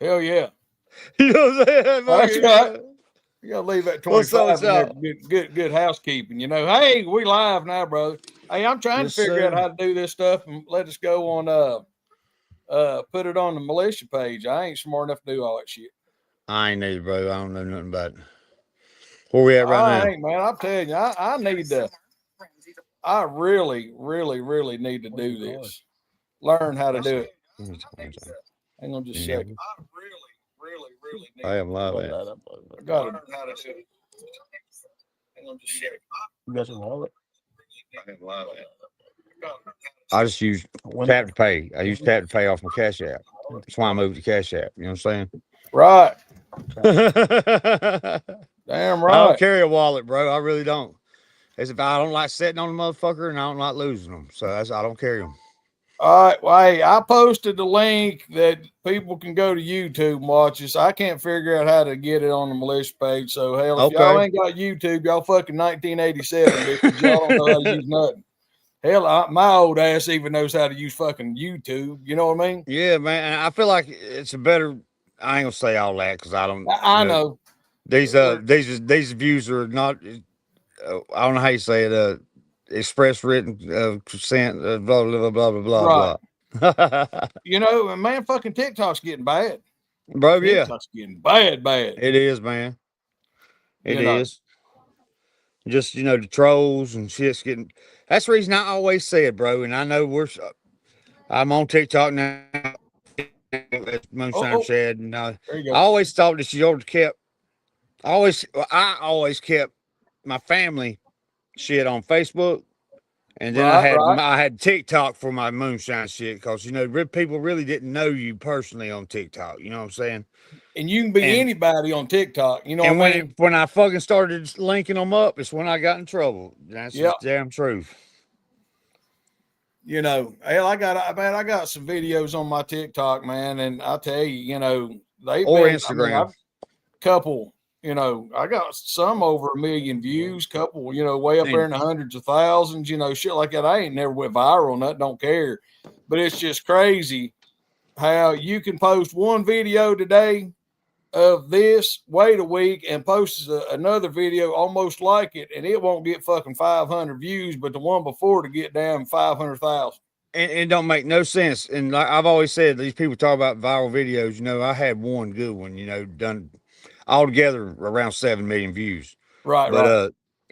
Hell yeah. You know what I'm saying? That's Fucking, right. You gotta leave that what's up 25 with in there y'all? for good housekeeping. Hey, we live now, brother. Hey, I'm trying to Yes, figure out sir. how to do this stuff and let us go on put it on the militia page. I ain't smart enough to do all that shit. I ain't neither, bro. I don't know nothing about it. Where we at right I now? ain't, man. I'm telling you, I need to. I really, really, really need to do this. Learn how to do it. Hang on just a second. I really need I am live Pull at. that up. I gotta learn how to do it. Hang on just a second. You got your wallet? I just use When tap to pay. I use tap to pay off my Cash App. That's why I moved to Cash App. You know what I'm Right. saying? Damn I don't right. carry a wallet, bro. I really don't. As if I don't like sitting on the motherfucker and I don't like losing them. So I don't carry them. All right. Well, hey, I posted the link that people can go to YouTube and watch this. I can't figure out how to get it on the militia page. So hell, if y'all Okay. ain't got YouTube, y'all fucking 1987 bitches. Y'all don't know how to use nothing. Hell, my old ass even knows how to use fucking YouTube. You know what I mean? Yeah, man. I feel like it's a better. I ain't gonna say all that because I don't I know. know. These views are not. I don't know how you say it. Express written consent. Blah blah blah blah blah Right. blah. Man, fucking TikTok's getting bad. Bro, yeah, TikTok's getting bad, bad. it is, man. It You know. is. Just the trolls and shit's getting. That's the reason I always said, bro. And I know I'm on TikTok now. As Oh, Moonshine oh, said, and there you I go. always thought that she always kept. I always kept my family shit on Facebook, and then Right, right. I had TikTok for my moonshine shit because people really didn't know you personally on TikTok. You know what I'm saying? And you can be And anybody on TikTok. You know and what I mean? when I fucking started linking them up, it's when I got in trouble. That's the Yeah. damn truth. Hell, I got some videos on my TikTok, man, and I tell you, they've Or been. I mean, Instagram. I've couple. I got some over 1 million views, couple, way up there And in the hundreds of thousands, shit like that. I ain't never went viral, nothing, don't care. But it's just crazy how you can post one video today of this, wait a week, and post another video almost like it, and it won't get fucking 500 views, but the one before to get down 500,000. it don't make no sense. And like I've always said, these people talk about viral videos. I had one good one. Done altogether around 7 million views. Right, But right,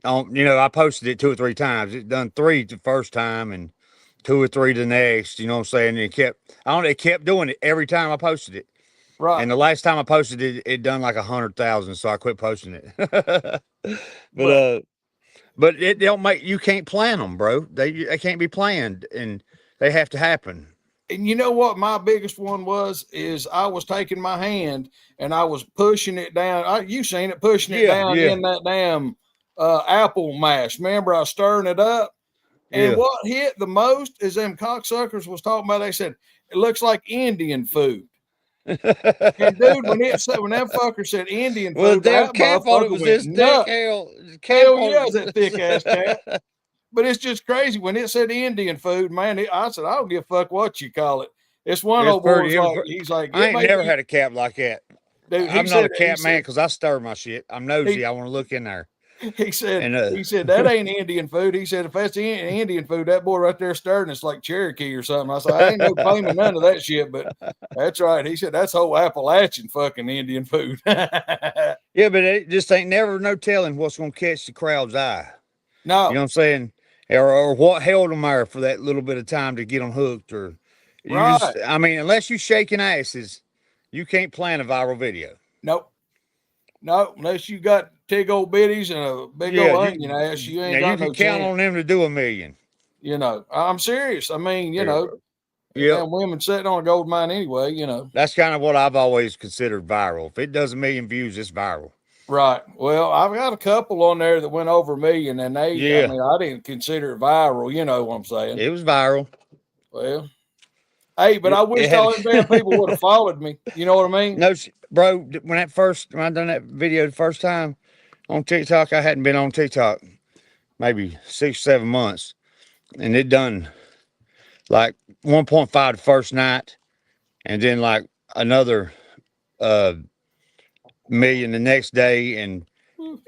I posted it 2 or 3 times. It done three the first time and 2 or 3 the next. You know what I'm saying? And it kept doing it every time I posted it. right. And the last time I posted it, it done like 100,000. So I quit posting it. but But uh, but it don't make you can't plan them, bro. They can't be planned, and they have to happen. and you know what my biggest one was is I was taking my hand and I was pushing it down. You seen it, pushing it Yeah, down yeah, in that damn apple mash. Remember, I was stirring it up. And yeah. what hit the most is them cocksuckers was talking about. They said it looks like Indian food. And dude, when that fucker said Indian Well, the food, damn that cat thought it motherfucker was went this thick. nuts. Hell, the cat Hell thought yeah, it it's that thick ass cat. But it's just crazy when it said Indian food, man. I said I don't give a fuck what you call it. This one it's old boy pretty. was like, he's like, I it ain't may never be, had a cat like that. dude. I'm not a cat man because I stir my shit. I'm nosy. He I want to look in there. he said And he said that ain't Indian food. He said if that's Indian food, that boy right there stirring it's like Cherokee or something. I said I ain't no claiming none of that shit, but that's right. He said that's whole Appalachian fucking Indian food. yeah, but it just ain't never no telling what's gonna catch the crowd's eye. You know No, what I'm saying? Or what held them there for that little bit of time to get them hooked. Or right? I mean, unless you shaking asses, you can't plan a viral video. Nope. No, unless you got big old bitties and a big Yeah, old you onion ass, you now ain't you got can no count chance. on them to do 1 million. I'm serious. I mean, Yeah. Yep. damn women sitting on a gold mine anyway. That's kind of what I've always considered viral. If it does 1 million views, it's viral. Right. Well, I've got a couple on there that went over 1 million, and I Yeah, mean, I didn't consider it viral. You know what I'm saying? it was viral. Well, hey, but I It wish had all them damn people would have followed me. You know what I mean? no, bro. When I done that video the first time on TikTok, I hadn't been on TikTok maybe 6, 7 months, and it done like 1.5 the first night, and then like another million the next day, and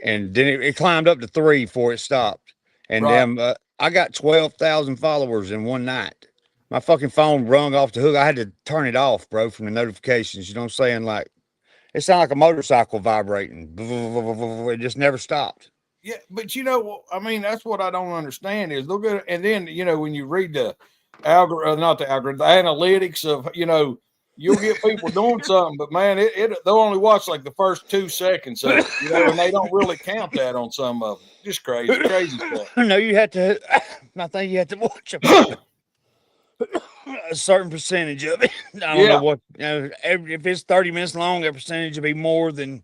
then it climbed up to 3 before it stopped. And Right. I got 12,000 followers in one night. My fucking phone rung off the hook. I had to turn it off, bro, from the notifications. You know what I'm saying? Like, it sounded like a motorcycle vibrating. It just never stopped. Yeah, but you know, I mean, that's what I don't understand is look at, and then you know when you read the algorithm, not the algorithm, the analytics of you'll get people doing something, but man, they'll only watch like the first 2 seconds of it, and they don't really count that on some of them. Just crazy stuff. No, you had to. I think you had to watch a certain percentage of it. I don't know what. If it's 30 minutes long, that percentage will be more than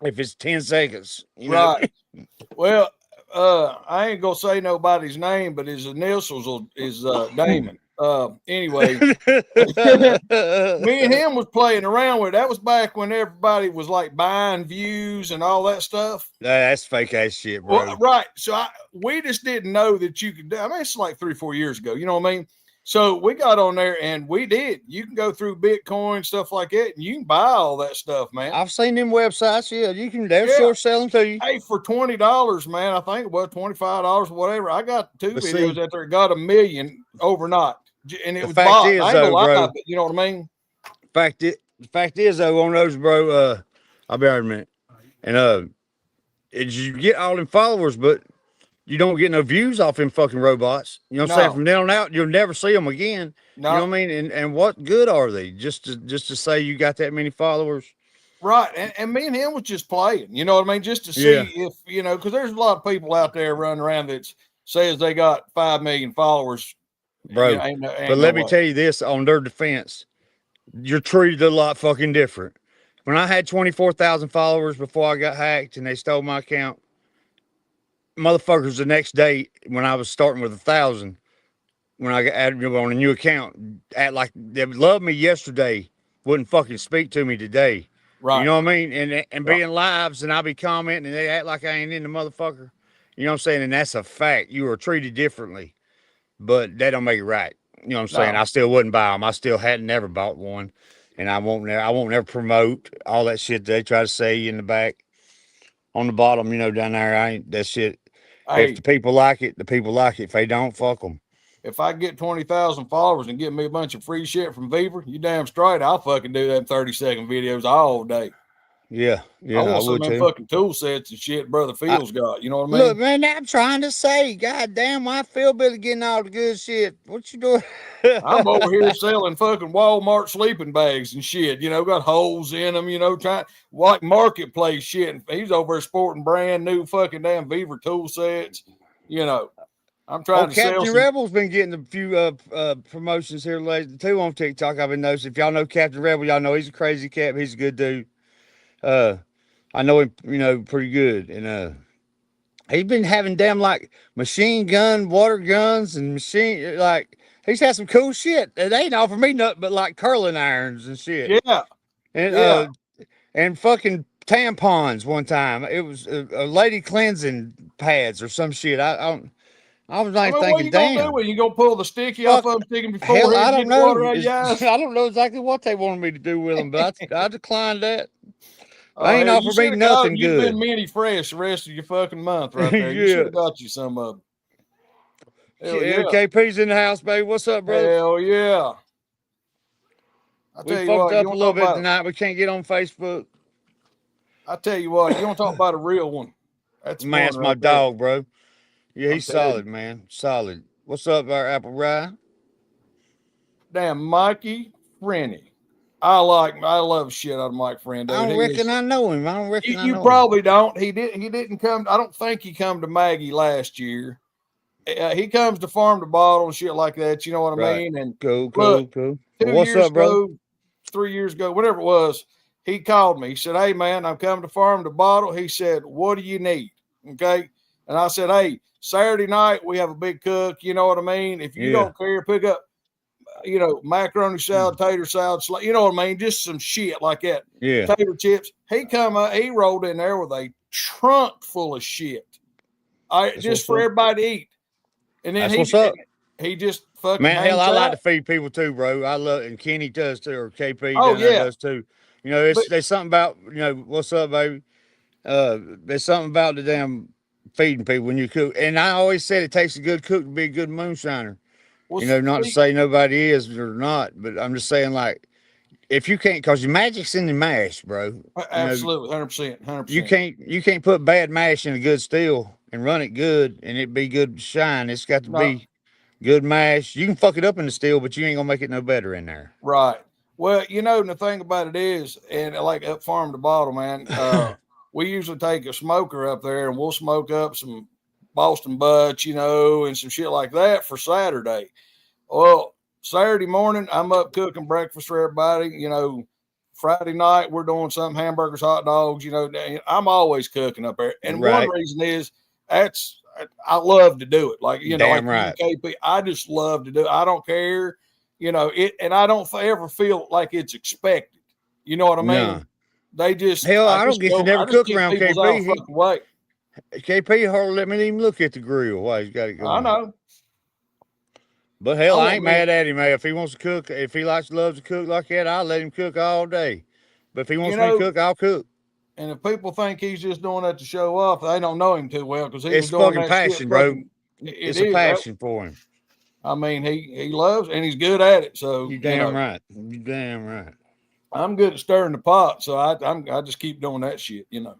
if it's 10 seconds. Right. Well, I ain't gonna say nobody's name, but his initials is Damon. Anyway, me and him was playing around with it. That was back when everybody was like buying views and all that stuff. That's fake ass shit, bro. Well, right. So we just didn't know that you could do. I mean, it's like 3-4 years ago. You know what I mean? So we got on there and we did. You can go through Bitcoin, stuff like that, and you can buy all that stuff, man. I've seen them websites. Yeah, you can. They're short selling to you. Hey, for $20, man, I think it was $25 or whatever. I got 2 videos out there. Got 1 million overnight, and it was bought. Is, though, bro, you know what I mean? The fact is, though, on those, bro. I'll be right a minute. And you get all them followers, but you don't get no views off them fucking robots. You know what I'm saying? From then on out, you'll never see them again. No. You know what I mean? And what good are they? Just to say you got that many followers. Right. And me and him was just playing, you know what I mean? Just to see if, because there's a lot of people out there running around that says they got 5 million followers. Bro, but let me tell you this on their defense. You're treated a lot fucking different. When I had 24,000 followers before I got hacked and they stole my account, motherfuckers the next day when I was starting with 1,000, when I got added on a new account, act like they loved me yesterday, wouldn't fucking speak to me today. Right. You know what I mean? And being lives and I'll be commenting and they act like I ain't in the motherfucker. You know what I'm saying? And that's a fact. You are treated differently, but that don't make it right. You know what I'm saying? I still wouldn't buy them. I still hadn't never bought one, and I won't never promote all that shit they try to say in the back, on the bottom. Down there, I ain't that shit. Hey, if the people like it, the people like it. If they don't, fuck them. If I get 20,000 followers and get me a bunch of free shit from Beaver, you damn straight, I'll fucking do them 30-second videos all day. Yeah. I want some of them fucking tool sets and shit Brother Phil's got. You know what I mean? Look, man, I'm trying to say, goddamn, why Phil Billy getting all the good shit? What you doing? I'm over here selling fucking Walmart sleeping bags and shit. Got holes in them. Trying like marketplace shit. He's over there sporting brand new fucking damn Beaver tool sets. I'm trying to sell. Captain Rebel's been getting a few promotions here lately too on TikTok. I've been noticing. If y'all know Captain Rebel, y'all know he's a crazy cat. He's a good dude. I know him, pretty good, and he's been having damn like machine gun, water guns, and he's had some cool shit. They ain't offered me nothing but like curling irons and shit. Yeah, and fucking tampons one time. It was a lady cleansing pads or some shit. I was like thinking, damn. What you gonna pull the sticky off of them, stick them before? Hell, I don't know. I don't know exactly what they wanted me to do with them, but I declined that. I ain't offered me nothing good. You've been mini fresh the rest of your fucking month right there. You should have got you some of them. KP's in the house, baby. What's up, bro? Hell yeah. We fucked up a little bit tonight. We can't get on Facebook. I tell you what, you want to talk about a real one? That's my dog, bro. Yeah, he's solid, man. Solid. What's up, our Apple Rye? Damn, Mikey Frenny. I love shit out of Mike Friend. I don't reckon I know him. I don't reckon you probably don't. He didn't come. I don't think he come to Maggie last year. He comes to Farm to Bottle and shit like that. You know what I mean? And cool. What's up, bro? 3 years ago, whatever it was, he called me. He said, "Hey, man, I'm coming to Farm to Bottle." He said, "What do you need?" Okay. And I said, "Hey, Saturday night, we have a big cook. You know what I mean? If you don't care, pick up, macaroni salad, tater salad, you know what I mean? Just some shit like that. Yeah. Tater chips." He rolled in there with a trunk full of shit. Just for everybody to eat. And then he just fucking Man, hell, hangs I like out. to feed people too, bro. I love, and Kenny does too, or KP Oh down there yeah, does too. You know, but there's something about, you know, what's up, baby? There's something about the damn feeding people when you cook. And I always said it takes a good cook to be a good moonshiner. You know, not to see, say nobody is or not, but I'm just saying, like, if you can't, cause your magic's in the mash, bro. You know, absolutely, 100%, you 100%. can't put bad mash in a good steel and run it good and it be good shine. It's got to No, be good mash. You can fuck it up in the steel, but you ain't gonna make it no better in there. right. Well, you know, and the thing about it is, and like up farm to bottle, man, we usually take a smoker up there and we'll smoke up some Boston butts, you know, and some shit like that for Saturday. Well, Saturday morning, I'm up cooking breakfast for everybody. You know, Friday night, we're doing some hamburgers, hot dogs. You know, I'm always cooking up there. And one Right. reason is that's I love to do it. Like, you know, like Damn right. KP, I just love to do it. I don't care, you know, it, and I don't ever feel like it's expected. You know what I mean? No. They just, Hell, I don't get to never I just cook get around people's out KP. of fucking way. KP hardly let me even look at the grill while he's got it I going. know. But I hell, I want ain't me, mad at him, man. If he wants to cook, if he loves to cook like that, I'll let him cook all day. But if he you wants me to know, cook, I'll cook. and if people think he's just doing that to show off, they don't know him too well because he was It's doing fucking that shit. passion, bro. Fucking, it It's a is. passion for him. I mean, he loves and he's good at it. So You you damn know, right. You damn right. I'm good at stirring the pot. So I just keep doing that shit. You know,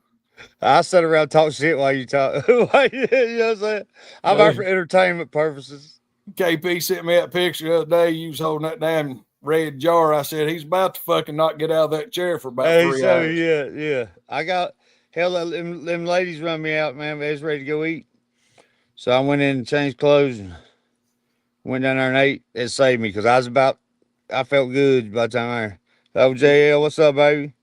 I sit around and talk shit while you talk. You know what I'm saying? I'm out for entertainment purposes. KP sent me that picture the other day. You was holding that damn red jar. I said he's about to fucking not get out of that chair for about Hey, 3 hours. yeah. I got hell. Them ladies run me out, man. They was ready to go eat, so I went in and changed clothes and went down there and ate. It saved me because I felt good by the time I. Oh, JL, what's up, baby?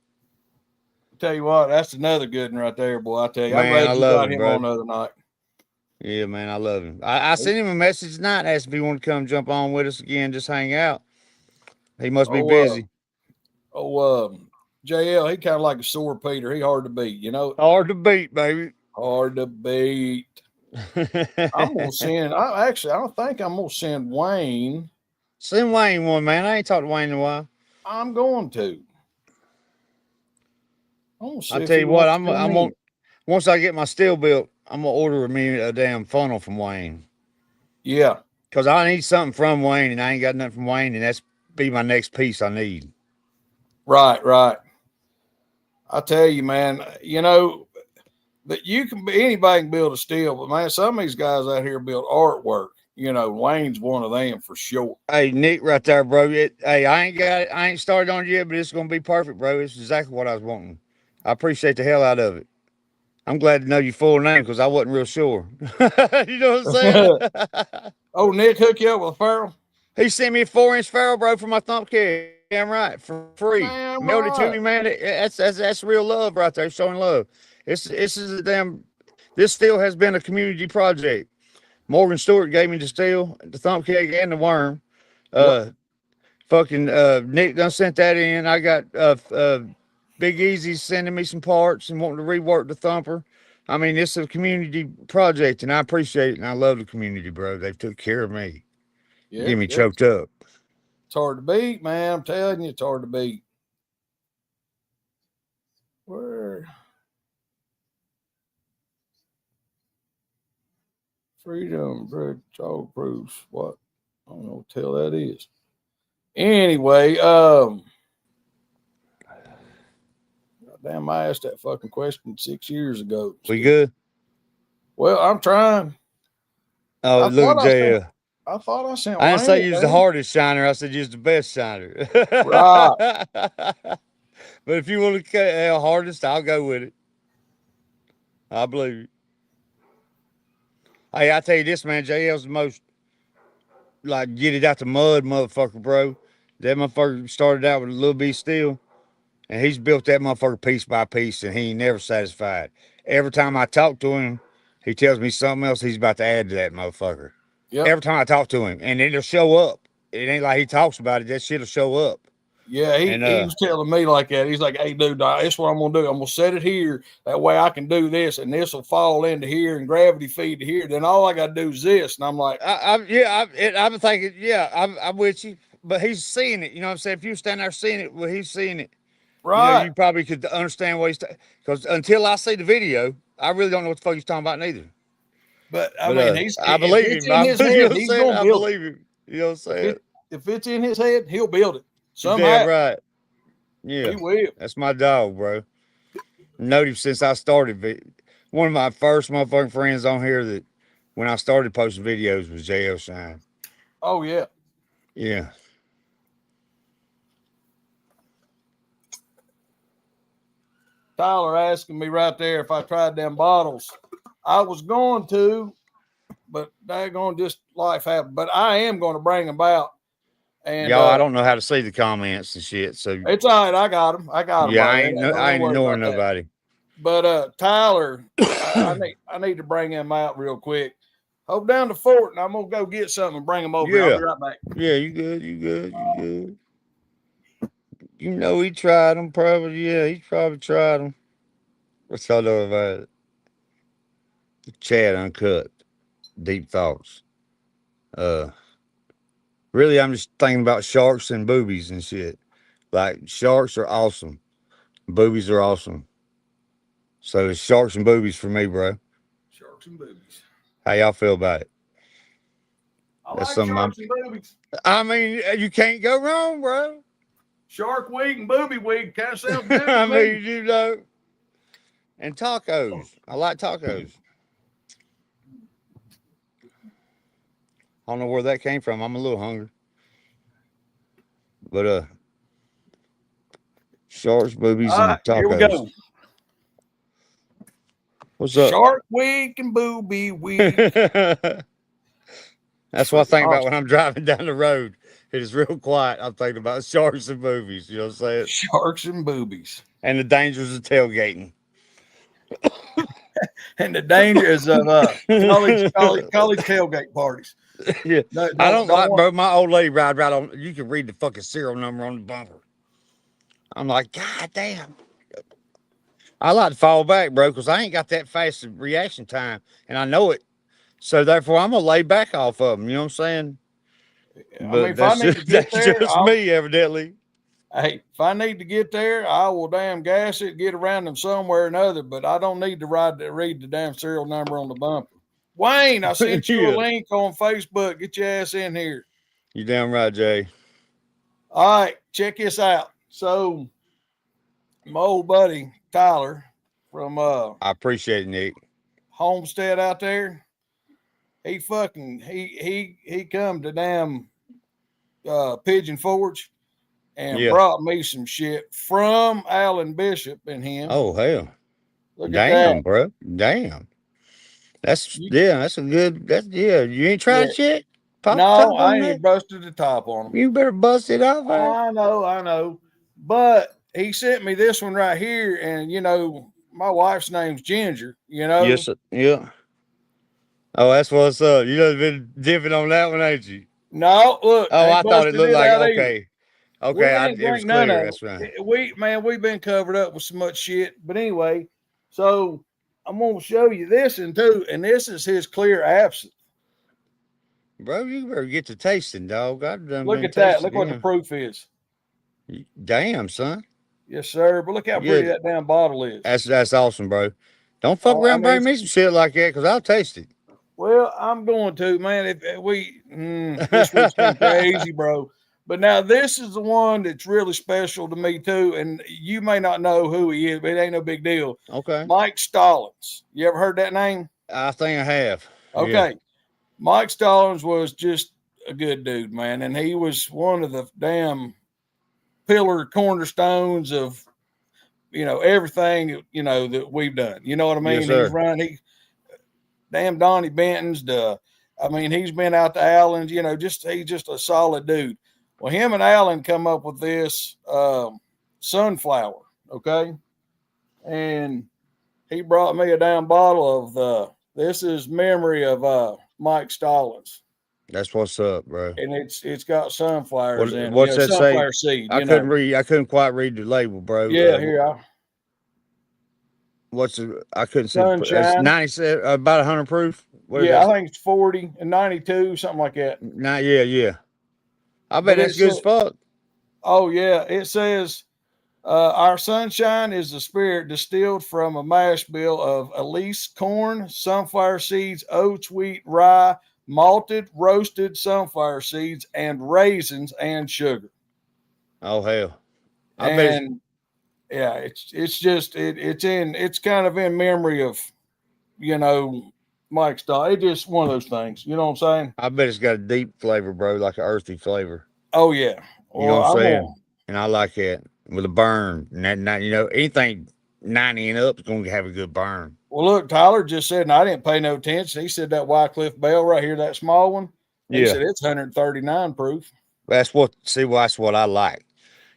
Tell you what, that's another good one right there, boy. I tell you, I'm Man, glad I you love got him, him bro. on the other night. Yeah, man, I love him. I sent him a message tonight asking if he wanted to come jump on with us again, just hang out. He must be Oh, busy. JL, he kind of like a sore Peter. He hard to beat, you know. Hard to beat, baby. Hard to beat. I'm gonna send. I don't think I'm gonna send Wayne. Send Wayne one, man. I ain't talked to Wayne in a while. I'm going to. I'm gonna see I if tell he you what, wants to come I'm in. gonna once I get my steel built, I'm gonna order me a damn funnel from Wayne. Yeah, Cause I need something from Wayne, and I ain't got nothing from Wayne, and that's be my next piece I need. right. I tell you, man. You know that you can be anybody can build a steel, but man, some of these guys out here build artwork. You know, Wayne's one of them for sure. Hey, Nick, right there, bro. Hey, I ain't started on it yet, but it's gonna be perfect, bro. It's exactly what I was wanting. I appreciate the hell out of it. I'm glad to know your full name because I wasn't real sure. You know what I'm saying? Oh, Nick hook you up with a Farrell? He sent me a 4-inch Farrell, bro, for my thump keg. Damn right, for free. Damn Mailed it to right. me, man. That's real love right there, showing love. This is a damn. This steel has been a community project. Morgan Stewart gave me the steel, the thump keg, and the worm. Yep. Nick done sent that in. I got Big Easy sending me some parts and wanting to rework the thumper. I mean, it's a community project, and I appreciate it, and I love the community, bro. They've took care of me. Yeah, Get me yeah. choked up. It's hard to beat, man. I'm telling you, it's hard to beat. Where freedom, dog proofs. What? I don't know what the hell that is. Anyway, damn, I asked that fucking question 6 years ago. We good? Well, I'm trying. Oh, look at JL. I thought I sent. I didn't say use the hard. hardest shiner. I said use the best shiner. Right. But if you want to cut hardest, I'll go with it. I believe you. Hey, I tell you this, man. JL's the most like get it out the mud, motherfucker, bro. That motherfucker started out with a little bit of steel, and he's built that motherfucker piece by piece, and he ain't never satisfied. Every time I talk to him, he tells me something else he's about to add to that motherfucker. Yep. Every time I talk to him, and it'll show up. It ain't like he talks about it. That shit'll show up. Yeah, he was telling me like that. He's like, "Hey, dude, this is what I'm gonna do. I'm gonna set it here. That way, I can do this, and this will fall into here and gravity feed to here. Then all I gotta do is this." And I'm like, I'm thinking, I'm with you, but he's seeing it. You know what I'm saying? If you stand there seeing it, well, he's seeing it. right. You probably could understand what he's because until I see the video, I really don't know what the fuck he's talking about neither. But I mean, I believe him. In his head, he's gonna I build believe him. You know what I'm saying? If it's in his head, he'll build it somehow. Damn right. Yeah, he will. That's my dog, bro. Known him since I started. One of my first motherfucking friends on here that when I started posting videos was JL Shine. Oh yeah. Yeah. Tyler asking me right there if I tried them bottles. I was going to, but daggone, just life happened. But I am going to bring them out. And y'all, I don't know how to see the comments and shit, so it's all right. I got them. Yeah, I ain't ignoring nobody. But Tyler, I need to bring him out real quick. Hold down the fort, and I'm gonna go get something and bring him over. Yeah. I'll be right back. Yeah, you good. You know he tried them, probably. Yeah, he probably tried them. What's all about it? Chad Uncut, Deep Thoughts. Really, I'm just thinking about sharks and boobies and shit. Like sharks are awesome, boobies are awesome. So it's sharks and boobies for me, bro. Sharks and boobies. How y'all feel about it? I like sharks and boobies. I mean, you can't go wrong, bro. Shark wig and booby wig kind of sounds good. I mean, you know. And tacos. I like tacos. I don't know where that came from. I'm a little hungry. But sharks, boobies, and tacos. Here we go. What's up? Shark wig and booby wig. That's what I think about when I'm driving down the road. It is real quiet. I'm thinking about sharks and boobies. You know what I'm saying? Sharks and boobies. And the dangers of tailgating. And the dangers of college tailgate parties. Yeah. I don't like, bro. My old lady ride right on. You can read the fucking serial number on the bumper. I'm like, God damn. I like to fall back, bro, because I ain't got that fast reaction time, and I know it. So therefore, I'm gonna lay back off of them. You know what I'm saying? But that's just me, evidently. Hey, if I need to get there, I will damn gas it, get around them somewhere or another. But I don't need to read the damn serial number on the bumper. Wayne, I sent you a link on Facebook. Get your ass in here. You damn right, Jay. All right, check this out. So, my old buddy Tyler from I appreciate it, Nick. Homestead out there. He come to damn Pigeon Forge and brought me some shit from Alan Bishop and him. Oh hell. Look damn, at that. Bro. Damn. That's a good you ain't tried shit? No, I ain't busted the top on them. You better bust it off. I know. But he sent me this one right here, and you know, my wife's name's Ginger, you know. Yes, yeah. Oh, that's what's up. You done been dipping on that one, ain't you? No, look. Oh, I thought it looked like okay. Okay, it was clear. That's right. We've been covered up with so much shit. But anyway, so I'm gonna show you this and too, and this is his clear absinthe. Bro, you better get to tasting, dog. Look at that. Look what the proof is. Damn, son. Yes, sir. But look how pretty that damn bottle is. That's awesome, bro. Don't fuck around and bring me some shit like that, because I'll taste it. Well, I'm going to, man. If this was crazy, bro. But now this is the one that's really special to me too, and you may not know who he is, but it ain't no big deal. Okay. Mike Stallings. You ever heard that name? I think I have. Okay. Yeah. Mike Stallings was just a good dude, man, and he was one of the damn pillar cornerstones of, you know, everything, you know, that we've done. You know what I mean? Yes, sir. Damn Donnie Benton's he's been out to Allen's, you know, he's just a solid dude. Well, him and Allen come up with this sunflower, okay? And he brought me a damn bottle of this is memory of Mike Stallings. That's what's up, bro. and it's got sunflowers in it. What's that say? Sunflower seed. I couldn't read. I couldn't quite read the label, bro. Yeah, here I couldn't see. That's Sunshine. 97, about 100 proof. What Yeah, I think it's 40 and 92, something like that. Yeah. I bet that's good as fuck. Oh yeah, it says our sunshine is the spirit distilled from a mash bill of Elise corn, sunflower seeds, oats, wheat, rye, malted, roasted sunflower seeds, and raisins and sugar. Oh hell! Yeah, it's kind of in memory of, Mike's dog. It's just one of those things. You know what I'm saying? I bet it's got a deep flavor, bro, like an earthy flavor. Oh yeah. You know what I'm saying? And I like that with a burn. And that, anything 90 and up is going to have a good burn. Well, look, Tyler just said, and I didn't pay no attention. He said that Wycliffe Bell right here, that small one. He said it's 139 proof. That's what I like.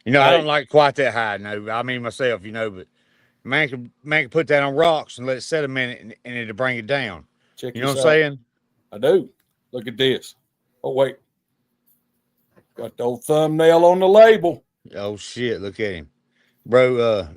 I don't like quite that high. No, I mean myself, but man can put that on rocks and let it set a minute and it'll bring it down. Check you know what I'm saying? I do. Look at this. Oh, wait. Got the old thumbnail on the label. Oh, shit. Look at him. Bro,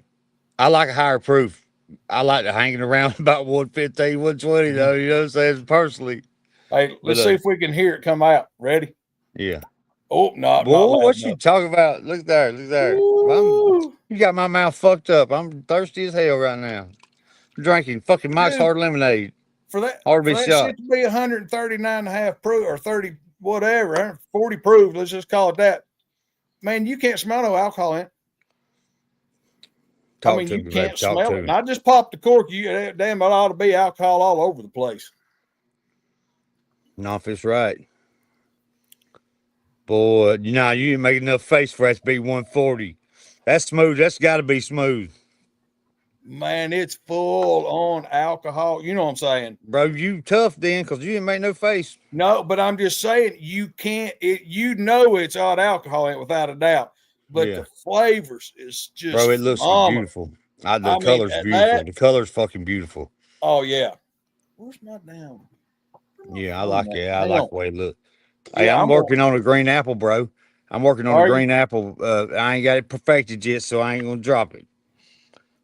I like a higher proof. I like to hanging around about 115, 120, though. You know what I'm saying? Personally. Hey, let's see if we can hear it come out. Ready? Yeah. Oh, no. Boy, what you talking about? Look there. You got my mouth fucked up. I'm thirsty as hell right now. I'm drinking fucking Mike's Hard Lemonade. For that, hard to be shot. Shit to be 139.5 proof or 30, whatever, 40 proof. Let's just call it that. Man, you can't smell no alcohol in it. You can't smell it. And I just popped the cork. Damn, it ought to be alcohol all over the place. No, if it's right. Boy, you didn't make enough face for that to be 140. That's smooth. That's got to be smooth. Man, it's full on alcohol. You know what I'm saying? Bro, you tough then because you didn't make no face. No, but I'm just saying you can't. It's odd alcohol in it without a doubt. But the flavors is just bro, it looks beautiful. The color's beautiful. The color's fucking beautiful. Oh, yeah. Where's my damn? Yeah, I like it. I like the way it looks. Hey, I'm working on a green apple, bro. I'm working on a green apple. I ain't got it perfected yet, so I ain't going to drop it.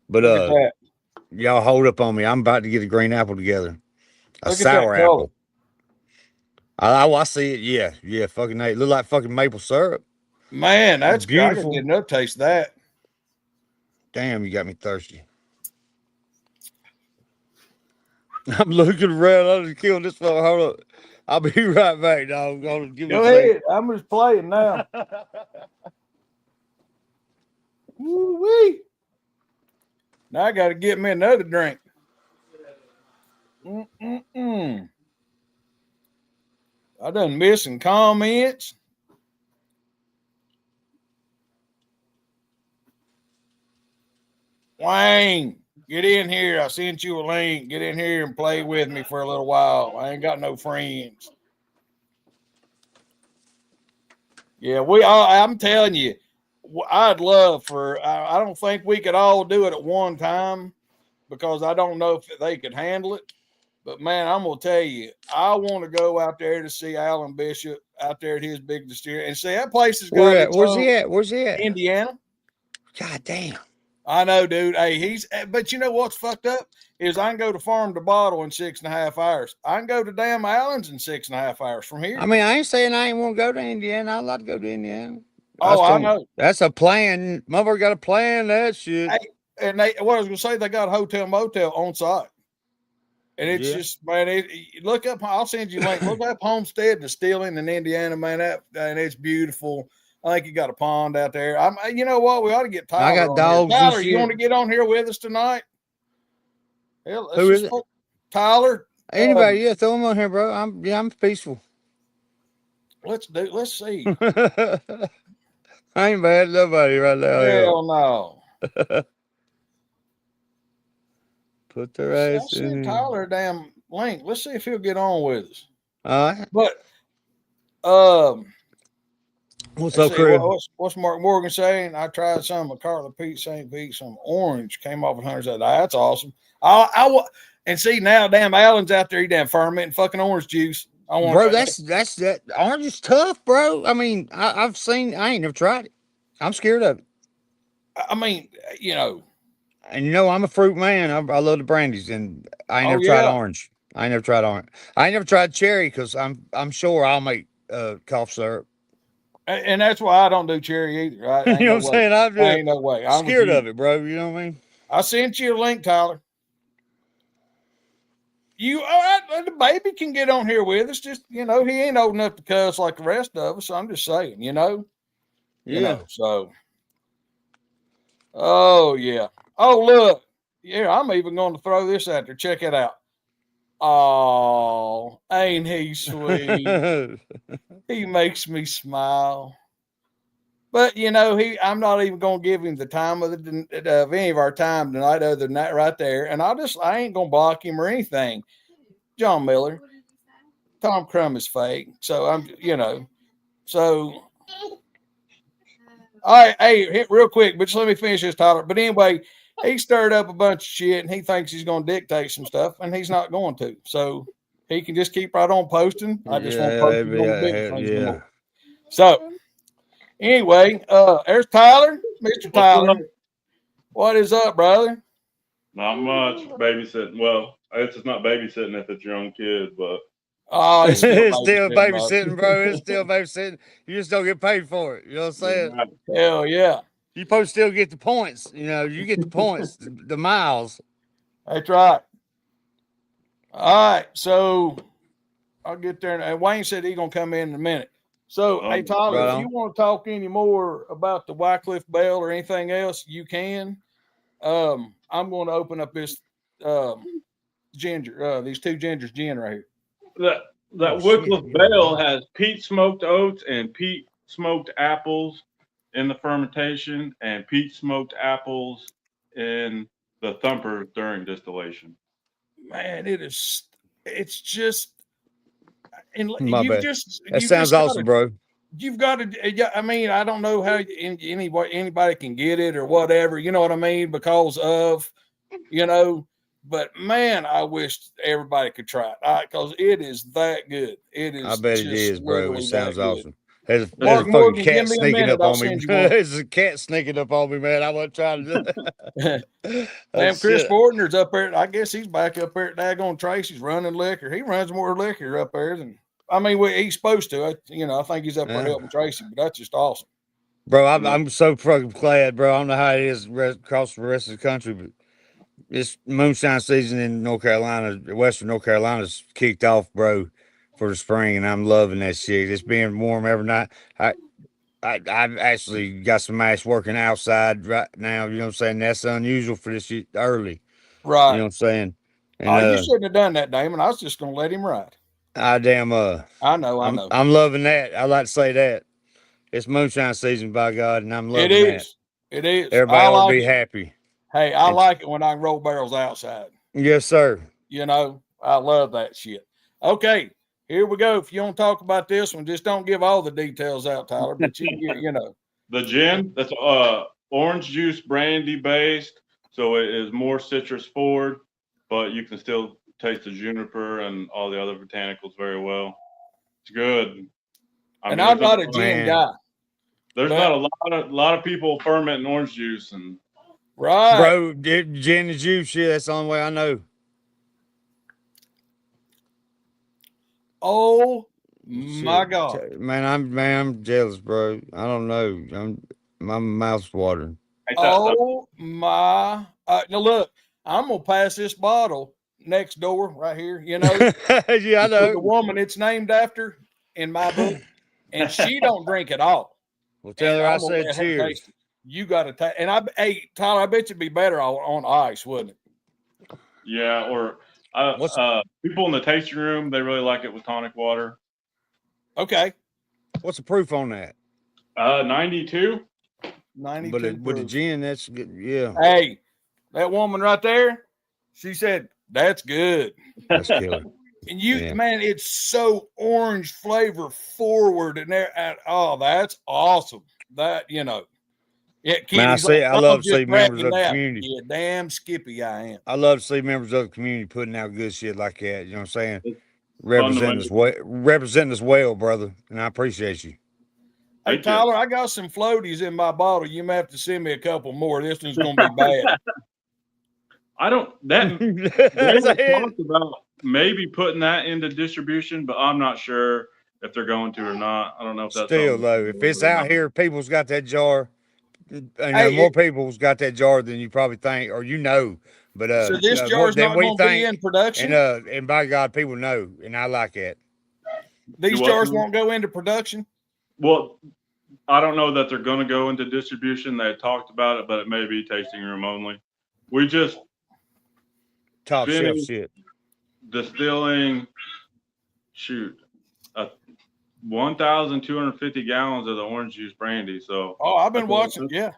But y'all hold up on me. I'm about to get a green apple together. A sour apple. I see it. Yeah. Fucking it look like fucking maple syrup. Man, that's beautiful. I can get enough taste of that. Damn, you got me thirsty. I'm looking around. I'll just kill this fella. Hold up. I'll be right back, dog. Go ahead. I'm just playing now. Woo-wee. Now I got to get me another drink. I done missing comments. Wayne, get in here. I sent you a link. Get in here and play with me for a little while. I ain't got no friends. Yeah, I'm telling you, I'd love I don't think we could all do it at one time because I don't know if they could handle it. But, man, I'm going to tell you, I want to go out there to see Alan Bishop out there at his big distillery. And see, that place is got Where's he at? Indiana. God damn. I know, dude. Hey, but you know what's fucked up is I can go to farm to bottle in 6.5 hours. I can go to damn Allen's in 6.5 hours from here. I mean, I ain't saying I ain't want to go to Indiana. I'd like to go to Indiana. I know. That's a plan. Mother got a plan. That shit. Hey, and what I was going to say, they got a hotel motel on site. And it's just, man, look up, I'll send you a link. Look up Homestead Distilling in Indiana, man. And it's beautiful. I think you got a pond out there. You know what? We ought to get Tyler. I got dogs. Tyler, you want to get on here with us tonight? Hell, who is it? Tyler. Anybody? Yeah, throw him on here, bro. I'm peaceful. Let's see. I ain't mad at nobody right now. Hell no. Put their ass in. Send Tyler a damn link. Let's see if he'll get on with us. All right. But what's up, Chris? What's Mark Morgan saying? I tried some of Carla Pete St. Pete, some orange came off 100. That's awesome. And see now, damn Allen's out there. He damn fermenting fucking orange juice. I want, Bro, that's that orange is tough, bro. I mean, I've seen. I ain't never tried it. I'm scared of it. I mean, you know. And I'm a fruit man. I love the brandies, and I ain't Oh never tried yeah. orange. I ain't never tried orange. I ain't never tried cherry because I'm sure I'll make cough syrup. And that's why I don't do cherry either. I You ain't know no what I'm way. saying? I'm just Ain't no way. I'm with scared you. of it, bro. You know what I mean? I sent you a link, Tyler. You, all right, the baby can get on here with us. Just, he ain't old enough to cuss like the rest of us. I'm just saying, Yeah. So, oh, yeah. Oh, look. Yeah, I'm even going to throw this out there. Check it out. Oh, ain't he sweet? He makes me smile. But I'm not even gonna give him the time of any of our time tonight, other than that right there. And I ain't gonna block him or anything. John Miller, Tom Crum is fake, so So, all right, hey, real quick, but just let me finish this, Tyler. But anyway, he stirred up a bunch of shit, and he thinks he's gonna dictate some stuff, and he's not going to. So he can just keep right on posting. I just won't post on the big things anymore. So. Anyway, there's Tyler, Mr. Tyler. What is up, brother? Not much. Babysitting. Well, I guess it's not babysitting if it's your own kid, but Oh, it's still babysitting, bro. It's still babysitting. You just don't get paid for it. You know what I'm saying? Hell yeah. You supposed to still get the points. You get the points, the miles. That's right. All right, so I'll get there. And Wayne said he's gonna come in a minute. So, hey Tyler, if you want to talk any more about the Wycliffe Bell or anything else, you can. I'm going to open up this ginger, these two gingers gin right here. That Wycliffe Bell has peat smoked oats and peat smoked apples in the fermentation, and peat smoked apples in the thumper during distillation. Man, it's just. And that sounds awesome, bro. You've got to. I mean, I don't know how anybody can get it or whatever. You know what I mean? Because of, But man, I wish everybody could try it because it is that good. It is. I bet it is, bro. It sounds awesome. There's a Mark fucking Morgan, cat sneaking up on me. There's a cat sneaking up on me, man. I wasn't trying to do that. Damn, Chris Fortner's up there. I guess he's back up there at Daggone Tracy's running liquor. He runs more liquor up there than. I mean, he's supposed to. I think he's up there helping Tracy, but that's just awesome. Bro, I'm so fucking glad, bro. I don't know how it is across the rest of the country, but it's moonshine season in North Carolina, Western North Carolina's kicked off, bro, for the spring, and I'm loving that shit. It's being warm every night. I've actually got some ass working outside right now. You know what I'm saying? That's unusual for this shit early. Right. You know what I'm saying? And, you shouldn't have done that, Damon. I was just gonna let him ride. I know. I'm loving that. I like to say that. It's moonshine season, by God, and I'm loving that. It is. Everybody will be happy. Hey, I like it when I can roll barrels outside. Yes, sir. I love that shit. Okay, here we go. If you want to talk about this one, just don't give all the details out, Tyler. But the gin that's orange juice brandy based, so it is more citrus forward, but you can still taste the juniper and all the other botanicals very well. It's good. I'm not a gin guy. There's not a lot of people fermenting orange juice and right, bro. Gin and juice, yeah, that's the only way I know. Oh my God, man, I'm jealous, bro. I don't know. My mouth's watering. Oh my! Now look, I'm gonna pass this bottle next door right here. Yeah, I know the woman it's named after in my book, and she don't drink at all. Well, tell her I said cheers. You got to taste, and hey, Tyler, I bet you'd be better on ice, wouldn't it? Yeah, or people in the tasting room, they really like it with tonic water. Okay. What's the proof on that? 92. 92. But with the gin, that's good. Yeah. Hey, that woman right there, she said that's good. That's killer. And man, it's so orange flavor forward and there. That's awesome. That Yeah, man, I love to see members of the community. Yeah, damn Skippy, I am. I love to see members of the community putting out good shit like that. You know what I'm saying? representing us well, brother, and I appreciate you. Hey, Thank you. Tyler, I got some floaties in my bottle. You may have to send me a couple more. This one's going to be bad. I don't. That they talked about maybe putting that into distribution, but I'm not sure if they're going to or not. I don't know if that's Still something- though, if it's out here, people's got that jar. More people's got that jar than you probably think, or you know. But so this more jar's than not we going to be think, in production. and by God, people know, and I like it. These what jars now? won't go into production. Well, I don't know that they're going to go into distribution. They talked about it, but it may be tasting room only. We just Top shelf finished shit. distilling, 1,250 gallons of the orange juice brandy. So, Oh, I've been watching. Yeah,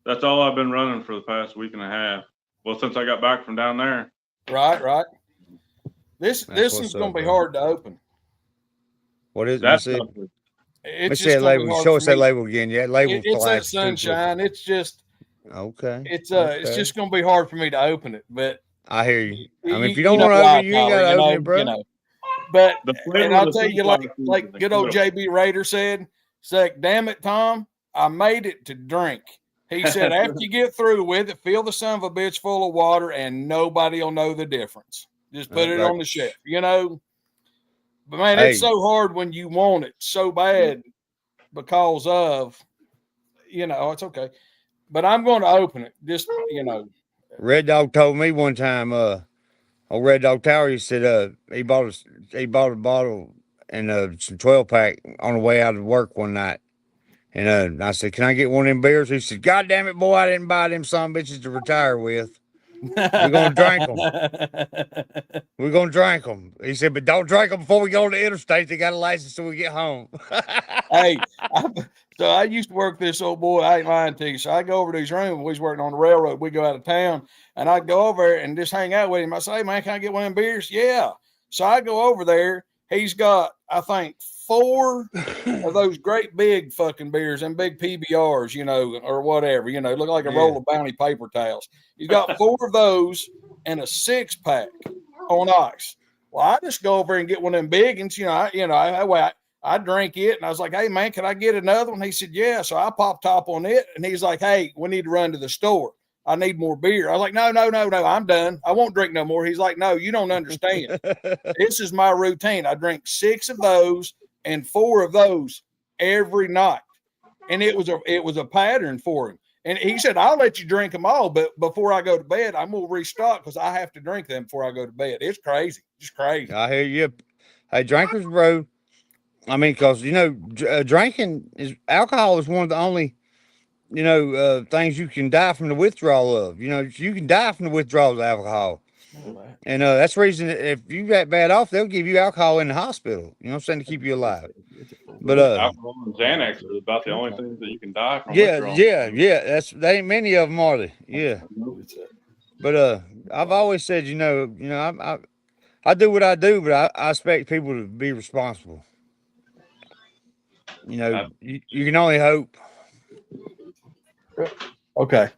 that's all I've been running for the past week and a half. Well, since I got back from down there. right. This what's one's up, going to be bro. hard to open. What is That's it? something. It's Let's just gonna be label. hard Show for us that me. label again. Yeah, label. It's that sunshine. It's just Okay. it's Okay. just going to be hard for me to open it. But I hear you. I mean, if you you don't know want to why, open it, you ain't Tyler, got to open it, bro. You know. But The flavor and of I'll the tell you, sunflower seeds like is good old incredible. JB Raider said, damn it, Tom, I made it to drink. He said, after you get through with it, fill the son of a bitch full of water, and nobody will know the difference. Just put it on the shelf, you know. But man, it's so hard when you want it so bad because of, you know, it's okay. But I'm going to open it. Just, you know. Red Dog told me one time, old Red Dog Tower, he said he bought a bottle and some 12-pack on the way out of work one night. And I said, can I get one of them beers? He said, God damn it, boy, I didn't buy them some bitches to retire with. We're going to drink them. We're going to drink them. He said, but don't drink them before we go to the interstate. They got a license till we get home. Hey, so I used to work this old boy. I ain't lying to you. So I go over to his room. We was working on the railroad. We go out of town, and I go over there and just hang out with him. I say, hey, man, can I get one of them beers? Yeah. So I go over there. He's got, I think, 4 of those great big fucking beers and big PBRs, you know, or whatever, you know, look like a roll of Bounty paper towels. He's got 4 of those and a 6-pack on ice. Well, I just go over and get one of them big ones, I drink it, and I was like, hey, man, can I get another one? He said, yeah. So I popped top on it, and he's like, hey, we need to run to the store. I need more beer. I was like, no, I'm done. I won't drink no more. He's like, no, you don't understand. This is my routine. I drink 6 of those and 4 of those every night. And it was a pattern for him. And he said, I'll let you drink them all, but before I go to bed, I'm going to restock because I have to drink them before I go to bed. It's crazy. Just crazy. I hear you. Hey, drinkers, bro. I mean, because, you know, drinking alcohol is one of the only, you know, things you can die from the withdrawal of. You know, you can die from the withdrawal of alcohol. And that's the reason if you got bad off, they'll give you alcohol in the hospital. You know what I'm saying, to keep you alive. But alcohol and Xanax is about the only things that you can die from. Yeah. They ain't many of them, are they? Yeah. But I've always said, I do what I do, but I expect people to be responsible. You know, you can only hope. Okay.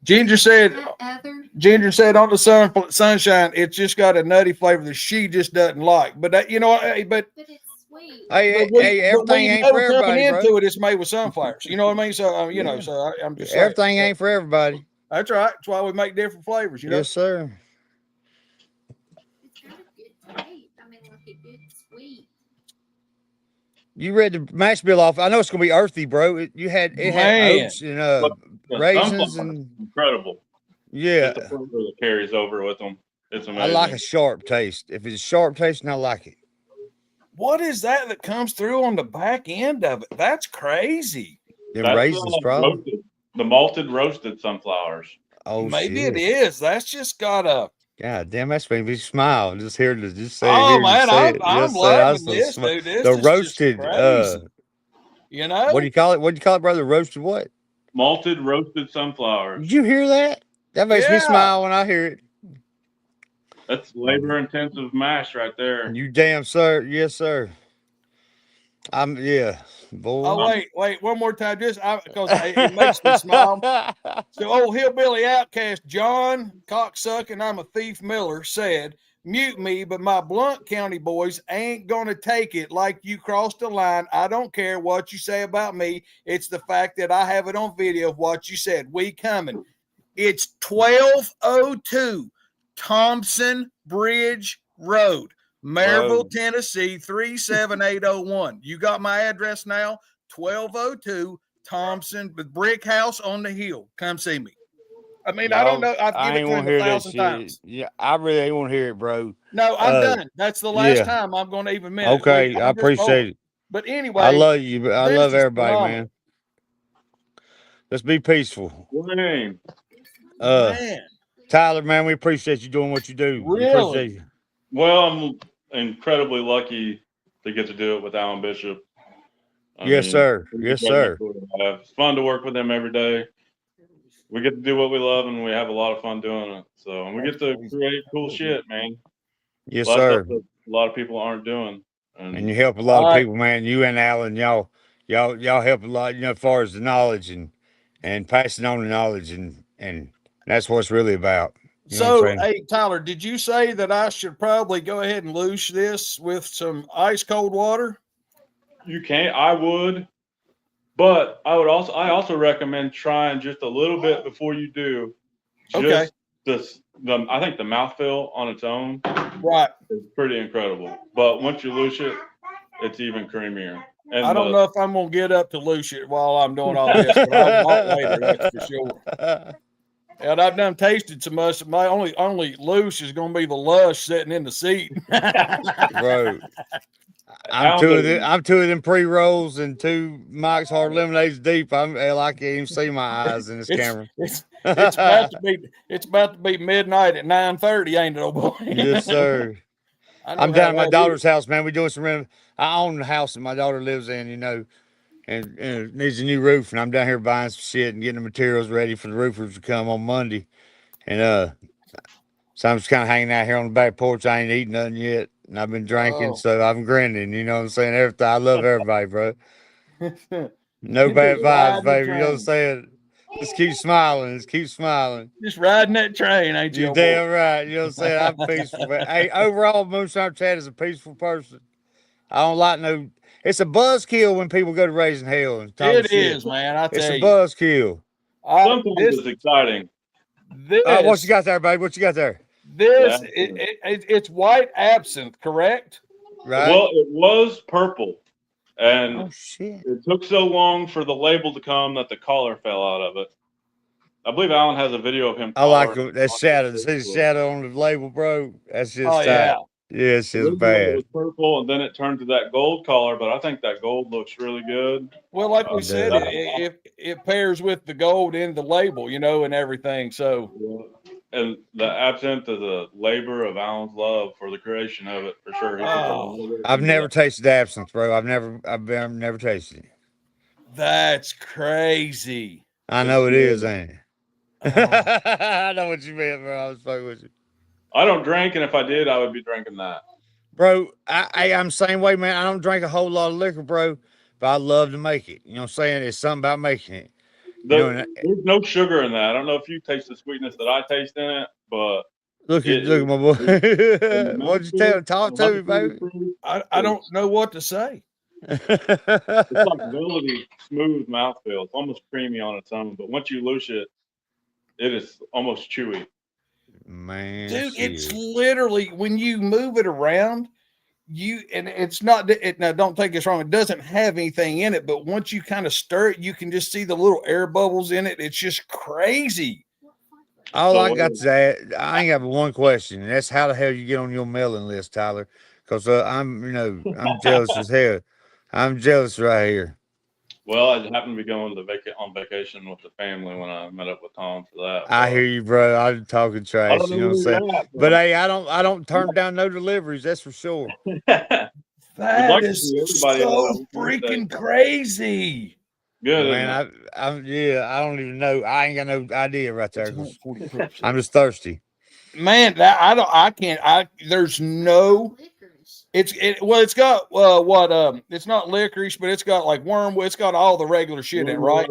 Ginger said on the sunshine, it's just got a nutty flavor that she just doesn't like. But that, but it's sweet. Hey, everything ain't for everybody, coming into bro. it, it's made with sunflowers. You know what I mean? So I'm just saying. Everything ain't for everybody. That's right. That's why we make different flavors. You know. Yes, sir. It's got a good taste. I mean, like a good sweet. You read the mash bill off. I know it's gonna be earthy, bro. It had oats and The raisins sunflower and is incredible. yeah. It's the flavor that carries over with them. It's amazing. I like a sharp taste. If it's sharp tasting, I like it. What is that comes through on the back end of it? That's crazy. Them That's raisins, bro. the malted roasted sunflowers. Oh, Maybe shit. it is. That's just got a. God damn, that's made me smile. Just hear to just say. Oh it, man, say I'm it. loving this, dude. This the is roasted. just crazy. You know what do you call it? What do you call it, brother? Roasted what? Malted roasted sunflowers. Did you hear that? That makes me smile when I hear it. That's labor intensive mash right there. You damn sir, yes sir. Boy. Oh wait, one more time, just because it makes me smile. So old hillbilly outcast John Cocksucking I'm a Thief Miller said, mute me, but my Blount County boys ain't going to take it like you crossed the line. I don't care what you say about me. It's the fact that I have it on video of what you said. We coming. It's 1202 Thompson Bridge Road, Maryville, Tennessee, 37801. You got my address now? 1202 Thompson, the brick house on the hill. Come see me. I mean, I don't know. I've given it to him 1,000 times. Yeah, I really ain't want to hear it, bro. No, I'm done. That's the last time I'm going to even mention it. Okay, I appreciate it. But anyway, I love you, but I love is everybody, phenomenal. man. Let's be peaceful. What name? Man, Tyler, man, we appreciate you doing what you do. We Really? appreciate you. Well, I'm incredibly lucky to get to do it with Alan Bishop. Yes, sir. Yes, sir. It's fun to work with him every day. We get to do what we love, and we have a lot of fun doing it. So, and we get to create cool shit, man. Yes, A lot of sir. stuff that a lot of people aren't doing. And you help a lot of people, man. You and Alan, y'all help a lot, as far as the knowledge and passing on the knowledge, and that's what it's really about. You know what I'm saying? hey, Tyler, did you say that I should probably go ahead and loose this with some ice cold water? You can't. I would, but I also recommend trying just a little bit before you do. Okay. I think the mouthfeel on its own, Right. is pretty incredible. But once you loose it, it's even creamier. And I don't know if I'm going to get up to loose it while I'm doing all this, but I'll walk later, that's for sure. And I've done tasted so much. My only loose is going to be the lush sitting in the seat. Bro, I'm two of them pre-rolls and 2 Mike's Hard Lemonades deep. I can't even see my eyes in this camera. It's about to be midnight at 9:30, ain't it, old boy? Yes, sir. I'm down at my daughter's house, man. We're doing some I own the house that my daughter lives in, and it needs a new roof, and I'm down here buying some shit and getting the materials ready for the roofers to come on Monday. And so I'm just kind of hanging out here on the back porch. I ain't eating nothing yet, and I've been drinking, so I'm grinning. You know what I'm saying? Everything. I love everybody, bro. No bad vibes, baby. You know what I'm saying? Just keep smiling. Just keep smiling. Just riding that train, ain't you? You're damn right. You know what I'm saying? I'm peaceful. But hey, overall, Moonshine Chad is a peaceful person. I don't like no. It's a buzzkill when people go to Raising Hell and talk It shit. is, man. I tell It's a you. buzzkill. Sometimes it's exciting. What you got there, babe? What you got there? It's white absinthe, correct? Right. Well, it was purple. And oh shit! It took so long for the label to come that the collar fell out of it. I believe Alan has a video of him. I like that shadow. See the shadow on the label, bro? That's just yeah. Yeah, it's just bad. It was purple, and then it turned to that gold collar, but I think that gold looks really good. Well, like we said, it pairs with the gold in the label, and everything. So, and the absinthe is a labor of Alan's love for the creation of it, for sure. I've never tasted absinthe, bro. I've never tasted it. That's crazy. I know it is, ain't it? I know what you mean, bro. I was fucking with you. I don't drink, and if I did, I would be drinking that. Bro, I'm the same way, man. I don't drink a whole lot of liquor, bro, but I love to make it. You know what I'm saying? It's something about making it. There's no sugar in that. I don't know if you taste the sweetness that I taste in it, but look at my boy. What'd you tell? Talk to me, baby. I don't know what to say. It's like velvety, smooth mouthfeel. It's almost creamy on its own, but once you loose it, it is almost chewy. Man, dude, it's literally when you move it around, and it's not. Now, don't take this wrong. It doesn't have anything in it, but once you kind of stir it, you can just see the little air bubbles in it. It's just crazy. All I got to say, I ain't got but one question, and that's how the hell you get on your mailing list, Tyler? Because I'm jealous as hell. I'm jealous right here. Well, I happened to be going on vacation with the family when I met up with Tom for that. I hear you, bro. I'm talking trash. You know what I'm saying? But hey, I don't turn down no deliveries. That's for sure. That is so freaking crazy. Good, man. I don't even know. I ain't got no idea right there. I'm just thirsty. Man, there's no. It's got it's not licorice, but it's got like wormwood. It's got all the regular shit in it, right?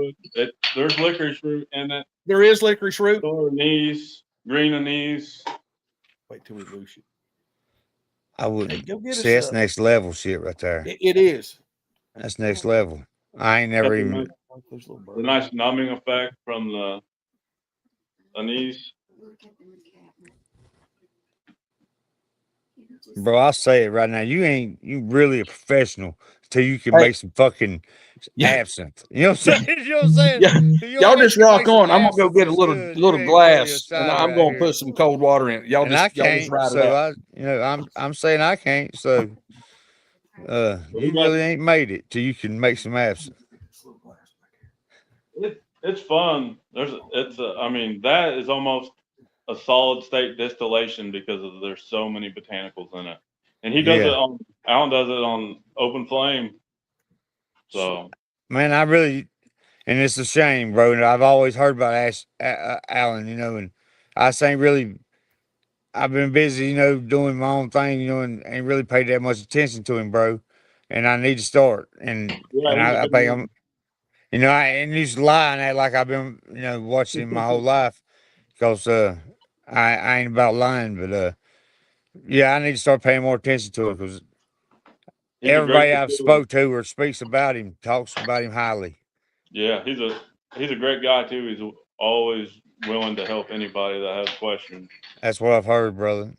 There's licorice root in it. There is licorice root. Anise, green anise. Wait till we loose it. I wouldn't go get see that's us next level shit right there. It is. That's next level. I ain't never Got the even. nice- The nice numbing effect from the anise. Look at the cabinet. You just- Bro, I'll say it right now. You really a professional till you can Hey. make some fucking Yeah. absinthe. You know what I'm saying? You know what I'm saying? Yeah. Till Y'all just can rock make some on. I'm gonna go absinthe get a that's little good, little you ain't gonna tell your glass, and side I'm right gonna here. put some cold water in it. Y'all And I just can't, ride it so out. I'm saying I can't. So you really ain't made it till you can make some absinthe. It's fun. I mean, that is almost a solid state distillation because there's so many botanicals in it. And he does Yeah. Alan does it on open flame. So Man, I really, and it's a shame, bro. And I've always heard about Alan, and I ain't really. I've been busy, doing my own thing, and ain't really paid that much attention to him, bro. And I need to start. And yeah, and he's a I good think man. I ain't used to lie and act like I've been, watching him my whole life, because I ain't about lying, but yeah, I need to start paying more attention to it, because He's a everybody great I've distiller. spoke to or speaks about him talks about him highly. Yeah, he's a great guy too. He's always willing to help anybody that has questions. That's what I've heard, brother.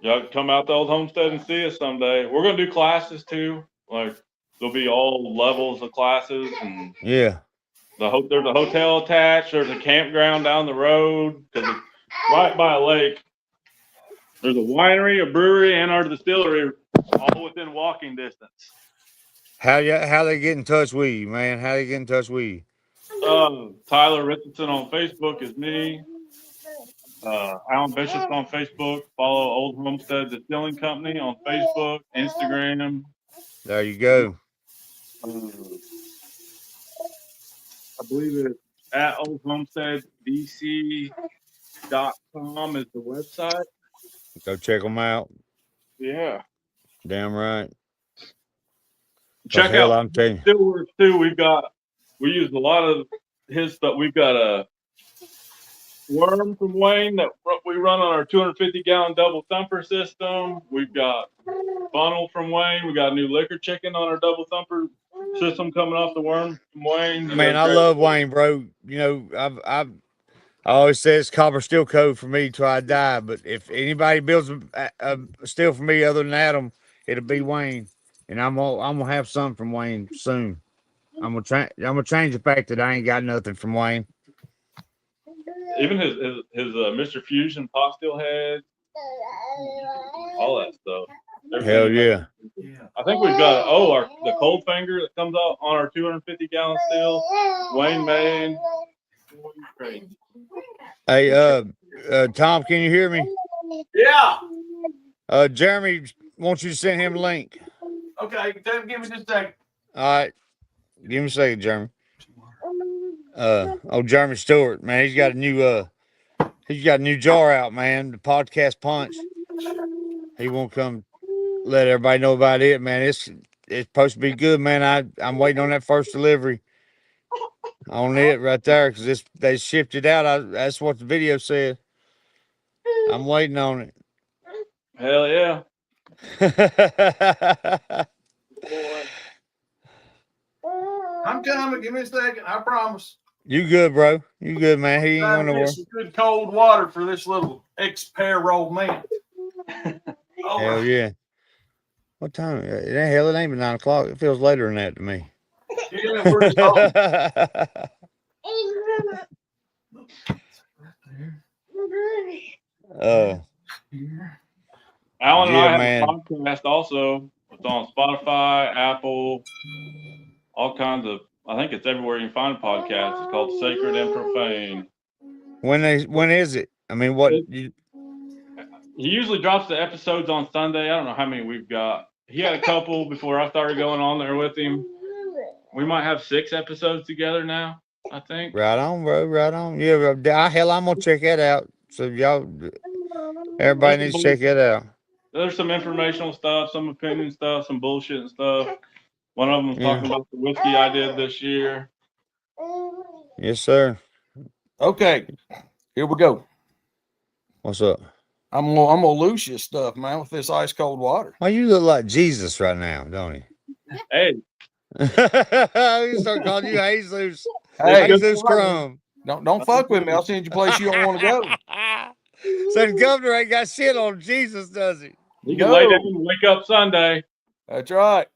Y'all come out to Old Homestead and see us someday. We're gonna do classes too. Like there'll be all levels of classes, and Yeah. there's a hotel attached. There's a campground down the road because it's right by a lake. There's a winery, a brewery, and our distillery, all within walking distance. How they get in touch with you, man? How they get in touch with you? Tyler Richardson on Facebook is me. Alan Bishop's on Facebook. Follow Old Homestead Distilling Company on Facebook, Instagram. There you go. I believe it's at oldhomesteaddc.com is the website. Go check them out. Yeah. Damn right. Check hell, out I'm telling you. Distillers too. We use a lot of his stuff. We've got a worm from Wayne that we run on our 250-gallon double thumper system. We've got funnel from Wayne. We got a new liquor chicken on our double thumper system coming off the worm from Wayne. Man, I love Wayne, bro. I always say it's copper steel code for me till I die. But if anybody builds a steel for me other than Adam, it'll be Wayne. And I'm gonna have something from Wayne soon. I'm gonna change the fact that I ain't got nothing from Wayne. Even his Mr. Fusion pot steel head, all that stuff. Hell yeah. I think we've got the cold finger that comes out on our 250-gallon steel. Wayne made. Hey, Tom, can you hear me? Yeah. Jeremy wants you to send him a link. Okay. Give me just a second. All right. Give me a second, Jeremy. Jeremy Stewart, man, he's got a new jar out, man. The podcast punch. He won't come let everybody know about it, man. It's supposed to be good, man. I'm waiting on that first delivery on it right there, because they shipped it out. That's what the video said. I'm waiting on it. Hell yeah. I'm coming. Give me a second. I promise. You good, bro? You good, man? He ain't going nowhere. Some good cold water for this little ex-pair-roll man. Hell yeah. What time? Hell, it ain't even 9 o'clock. It feels later than that to me. Yeah, we're just talking. Alan and I have man. a podcast also. It's on Spotify, Apple, all kinds of. I think it's everywhere you can find a podcast. It's called Sacred and Profane. When is it? I mean, what? He usually drops the episodes on Sunday. I don't know how many we've got. He had a couple before I started going on there with him. We might have 6 episodes together now, I think. Right on, bro. Right on. Yeah, hell, I'm gonna check that out. So everybody needs to check that out. There's some informational stuff, some opinion stuff, some bullshit and stuff. One of them was talking about the whiskey I did this year. Yes, sir. Okay, here we go. What's up? I'm gonna lose your stuff, man, with this ice cold water. Well, you look like Jesus right now, don't you? Hey, We start calling you Jesus. Hey, Jesus Crumb. don't fuck with me. I'll send you a place you don't want to go. So the governor ain't got shit on Jesus, does he? you can lay No. down and wake up Sunday. That's right.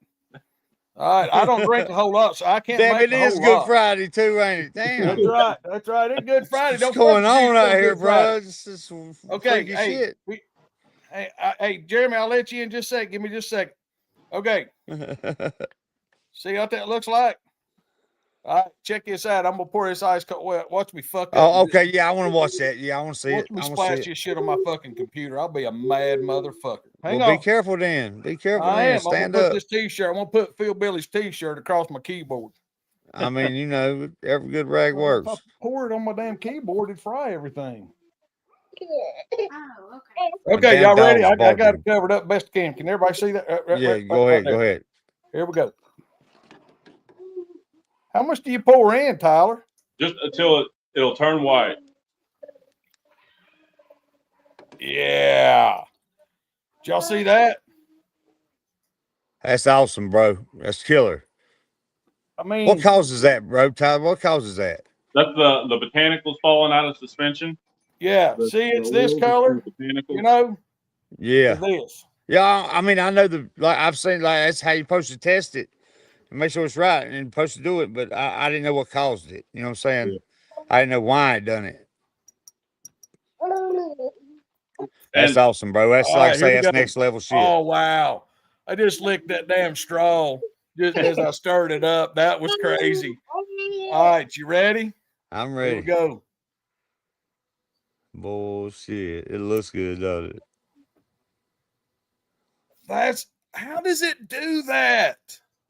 All right. I don't drink a whole lot, so I can't Damn, make it a is whole Good lot. Friday too, ain't it? Damn. That's right. That's right. It's Good Friday. What's Don't going fuck with on me out on here, Good Friday. bro? It's just Okay. freaky Hey, shit. hey, Jeremy, I'll let you in just a second. Give me just a second. Okay. See what that looks like? All right. Check this out. I'm gonna pour this ice cold. Well, watch me fuck up. Oh, okay. Yeah, I want to watch that. Yeah, I want to see Watch it. me I want to splash see it. this shit on my fucking computer. I'll be a mad motherfucker. Hang Well, on. be careful then. Be careful I then. am. Stand I'm gonna up. put this T-shirt. I'm gonna put Phil Billy's T-shirt across my keyboard. I mean, you know, every good rag Well, if works. I pour it on my damn keyboard, it'd fry everything. Oh, okay. Okay, damn y'all ready? dog's I got it barking. covered up best I can. Can everybody see that? Yeah, go ahead. Go ahead. Here we go. How much do you pour in, Tyler? Just until it'll turn white. Yeah. Did y'all see that? That's awesome, bro. That's killer. I mean, What causes that, bro, Tyler? What causes that? That's the botanicals falling out of suspension. yeah. The- See, it's the this oils color. from botanicals. You know, Yeah. this. Yeah, I mean, I know like I've seen like that's how you're supposed to test it and make sure it's right and you're supposed to do it, but I didn't know what caused it. You know what I'm saying? Yeah. I didn't know why it done it. That's And awesome, bro. That's All like I right, say, here we that's go. next level shit. Oh wow! I just licked that damn straw just as I stirred it up. That was crazy. All right, you ready? I'm Here we ready. go. Bullshit. It looks good, doesn't it? That's how does it do that?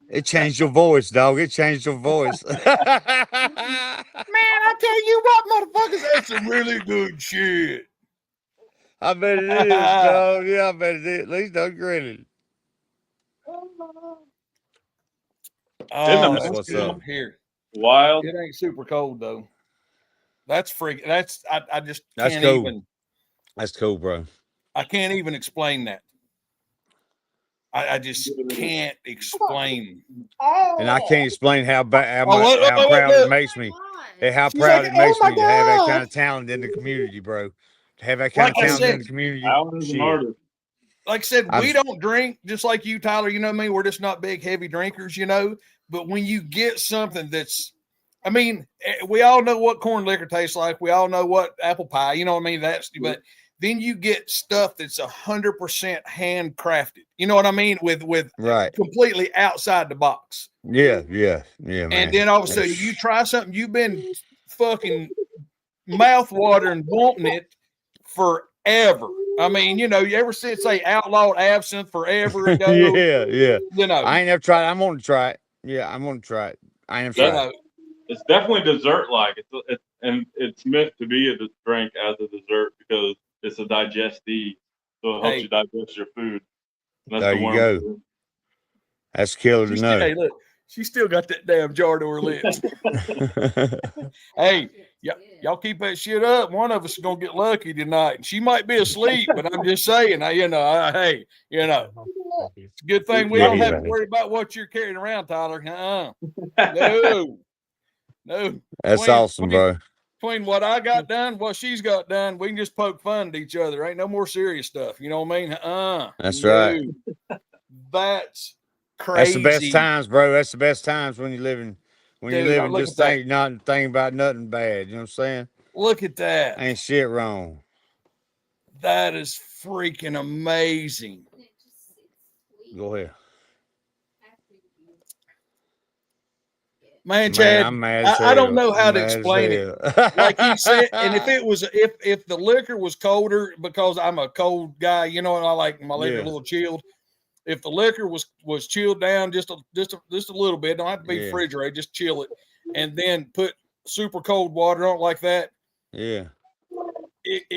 It changed your voice, dog. It changed your voice. Man, I tell you what, motherfuckers, that's some really good shit. I bet it is, dog. Yeah, I bet it is. At least don't grin Oh, That's that's what's good. up. Here, wild. it ain't super cold though. That's freak. That's I just That's can't cool. even. That's cool, bro. I can't even explain that. I just can't explain. And I can't explain how look, proud look. it makes me. And how She's proud like, it makes "Oh my me to have that God." kind of talent in the community, bro. To have that kind Like I of talent in said, the community. Alan is an Shit. artist. Like I said, I'm- we don't drink just like you, Tyler. You know what I mean? We're just not big, heavy drinkers, you know. But when you get something that's, I mean, we all know what corn liquor tastes like. We all know what apple pie, you know what I mean? That's, but then you get stuff that's 100% handcrafted. You know what I mean? With Right. completely outside the box. Yeah, man. And then all of a sudden you try something you've been fucking mouth watering, wanting it forever. I mean, you know, ever since they outlawed absinthe forever ago, yeah. you know, I ain't never tried it. I'm gonna try it. Yeah, I'm gonna try it. I ain't you never tried know, it. It's definitely dessert like. It's meant to be a drink as a dessert because it's a digestee, so it helps Hey. you digest your food. And There the you worm go. food. That's killer to she's know. hey, look, she still got that damn jar to her lips. Hey, y'all keep that shit up. One of us is gonna get lucky tonight. She might be asleep, but I'm just saying, hey, you know, it's a good thing we don't have to worry about what you're carrying around, Tyler. No. That's Between- awesome, bro. Between what I got done, what she's got done, we can just poke fun at each other. Ain't no more serious stuff. You know what I mean? That's right. That's crazy. That's the best times, bro. That's the best times when you're living Dude, just not thinking about nothing bad. You know what I'm saying? Look at that. Ain't shit wrong. That is freaking amazing. Go ahead. Man, Man, Chad, I'm mad as I don't hell. know how I'm to mad as explain it. hell. Like he said, and if it was if the liquor was colder, because I'm a cold guy, you know, and I like my liquor Yeah. a little chilled. If the liquor was chilled down just a little bit, don't have to be Yeah. refrigerated, just chill it, and then put super cold water on it like that. Yeah.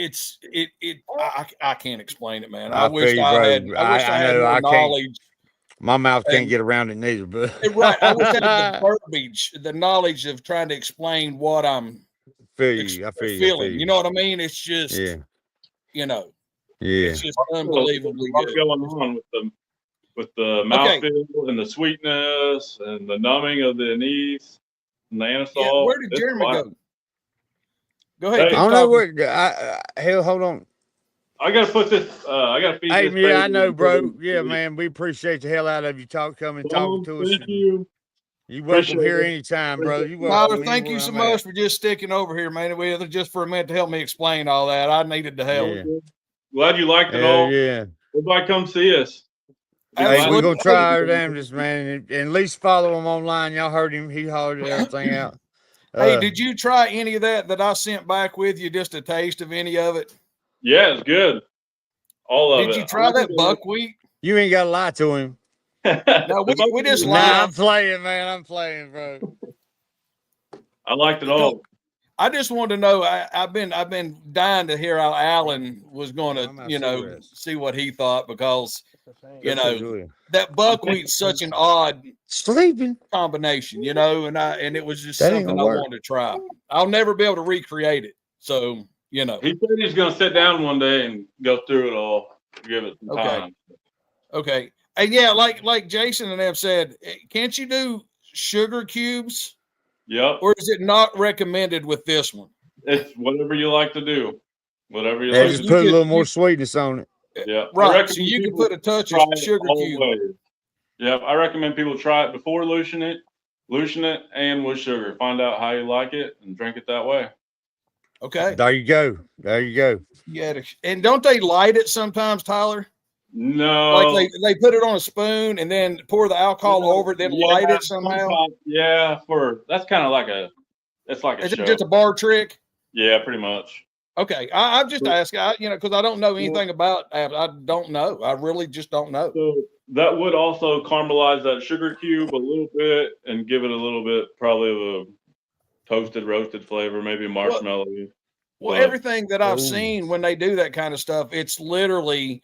I can't explain it, man. I I wish feel you, I bro. had. I wish I had know more I can't- knowledge. My mouth can't And- get around it neither, but Right, I wish I had the verbiage, the knowledge of trying to explain what I'm feel you. I feel you. I feeling. feel You know what I mean? It's just, Yeah. you know, Yeah. It's just unbelievably good. What's going on with the mouthfeel and the sweetness and the numbing of the anise and the anisole? Yeah, where did It's Jeremy wild. go? Go ahead. Hey, I Keep don't know talking. where. Hell, hold on. I gotta put this. I gotta feed Hey, this. yeah, I baby know, and bro. put it Yeah, in. man, we appreciate the hell out of you coming talking to us. Thank you. You welcome Appreciate here it. anytime, brother. You Appreciate welcome Tyler, thank you anywhere so I'm much at. for just sticking over here, man, with us just for a minute to help me explain all that. I needed the help. Yeah. Glad you liked it Hell all. yeah. Everybody come see us. Be Hey, glad we're to- gonna try our damnedest, man, and at least follow him online. Y'all heard him; he hollered everything out. Hey, did you try any of that I sent back with you? Just a taste of any of it? Yeah, it's good. All of it. Did you try that buckwheat? You ain't got to lie to him. No, we just Nah, lied. I'm playing, man. I'm playing, bro. I liked it all. I just wanted to know. I've been dying to hear how Alan was going I'm to, out cigarettes. see what he thought because Good. that buckwheat's such an odd Sleeping. combination, and it was just That ain't something I gonna work. wanted to try. I'll never be able to recreate it. So, He said he's gonna sit down one day and go through it all. Give it some Okay. time. Okay. And yeah, like Jason and them said, can't you do sugar cubes? Yep. Or is it not recommended with this one? It's whatever you like to do. Whatever you Yeah, like just to put a could- little more sweetness on it. do. Yeah. I Right. recommend So you can people put a touch try of it sugar all cube. ways. Yeah, I recommend people try it before lution it, and with sugar. Find out how you like it and drink it that way. Okay. There you go. There you go. Yeah. And don't they light it sometimes, Tyler? No. Like they put it on a spoon and then pour the alcohol over it, then light it somehow. sometimes- Yeah, that's kind of like it's like a Is it show. just a bar trick? Yeah, pretty much. Okay. I'm just asking, because I don't know anything about apps. I don't know. I really just don't know. So that would also caramelize that sugar cube a little bit and give it a little bit probably of a toasted, roasted flavor, maybe marshmallow. Well, But- everything that I've seen when they do that kind of stuff, it's literally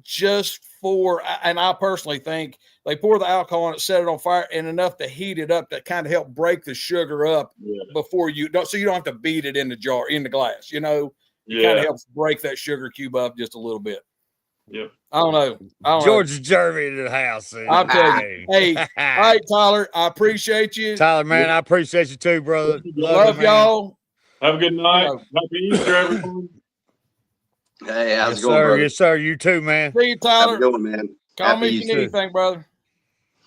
just for, and I personally think they pour the alcohol on it, set it on fire, and enough to heat it up to kind of help break the sugar up before you don't, so you don't have to beat it in the jar, in the glass, it kind of helps break that sugar cube up just a little bit. Yep. I don't know. George Jeremy in the house. I'll tell you. Hey, all right, Tyler, I appreciate you. Tyler, man, I appreciate you too, brother. Love you, man. y'all. Have a good night. Happy Easter, everyone. Hey, how's Yes, it going, sir. brother? Yes, sir. You too, man. See you, How's Tyler. it going, man? Call Happy me if you Easter. need anything, brother.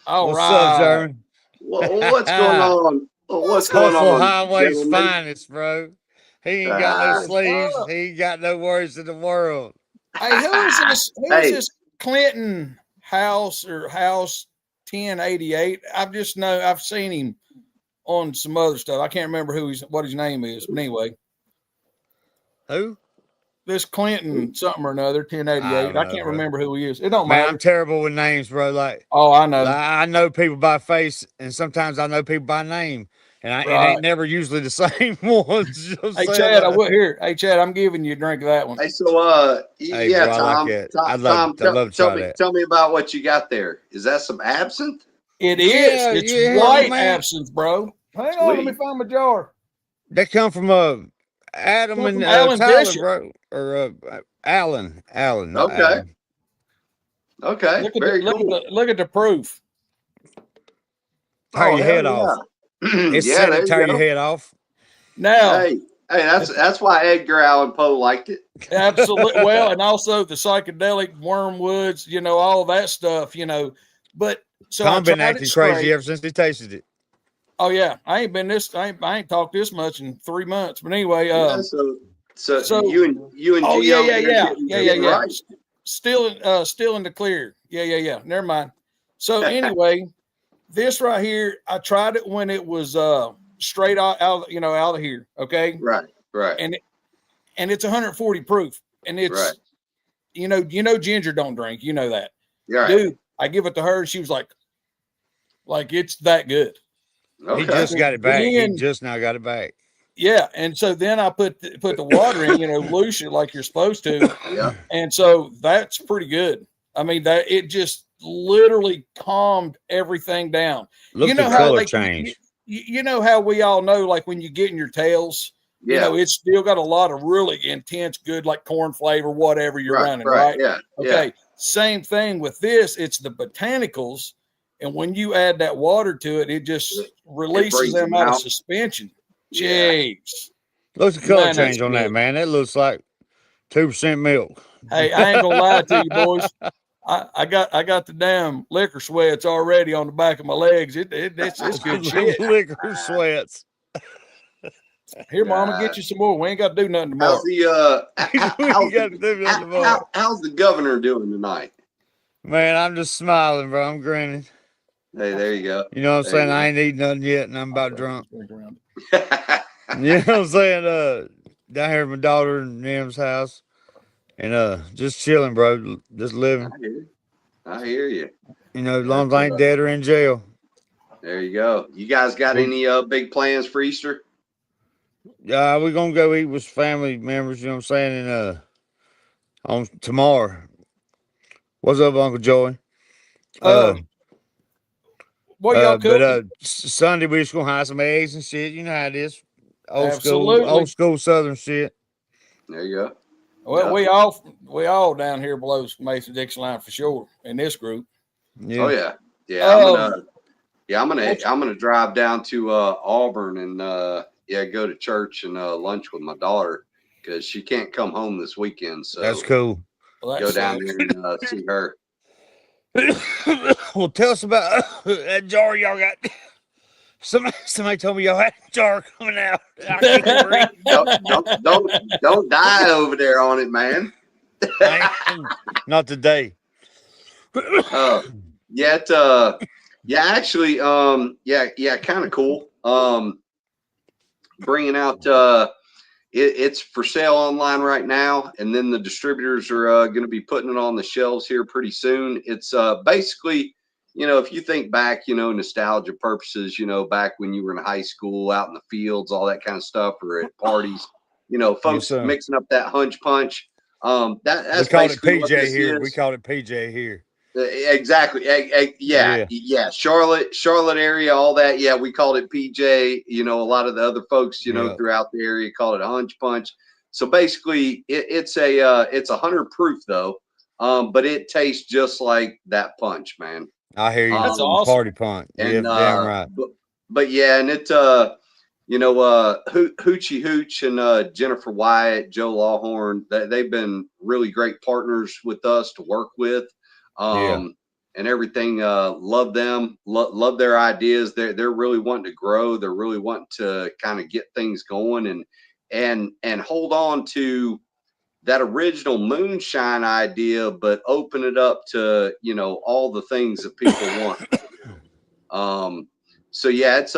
All What's right. up, Jeremy? What's going on? What's going Hustle on, Highway's gentlemen? finest, bro. He ain't got no sleeves. He ain't got no worries in the world. Hey, who is this? Who Hey. is this Clinton House 1088? I've seen him on some other stuff. I can't remember what his name is, but anyway, Who? this Clinton something or another 1088. I I, don't know, can't bro. remember who he is. It don't Man, matter. I'm terrible with names, bro. Like I know. I know people by face, and sometimes I know people by name, and it Right. ain't never usually the same ones. You know what I'm Hey saying? Chad, I Like, would here. Hey Chad, I'm giving you a drink of that one. Hey, so Hey, yeah, bro, I like Tom. that. Tom, I'd love to try that. tell me about what you got there. Is that some absinthe? It is. Yeah, It's yeah, white man. absinthe, bro. Hang on, let me Sweet. find my jar. That come from Adam Come and from Alan Tyler, Bishop. bro, or Alan, not Okay. Adam. Okay, Look at very the, cool. look at the proof. Tear Oh, your hell head off. yeah. It's Yeah, set there to you tear go. your head off. Now, Hey, that's why Edgar Allan Poe liked it. absolutely. Well, and also the psychedelic wormwoods, all that stuff, But so I Tom been tried acting it crazy straight. ever since he tasted it. Oh yeah, I ain't talked this much in 3 months. But anyway, Yeah, so so- you and oh G yeah, over yeah, there yeah, getting yeah. right. Still in the clear. Yeah. Never mind. So anyway, this right here, I tried it when it was straight out of here. Okay, Right. and it's 140 proof, and it's Right. Ginger don't drink, that. You're right. Dude, I give it to her. She was like it's that good. Okay. He just got it back. Then- He just now got it back. Yeah, and so then I put the water in, loose it like you're supposed to, Yeah. and so that's pretty good. I mean, that it just literally calmed everything down. Look You know the how, color like, change. You know how we all know, like when you get in your tails, you know, it's still got a lot of really intense, good, like corn flavor, whatever you're running, right? Yeah. Okay. Same thing with this. It's the botanicals. And when you add that water to it, it just releases them out of suspension. Jeez. Looks a color change on that, man. That looks like 2% milk. Hey, I ain't gonna lie to you, boys. I got the damn liquor sweats already on the back of my legs. It's good shit. Liquor sweats. Here, Mama, get you some more. We ain't got to do nothing tomorrow. How's the governor doing tonight? Man, I'm just smiling, bro. I'm grinning. Hey, there you go. You know what I'm saying? I ain't eating nothing yet, and I'm about drunk. You know what I'm saying? Down here at my daughter and Nim's house, and just chilling, bro. Just living. I hear you. You know, as long as I ain't dead or in jail. There you go. You guys got any big plans for Easter? Yeah, we're gonna go eat with family members. You know what I'm saying? And on tomorrow. What's up, Uncle Joey? What y'all cooking? But Sunday we're just gonna have some eggs and shit. You know how it is. Old school Southern shit. There you go. Well, we all down here below Mason-Dixon line for sure in this group. Yeah. Oh yeah. I'm gonna drive down to Auburn and go to church and lunch with my daughter because she can't come home this weekend. So that's cool. Well, go down there and see her. Well, tell us about that jar y'all got. Somebody told me y'all had a jar coming out. Don't die over there on it, man. Not today. Actually, kind of cool. Bringing out it's for sale online right now, and then the distributors are going to be putting it on the shelves here pretty soon. It's basically, you know, if you think back, you know, nostalgia purposes, you know, back when you were in high school, out in the fields, all that kind of stuff, or at parties, you know, folks mixing up that hunch punch. That's we call it basically PJ here. We call it PJ here. Exactly. Yeah. Charlotte area, all that. Yeah, we called it PJ. You know, a lot of the other folks, you know, throughout the area called it a hunch punch. So basically, it's a 100 proof though, but it tastes just like that punch, man. I hear you. That's awesome. Party punch. And, damn right. But yeah, and it you know, Hoochie Hooch and Jennifer Wyatt, Joe Lawhorn, they've been really great partners with us to work with. And everything. Love them, love their ideas. They're really wanting to grow. They're really wanting to kind of get things going and hold on to that original moonshine idea, but open it up to, you know, all the things that people want. So yeah, it's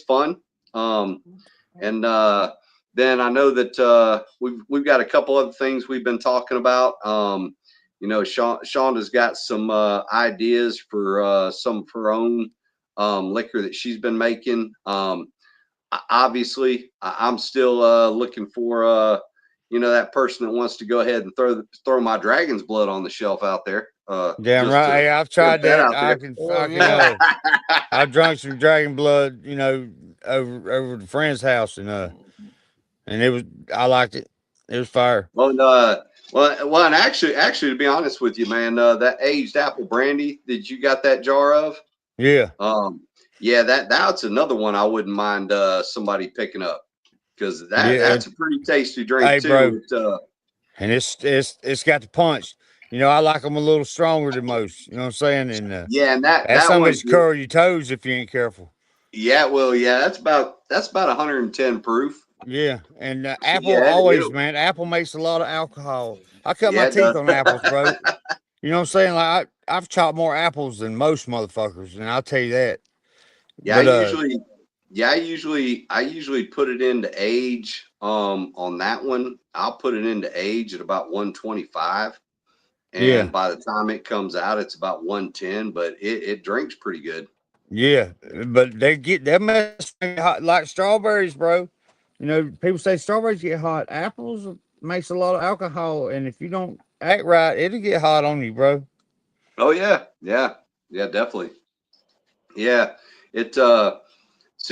fun. And then I know that we've got a couple other things we've been talking about. You know, Shonda's got some ideas for some of her own liquor that she's been making. Obviously, I'm still looking for you know, that person that wants to go ahead and throw my dragon's blood on the shelf out there. Damn right. Hey, I've tried that. I've drunk some dragon blood, you know, over the friend's house, and I liked it. It was fire. Well, and actually, to be honest with you, man, that aged apple brandy that you got that jar of, that's another one I wouldn't mind somebody picking up because that's a pretty tasty drink too. Bro. And it's got the punch. You know, I like them a little stronger than most. You know what I'm saying? And and that's something to curl your toes if you ain't careful. Yeah, well, yeah, that's about 110 proof. Yeah, and apple man. Apple makes a lot of alcohol. I cut my teeth on apples, bro. You know what I'm saying? Like I've chopped more apples than most motherfuckers, and I'll tell you that. Yeah, but, I usually put it into age. On that one, I'll put it into age at about 125, and by the time it comes out, it's about 110. But it drinks pretty good. Yeah, but they mess hot like strawberries, bro. You know, people say strawberries get hot. Apples makes a lot of alcohol, and if you don't act right, it'll get hot on you, bro. Oh yeah, definitely. Yeah, it. So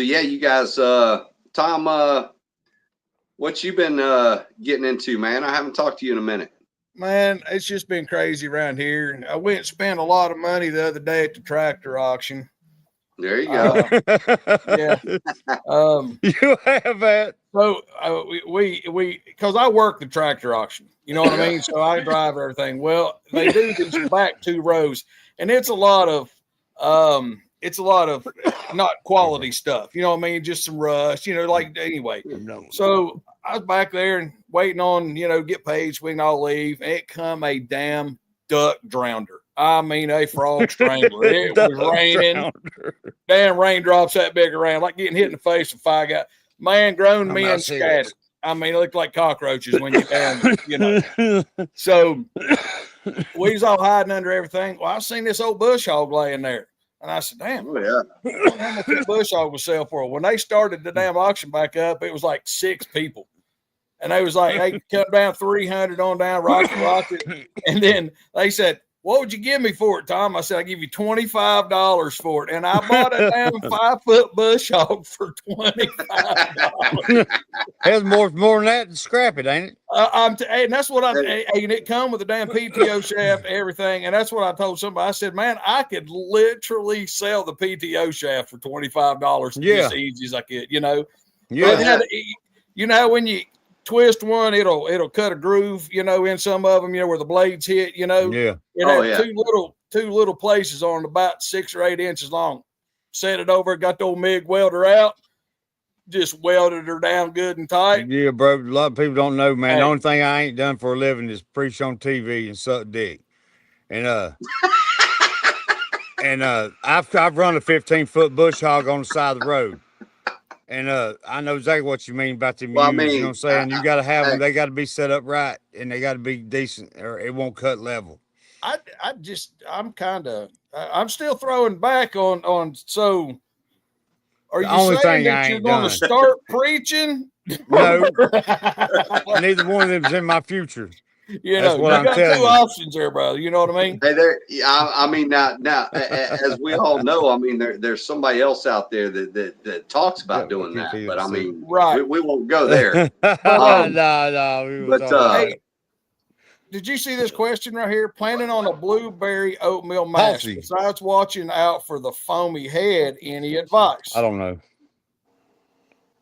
yeah, you guys, Tom. what you been getting into, man? I haven't talked to you in a minute. Man, it's just been crazy around here. I went and spent a lot of money the other day at the tractor auction. There you go. Yeah. You have that. So we because I work the tractor auction, you know what I mean? So I drive everything. Well, they do these back 2 rows, and it's a lot of not quality stuff, you know what I mean? Just some rust, you know, like anyway. So I was back there and waiting on, you know, get paid so we can all leave. And it come a damn duck drowner. I mean, a frog strangler. It was raining. Damn raindrops that big around, like getting hit in the face with 5 guys. Man, grown men scattered. I mean, it looked like cockroaches when you down, you know. So we was all hiding under everything. Well, I seen this old bush hog laying there. And I said, damn, Oh, yeah. how much that bush hog will sell for? When they started the damn auction back up, it was like 6 people. And they was like, they cut down 300 on down, rocket. And then they said, what would you give me for it, Tom? I said, I give you $25 for it. And I bought a damn 5-foot bush hog for $25. It's more than that to scrap it, ain't it? And that's what and it come with a damn PTO shaft, everything. And that's what I told somebody. I said, man, I could literally sell the PTO shaft for $25 as easy as I could, you know? Yeah. You know, when you twist one, it'll cut a groove, you know, in some of them, you know, where the blades hit, you know. Yeah. It had two little places on about 6 or 8 inches long. Set it over, got the old MIG welder out, just welded her down good and tight. Yeah, bro. A lot of people don't know, man. The only thing I ain't done for a living is preach on TV and suck dick. And I've run a 15-foot bush hog on the side of the road. And I know exactly what you mean about them. Well, you know what I'm saying? You got to have them. They got to be set up right, and they got to be decent, or it won't cut level. I'm still throwing back on. So, are you saying that you're going to start preaching? No, neither one of them's in my future. You That's know, what you I'm got telling 2 you. options there, brother. You know what I mean? Hey, I mean, now, as we all know, I mean, there's somebody else out there that talks about doing that, but I mean, right? We won't go there. No. Hey, did you see this question right here? Planning on a blueberry oatmeal mash. Besides watching out for the foamy head, any advice? I don't know.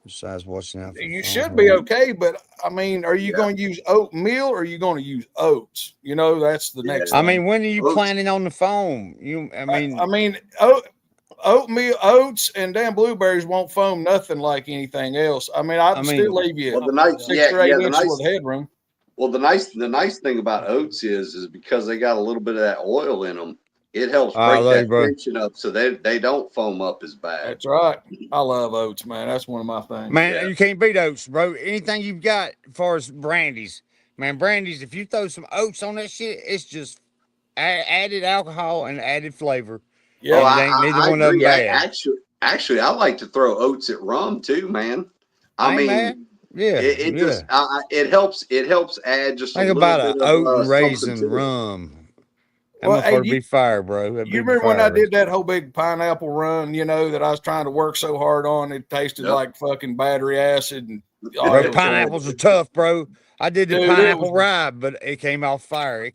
Besides watching out, you should be okay, but I mean, are you going to use oatmeal or are you going to use oats? You know, that's the next thing. I mean, when are you planning on the foam? I mean, oatmeal, oats, and damn blueberries won't foam nothing like anything else. I mean, I'd still leave you 6 or 8 inches with headroom. Well, the nice thing about oats is because they got a little bit of that oil in them. It helps break that tension up so they don't foam up as bad. That's right. I love oats, man. That's one of my things. Man, you can't beat oats, bro. Anything you've got as far as brandies. Man, brandies, if you throw some oats on that shit, it's just added alcohol and added flavor. Yeah, I agree. Actually, I like to throw oats at rum too, man. I mean, yeah, it helps add just think a about little bit an oat of and raisin rum. Be fire, bro. You remember when I did that whole big pineapple run, you know, that I was trying to work so hard on? It tasted like fucking battery acid. And pineapples are tough, bro. I did the pineapple rye, but it came off fire.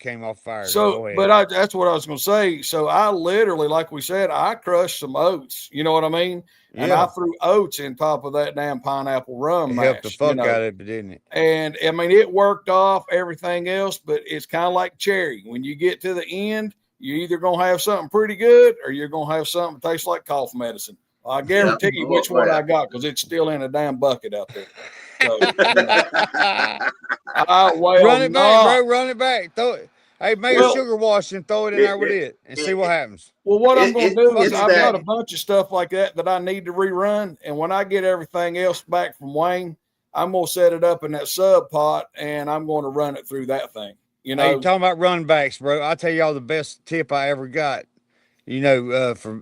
So, but that's what I was going to say. So I literally, like we said, I crushed some oats. You know what I mean? And I threw oats in top of that damn pineapple rum mash. Helped the fuck out of it, didn't it? And I mean, it worked off everything else, but it's kind of like cherry. When you get to the end, you're either going to have something pretty good or you're going to have something that tastes like cough medicine. I guarantee you which one I got because it's still in a damn bucket out there. So, run it back, bro. Run it back. Throw it. Hey, make a sugar wash and throw it in there with it and see what happens. Well, what I'm going to do is I've got a bunch of stuff like that I need to rerun. And when I get everything else back from Wayne, I'm going to set it up in that sub pot and I'm going to run it through that thing. You know, hey, talking about run backs, bro. I'll tell y'all the best tip I ever got, you know, from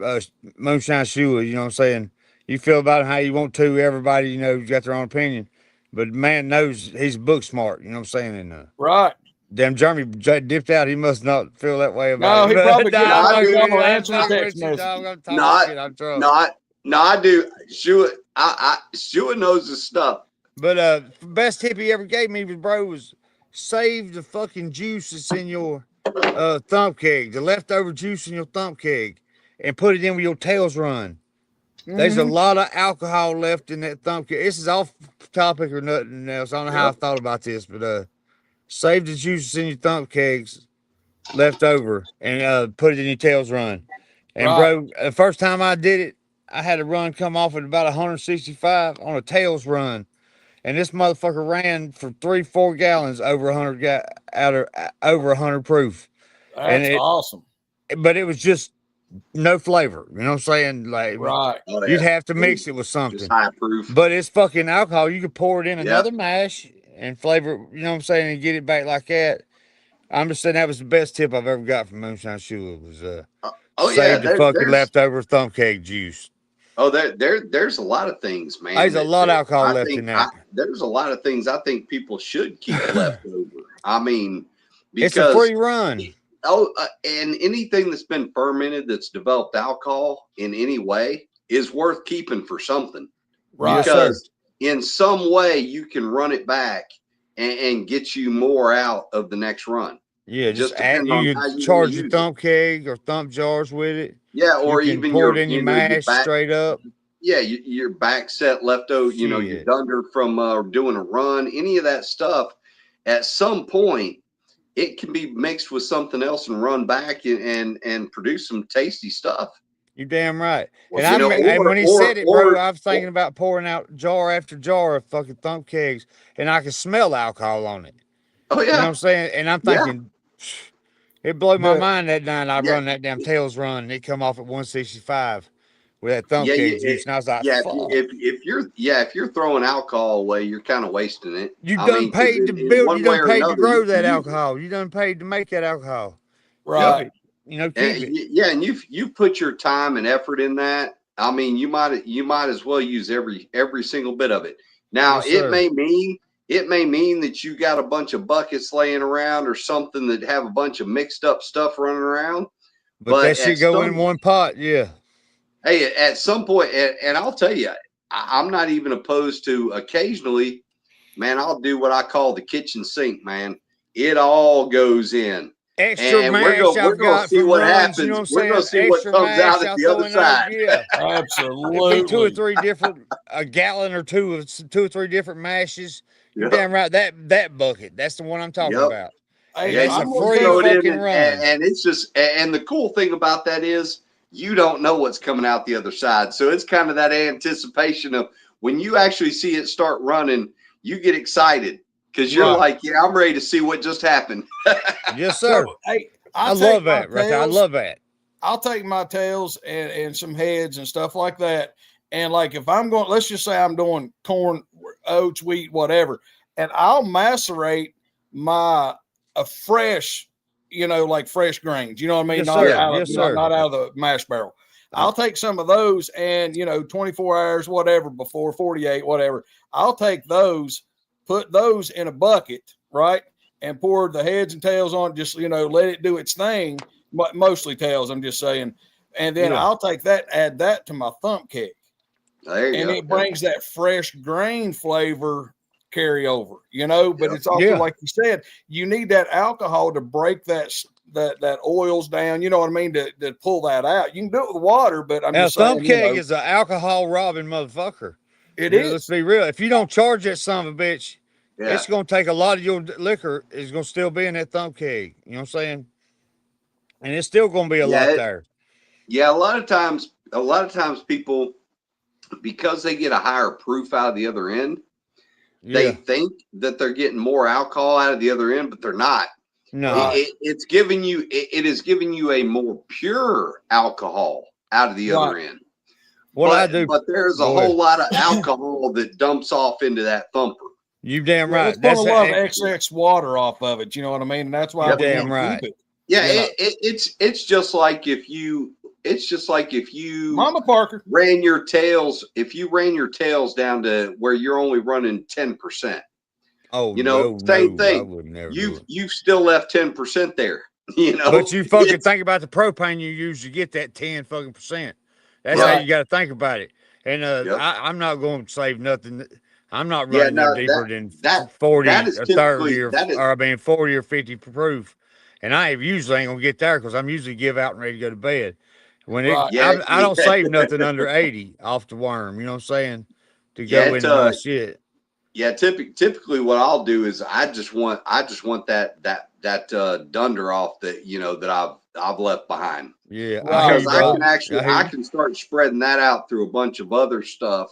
Moonshine Shula. You know what I'm saying? You feel about how you want to. Everybody, you know, got their own opinion. But the man knows he's book smart. You know what I'm saying? And, right. Damn, Jeremy dipped out. He must not feel that way about it. No, he probably did. I do. Shua knows his stuff. But best tip he ever gave me was save the fucking juice that's in your thump keg, the leftover juice in your thump keg, and put it in with your tails run. There's a lot of alcohol left in that thump keg. This is off topic or nothing else. I don't know how I thought about this, but save the juices in your thump kegs left over and put it in your tails run. And bro, the first time I did it, I had a run come off at about 165 on a tails run. And this motherfucker ran for 3-4 gallons over 100 over 100 proof. That's awesome. But it was just no flavor. You know what I'm saying? Like, Right. Oh, you'd yeah. have to mix it with something. Just high proof. But it's fucking alcohol. You could pour it in another mash and flavor it, you know what I'm saying, and get it back like that. I'm just saying that was the best tip I've ever got from Moonshine Shula was save the fucking leftover thump keg juice. Oh, there's a lot of things, man. There's a lot of alcohol left in that. There's a lot of things I think people should keep left over. I mean, because it's a free run. And anything that's been fermented that's developed alcohol in any way is worth keeping for something. Right. Because in some way you can run it back and get you more out of the next run. Yeah, just add, you charge your thump keg or thump jars with it. Yeah, or even pour it in your mash straight up. Yeah, your back set leftover, you know, your dunder from doing a run, any of that stuff. At some point, it can be mixed with something else and run back and produce some tasty stuff. You're damn right. And when he said it, bro, I was thinking about pouring out jar after jar of fucking thump kegs, and I could smell alcohol on it. Oh, yeah. You know what I'm saying? And I'm thinking, it blew my mind that night. I run that damn tails run, and it come off at 165 with that thump keg juice, and I was like, fuck. If you're throwing alcohol away, you're kind of wasting it. You done paid to build, you done paid to grow that alcohol. You done paid to make that alcohol. Right. You know, keep it. Yeah, and you've put your time and effort in that. I mean, you might as well use every single bit of it. Now, it may mean that you got a bunch of buckets laying around or something that have a bunch of mixed up stuff running around. But that should go in one pot, yeah. Hey, at some point, and I'll tell you, I'm not even opposed to occasionally, man, I'll do what I call the kitchen sink, man. It all goes in. Extra and mash we're going to see what happens. You know what we're going to see what comes out at the other side. Yeah. Absolutely. Two or three different, a gallon or two of 2 or 3 different mashes. You're damn right. That bucket, that's the one I'm talking about. Hey, it's a free fucking run. And it's just, and the cool thing about that is you don't know what's coming out the other side. So it's kind of that anticipation of when you actually see it start running, you get excited. Because you're like, yeah, I'm ready to see what just happened. Yes, sir. So, hey, I love that right there. I love that. I'll take my tails and some heads and stuff like that. And like if I'm going, let's just say I'm doing corn, oats, wheat, whatever, and I'll macerate my fresh, like fresh grains. You know what I mean? Yes, sir. Not out of the mash barrel. I'll take some of those and 24 hours, whatever, before 48, whatever. I'll take those. Put those in a bucket, right, and pour the heads and tails on. Just let it do its thing. Mostly tails, I'm just saying. And then I'll take that, add that to my thump keg, and it brings that fresh grain flavor carry over. But it's also like you said, you need that alcohol to break that oils down. You know what I mean? To pull that out. You can do it with water, but I'm just saying. Thump keg is an alcohol robbing motherfucker. It is. Let's be real. If you don't charge that son of a bitch, it's going to take a lot of your liquor. Is going to still be in that thump keg. You know what I'm saying? And it's still going to be a lot there. Yeah, a lot of times people, because they get a higher proof out of the other end, they think that they're getting more alcohol out of the other end, but they're not. No, it is giving you a more pure alcohol out of the other end. But there's a whole lot of alcohol that dumps off into that thumper. You damn right. That's a lot of excess water off of it. You know what I mean? And that's why damn right. Keep it. Yeah, it's just like if you Mama Parker ran your tails down to where you're only running 10%. Oh, same thing. You've still left 10% there. But you fucking think about the propane you use to get that 10 fucking %. That's how you got to think about it. And I'm not going to save nothing. I'm not Yeah, running them no, deeper than that 40 that is or 30 typically that is or I mean 40 or 50 proof. And I usually ain't gonna get there because I'm usually give out and ready to go to bed. When Right. yeah, I don't yeah, save nothing under 80 off the worm, you know what I'm saying? To yeah. go into my shit. Yeah, typically what I'll do is I just want that dunder off that that I've left behind, Yeah, I hear Right. because you, I bro. can actually I hear I you. can start spreading that out through a bunch of other stuff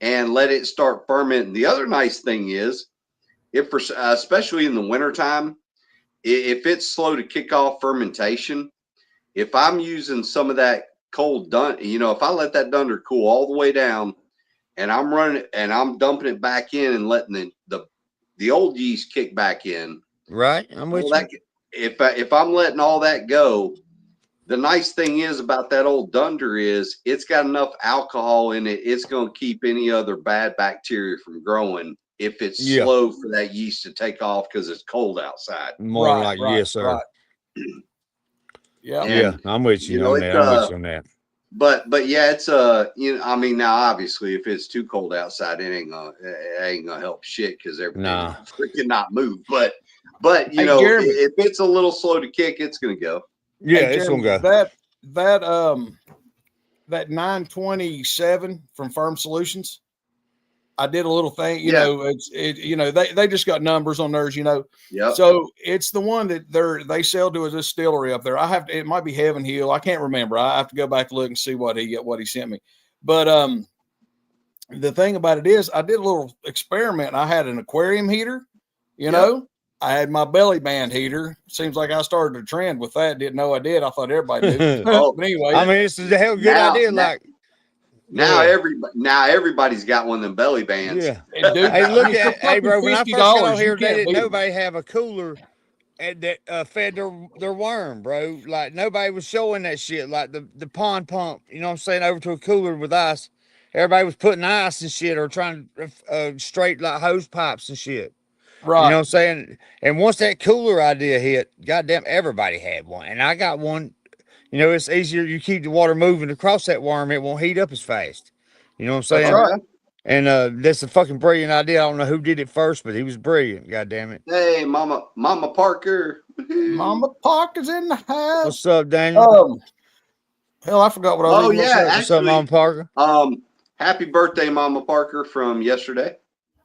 and let it start fermenting. The other nice thing is if for especially in the wintertime, if it's slow to kick off fermentation, if I'm using some of that cold if I let that dunder cool all the way down and I'm running and I'm dumping it back in and letting the old yeast kick back in. Right? I'm with All you. that if I'm letting all that go, the nice thing is about that old dunder is it's got enough alcohol in it. It's going to keep any other bad bacteria from growing if it's Yeah. slow for that yeast to take off because it's cold outside. More Right, like, right, yes, sir. right. Yeah. And Yeah, I'm with you on it's that. I'm with you on that. but yeah, it's I mean, now obviously if it's too cold outside, it ain't gonna help shit because everything Nah. freaking not move. But Hey, Jeremy. if it's a little slow to kick, it's gonna go. Yeah, Hey, it's gonna Jeremy, go. that 927 from Firm Solutions. I did a little thing, Yeah. they just got numbers on theirs, Yep. So it's the one that they sell to a distillery up there. It might be Heaven Hill. I can't remember. I have to go back and look and see what he sent me. But the thing about it is I did a little experiment. I had an aquarium heater, I had my belly band heater. Seems like I started a trend with that. Didn't know I did. I thought everybody knew. Oh, But anyway, I mean, it's a hell good idea. Now ahead. everybody's got one of them belly bands. Yeah. dude, Hey, look they're at hey, bro. When I fucking first got $50. on here, You they can't didn't beat 'em. nobody have a cooler that fed their worm, bro. Like nobody was showing that shit. Like the pond pump, you know what I'm saying, over to a cooler with ice. Everybody was putting ice and shit or trying to straight like hose pipes and shit. Right. You know what I'm saying? And once that cooler idea hit, goddamn, everybody had one. And I got one. You know, it's easier. You keep the water moving across that worm, it won't heat up as fast. You know what I'm saying? That's right. And that's a fucking brilliant idea. I don't know who did it first, but he was brilliant. God damn it. Hey, Mama Parker. Mama Parker's in the house. What's up, Daniel? Hell, I forgot what I was Oh even gonna yeah, say. What's up, Mama Parker? happy birthday, Mama Parker, from yesterday.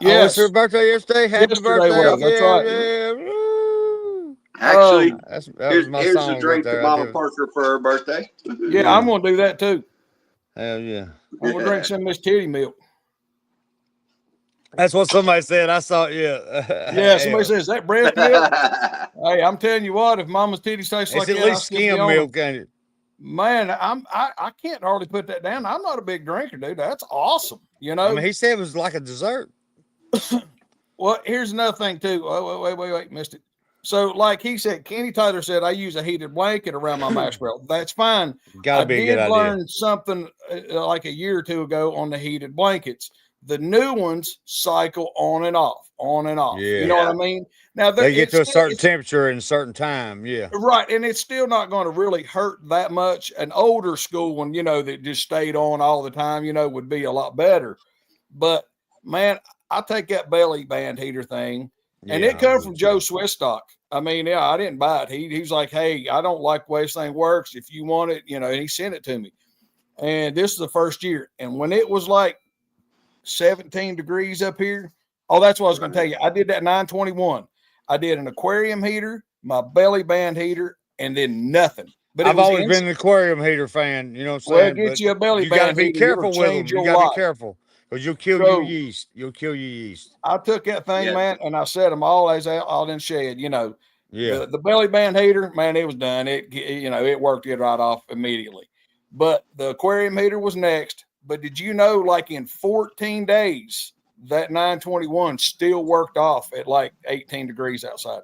Oh, it's Yes. her birthday yesterday. Happy Yesterday birthday. was, that's yeah, right. yeah. Woo. Actually, That was my here's song a drink right there. for Mama Parker for her birthday. Yeah, I'm gonna do that too. Hell yeah. I'm gonna drink some of this titty milk. That's what somebody said. I saw it. Yeah. Yeah, somebody says that breast milk. Hey, I'm telling you what, if Mama's titties taste like It's that, at least I'll still be skim on 'em. milk, ain't it? Man, I can't hardly put that down. I'm not a big drinker, dude. That's awesome. I mean, he said it was like a dessert. Well, here's another thing too. Wait, missed it. So, like he said, Kenny Tyler said, I use a heated blanket around my mash grill. That's fine. Gotta be a good idea. learn something like a year or two ago on the heated blankets. The new ones cycle on and off. Yeah. You know what I mean? Now They get to a certain temperature in a certain time. Yeah. right, and it's still not going to really hurt that much. An older school one, that just stayed on all the time, would be a lot better. But man, I take that belly band heater thing, and it come from Joe Swistock. I mean, yeah, I didn't buy it. He was like, hey, I don't like the way this thing works. If you want it, and he sent it to me. And this is the first year. And when it was like 17 degrees up here, that's what I was going to tell you. I did that 921. I did an aquarium heater, my belly band heater, and then nothing. But I've always been an aquarium heater fan. You know what I'm saying? Well, get you a belly you band. You got to be careful with them. You got to be careful because you'll kill your yeast. You'll kill your yeast. I took that thing, man, and I set them all in the shed. Yeah. The belly band heater, man, it was done. It worked it right off immediately. But the aquarium heater was next. But did you know, like in 14 days, that 921 still worked off at like 18 degrees outside?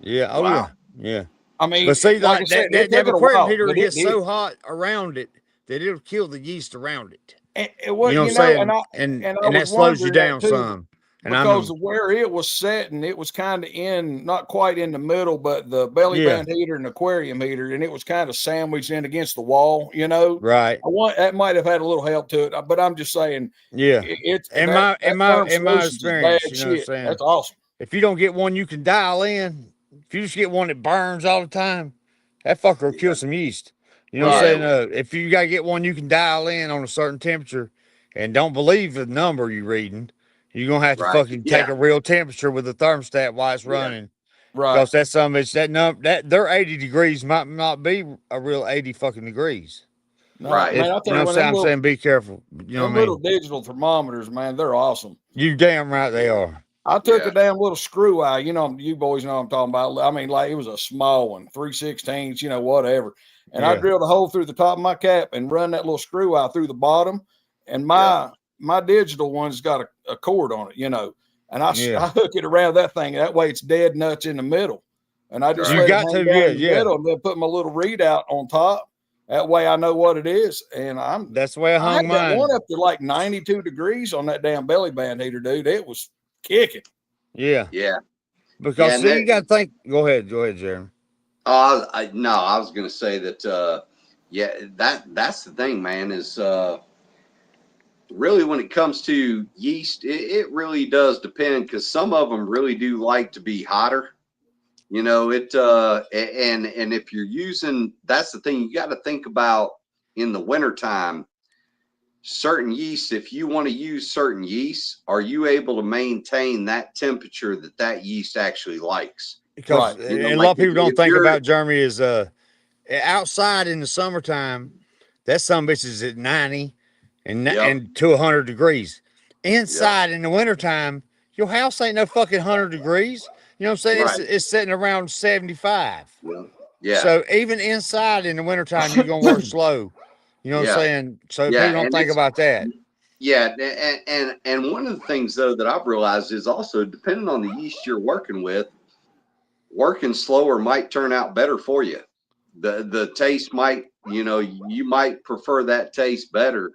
Yeah. Oh, wow. Yeah. I mean, but see, like said, that aquarium heater gets so hot around it that it'll kill the yeast around it. And, you know what I'm saying? And that slows you down some. And because of where it was setting, it was kind of not quite in the middle, but the belly band heater and aquarium heater, and it was kind of sandwiched in against the wall, you know. right. That might have had a little help to it, but I'm just saying, Yeah. it's In that my Therm Solutions is bad experience, you know what I'm shit. saying? That's awesome. If you don't get one you can dial in, if you just get one that burns all the time, that fucker will kill some yeast. You know what I'm saying? If you gotta get one you can dial in on a certain temperature and don't believe the number you're reading, you're gonna have to fucking take a real temperature with the thermostat while it's running. Right. Because that's some it's that their 80 degrees might not be a real 80 fucking degrees. No, Right. man, You know what I'm saying? Be careful. You know what I mean? Little digital thermometers, man, they're awesome. You damn right they are. I took a damn little screw eye. You know, you boys know what I'm talking about. I mean, like it was a small one, 3/16, you know, whatever. And I drilled a hole through the top of my cap and run that little screw eye through the bottom. And my digital one's got a cord on it, you know. And I hook it around that thing. That way it's dead nuts in the middle. And I just let it hang down in the middle and then put my little readout on top. That way I know what it is. And that's the way I hung mine. Got one up to like 92 degrees on that damn belly band heater, dude. It was kicking. Yeah. Because see, you got to think. Go ahead, Jeremy. Oh, I was going to say that. That's the thing, man. Is really when it comes to yeast, it really does depend because some of them really do like to be hotter. You know, and if you're using, that's the thing you got to think about in the wintertime. Certain yeasts, if you want to use certain yeasts, are you able to maintain that temperature that yeast actually likes? Because and a lot of people don't think about, Jeremy, is outside in the summertime, that some bitch is at 90 and to 100 degrees. Inside in the wintertime, your house ain't no fucking 100 degrees. You know what I'm saying? It's sitting around 75. Yeah. So even inside in the wintertime, you're going to work slow. You know what I'm saying? So people don't think about that. Yeah. And one of the things, though, that I've realized is also depending on the yeast you're working with, working slower might turn out better for you. The taste might, you know, you might prefer that taste better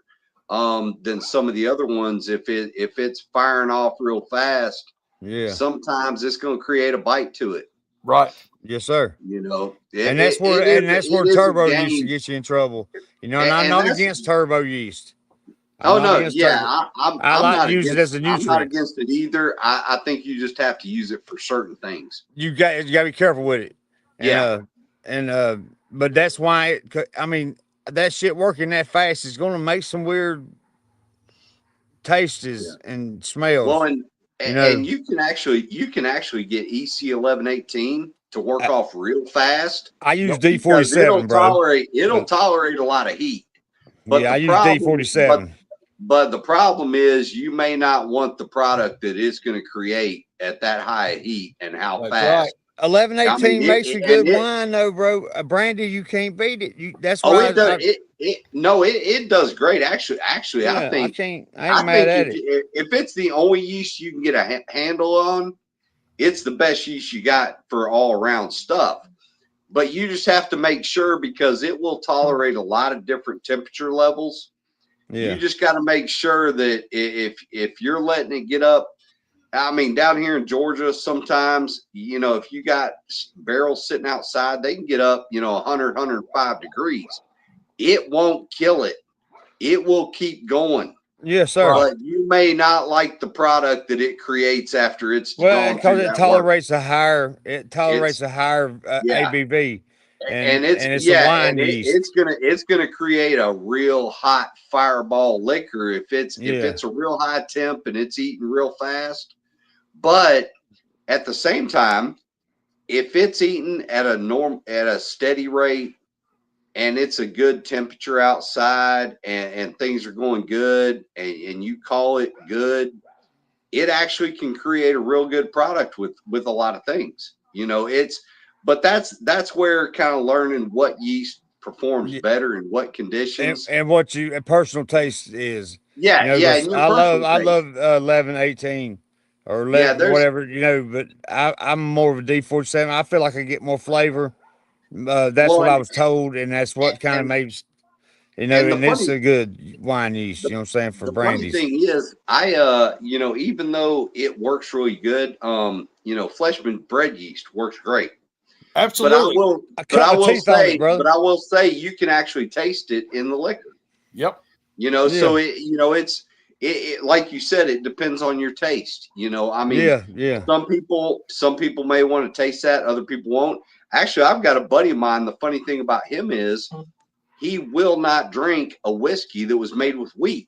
than some of the other ones. If it's firing off real fast, sometimes it's going to create a bite to it. Right. Yes, sir. You know, and that's where turbo yeast gets you in trouble. You know, and I'm not against turbo yeast. I'm I like to use it as a nutrient. I'm not against it either. I think you just have to use it for certain things. You got to be careful with it. But that's why I mean that shit working that fast is going to make some weird tastes and smells. Well, and you can actually get EC 1118 to work off real fast. I use D47, bro. It'll tolerate a lot of heat. But I use D47. But the problem is you may not want the product that it's going to create at that high heat and how fast. 1118 makes a good wine, though, bro. A brandy, you can't beat it. That's why it does great. Actually, I think I ain't mad at it. If it's the only yeast you can get a handle on, it's the best yeast you got for all around stuff. But you just have to make sure because it will tolerate a lot of different temperature levels. You just got to make sure that if you're letting it get up, I mean, down here in Georgia, sometimes, you know, if you got barrels sitting outside, they can get up, 100, 105 degrees. It won't kill it. It will keep going. Yes, sir. But you may not like the product that it creates after it's because it tolerates a higher ABV. And it's a wine yeast. It's gonna create a real hot fireball liquor if it's a real high temp and it's eating real fast. But at the same time, if it's eating at a steady rate and it's a good temperature outside and things are going good and you call it good, it actually can create a real good product with a lot of things. But that's where kind of learning what yeast performs better in what conditions and what your personal taste is. I love 1118 or 11 whatever, but I'm more of a D47. I feel like I get more flavor. That's what I was told, and that's what kind of makes You know, And the and it's funny- a good wine yeast. You know what I'm saying for The funny brandies. thing is, you know, even though it works really good, you know, Fleshman bread yeast works great. Absolutely. I cut my teeth on it, brother. but I will say you can actually taste it in the liquor. Yep. You know, so Yeah. it, you know, it like you said, it depends on your taste. You know, I mean, Yeah. some people may want to taste that, other people won't. Actually, I've got a buddy of mine. The funny thing about him is he will not drink a whiskey that was made with wheat.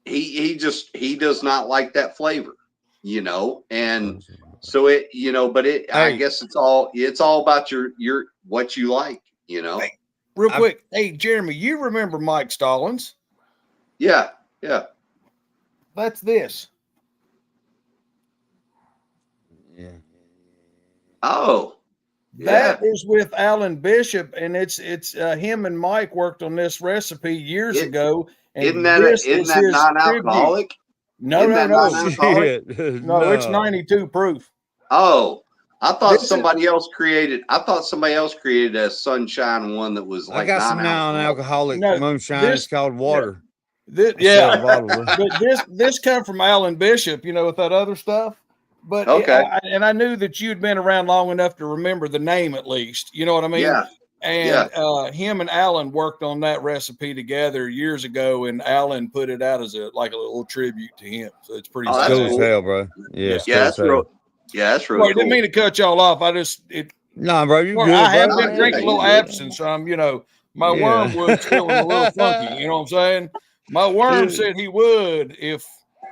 He does not like that flavor, you know, and so it, you know, but I Hey. guess it's all about your what you like, you know. Hey. Real quick, hey Jeremy, you remember Mike Stallings? Yeah. That's this. Yeah. Oh, That is with Alan Bishop, and it's him and Mike worked on this recipe years ago. And isn't that this is his tribute. non-alcoholic? No, Isn't that non-alcoholic? Shit. no, it's 92 proof. Oh, I thought This is- somebody else created a sunshine one that was like I got some non-alcoholic No, moonshine. It's called water. This, I sell yeah, bottles of it. but this come from Alan Bishop, you know, with that other stuff. But Okay. I knew that you'd been around long enough to remember the name at least. You know what I mean? Yeah. And him and Alan worked on that recipe together years ago, and Alan put it out as a little tribute to him. So it's pretty. Oh, that's Cool as cool. hell, bro. Yeah, it's cool Yeah, as that's hell. real. Yeah, that's really Well, I cool. didn't mean to cut y'all off. Nah, bro, you good, I have bro. been drinking a little Yeah. absent, so I'm, you know, my Yeah. wormwood's feeling a little funky. You know what I'm saying? My worm Dude. said he would if.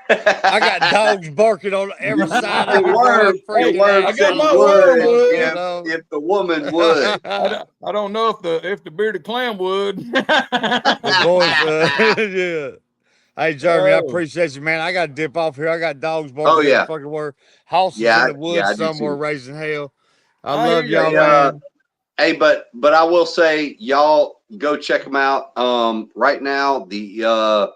I got dogs barking on every side of me, bro. I'm freaking out. I got my Fuck, wormwood. you know? if the woman would. I don't know if the bearded clam would. The boys, yeah. Hey, Jeremy, I Oh. appreciate you, man. I got to dip off here. I got dogs barking Oh, yeah. every fucking word. Houses Yeah, in the woods I do somewhere too. raising hell. I I love hear y'all, ya. man. Hey, but I will say, y'all go check them out. Right now the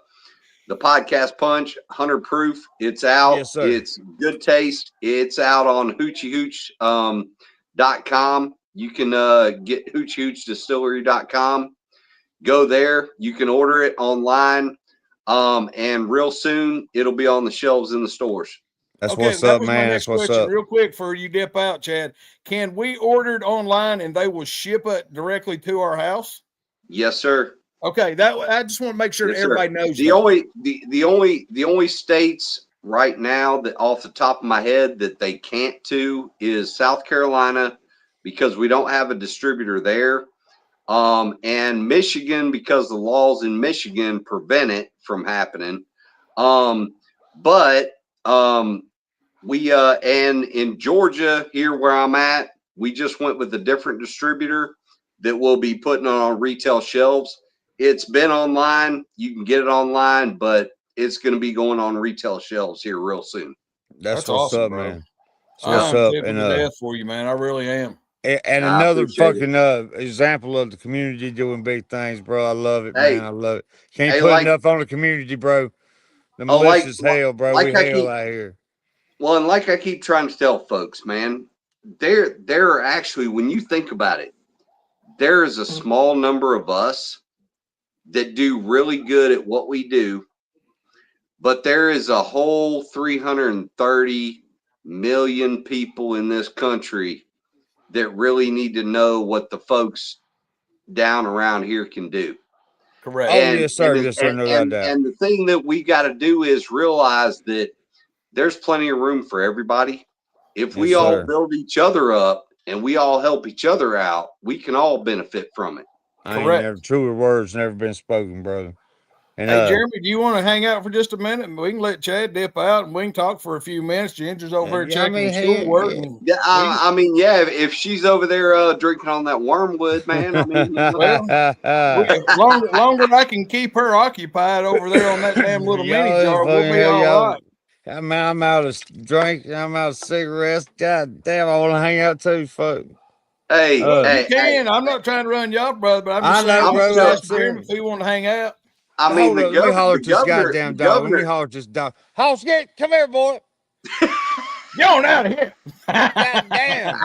podcast punch 100 proof. It's out. Yes, sir. It's good taste. It's out on hoochiehooch.com. You can get hoochiehoochdistillery.com. Go there. You can order it online. And real soon it'll be on the shelves in the stores. That's Okay, what's that up, was my man. next That's what's question. up. Real quick for you dip out, Chad. Can we order it online and they will ship it directly to our house? Yes, sir. Okay, that I just want to make sure Yes, that sir. everybody knows The that. only states right now that off the top of my head that they can't do is South Carolina, because we don't have a distributor there. And Michigan, because the laws in Michigan prevent it from happening. We and in Georgia here where I'm at, we just went with a different distributor that will be putting it on retail shelves. It's been online. You can get it online, but it's going to be going on retail shelves here real soon. That's That's what's awesome, up, bro. man. That's what's I'm up. tickled And to death for you, man. I really am. and I another appreciate fucking example of the community doing big things, bro. I love it, Hey. man. I love it. Can't Hey, put like- enough on the community, bro. The Oh, like- malicious hell, bro. like We I hell keep- out here. Well, and like I keep trying to tell folks, man, there are actually, when you think about it, there is a small number of us that do really good at what we do, but there is a whole 330 million people in this country that really need to know what the folks down around here can do. Correct. Oh, yes, sir. Yes, sir. No doubt. And the thing that we got to do is realize that there's plenty of room for everybody. If we Yes, all sir. build each other up and we all help each other out, we can all benefit from it. I ain't Correct. never, truer words never been spoken, brother. And Hey, Jeremy, do you want to hang out for just a minute? We can let Chad dip out and we can talk for a few minutes. Ginger's over there Yeah, I checking mean, his hey, schoolwork. yeah. And Yeah, I mean, yeah, if she's over there drinking on that wormwood, man, I mean, longer I can keep her occupied over there on that damn little mini Y'all jar, we'll fucking be hell, all y'all. right. I mean, I'm out of drink. I'm out of cigarettes. God damn, I want to hang out too, fuck. hey, You hey, You can. I'm not trying to run y'all, brother, but I'm I just know, saying, bro, I'm I'm just asking Jeremy serious. if he want to hang out. I mean, Hold the up, let me holler governor, at this goddamn dog. Let me holler at this dog. Hoss, come here, boy. Get on out of here. God damn.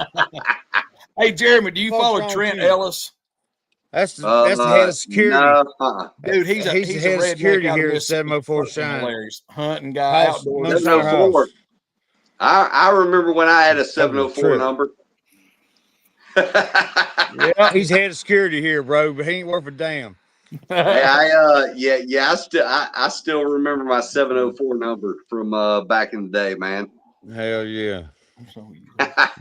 Hey, Jeremy, do you What's follow wrong with Trent you? Ellis? That's the head of security. No, Dude, he's He's the a head of redneck security out of here at Mississippi. 704 Fucking Shine. hilarious. Hunting guy, House, outdoors. Moonshine House. 704. I remember when I had a 704 trip. number. Yeah. He's head of security here, bro, but he ain't worth a damn. Hey, I still remember my 704 number from back in the day, man. Hell yeah.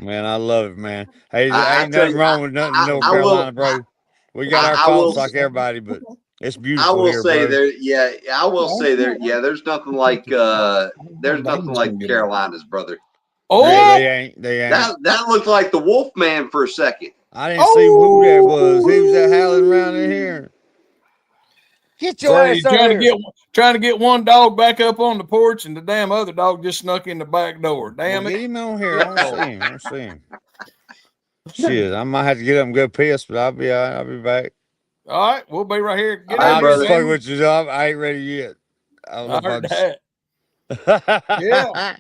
Man, I love it, man. Hey, I ain't tell nothing you, wrong with nothing in North I will- Carolina, bro. We got our I will- faults like everybody, but it's I beautiful will here, say bro. there, yeah, I will say there, yeah. There's nothing like Carolinas, brother. Oh, They ain't. That looked like the Wolfman for a second. I didn't see who that was. Who was that howling around in here? Get your Brady ass out here. trying to get one dog back up on the porch, and the damn other dog just snuck in the back door. Damn Well, it! get him on here. I don't see him. Shit, I might have to get up and go piss, but I'll be all right. I'll be back. All right, we'll be right here. Get All right, I'm out here, just brother. fucking Sammy. with you. I ain't ready yet. I don't know I if heard I'm that. just... Yeah.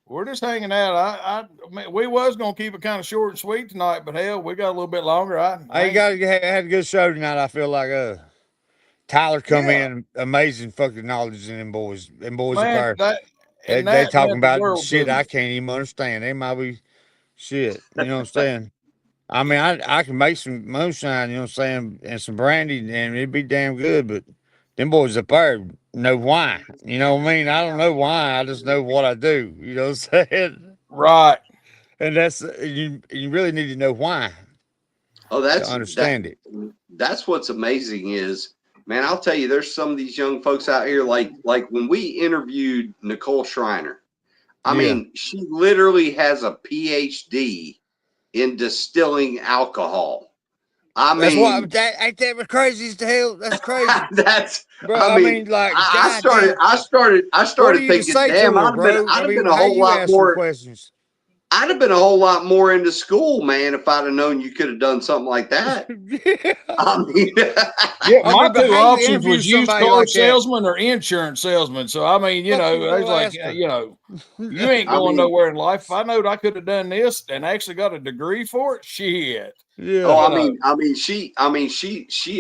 We're just hanging out. I mean, we was gonna keep it kind of short and sweet tonight, but hell, we got a little bit longer. I had a good show tonight. I feel like Tyler come Yeah. in, amazing fucking knowledge in them boys. Them boys up man, there. They that talking meant the about world shit to me. I can't even understand. They might be shit. You know what I'm saying? I mean, I can make some moonshine, you know what I'm saying, and some brandy, and it'd be damn good, but them boys up there know why. You know what I mean? I don't know why. I just know what I do. You know what I'm saying? Right. And that's you really need to know why Oh, to understand it. That's what's amazing is, man, I'll tell you, there's some of these young folks out here, like when we interviewed Nicole Schreiner. I mean, she literally has a PhD in distilling alcohol. I That's mean, what ain't that crazy as the hell? That's crazy. that's, Bro, I mean, like I goddamn. started What do you thinking, say damn, to her, bro? I'd have been a how whole you lot ask her more. questions? I'd have been a whole lot more into school, man, if I'd have known you could have done something like that. Yeah. I mean, Yeah, I my mean, but two how you options interview was used somebody car like that? salesman or insurance salesman. So I mean, you Fuck know, you, I was go like, ask her. you know, you ain't I going mean- nowhere in life. If I knowed I could have done this and actually got a degree for it, shit. Yeah. oh, You know. she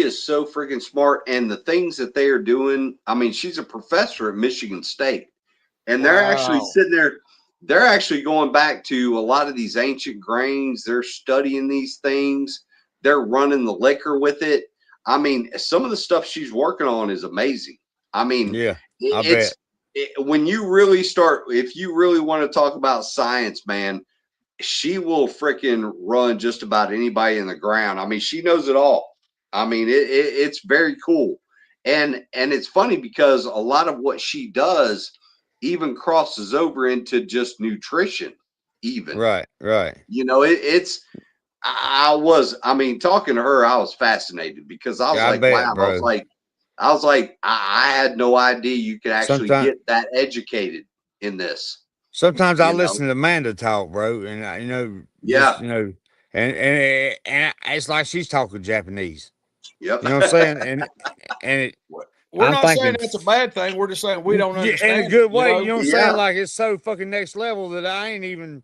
is so freaking smart, and the things that they are doing. I mean, she's a professor at Michigan State, and they're actually Wow. sitting there. They're actually going back to a lot of these ancient grains. They're studying these things. They're running the liquor with it. I mean, some of the stuff she's working on is amazing. I mean, Yeah. it's when you really start, if you really want to talk about science, man, she will freaking run just about anybody in the ground. I mean, she knows it all. I mean, it's very cool. And it's funny because a lot of what she does even crosses over into just nutrition, even. Right. You know, I mean, talking to her, I was fascinated because I was Yeah, I like, bet, wow. bro. I was like, I had no idea you could actually Sometime- get that educated in this. Sometimes I You listen to Amanda talk, bro, and you know, Yeah. just, you know, and it's like she's talking Japanese. Yep. You know what I'm saying? And it, We're I'm not saying thinking- that's a bad thing. We're just saying we don't yeah, understand. in a good way. You You know what I'm Yeah. saying? Like it's so fucking next level that I ain't even.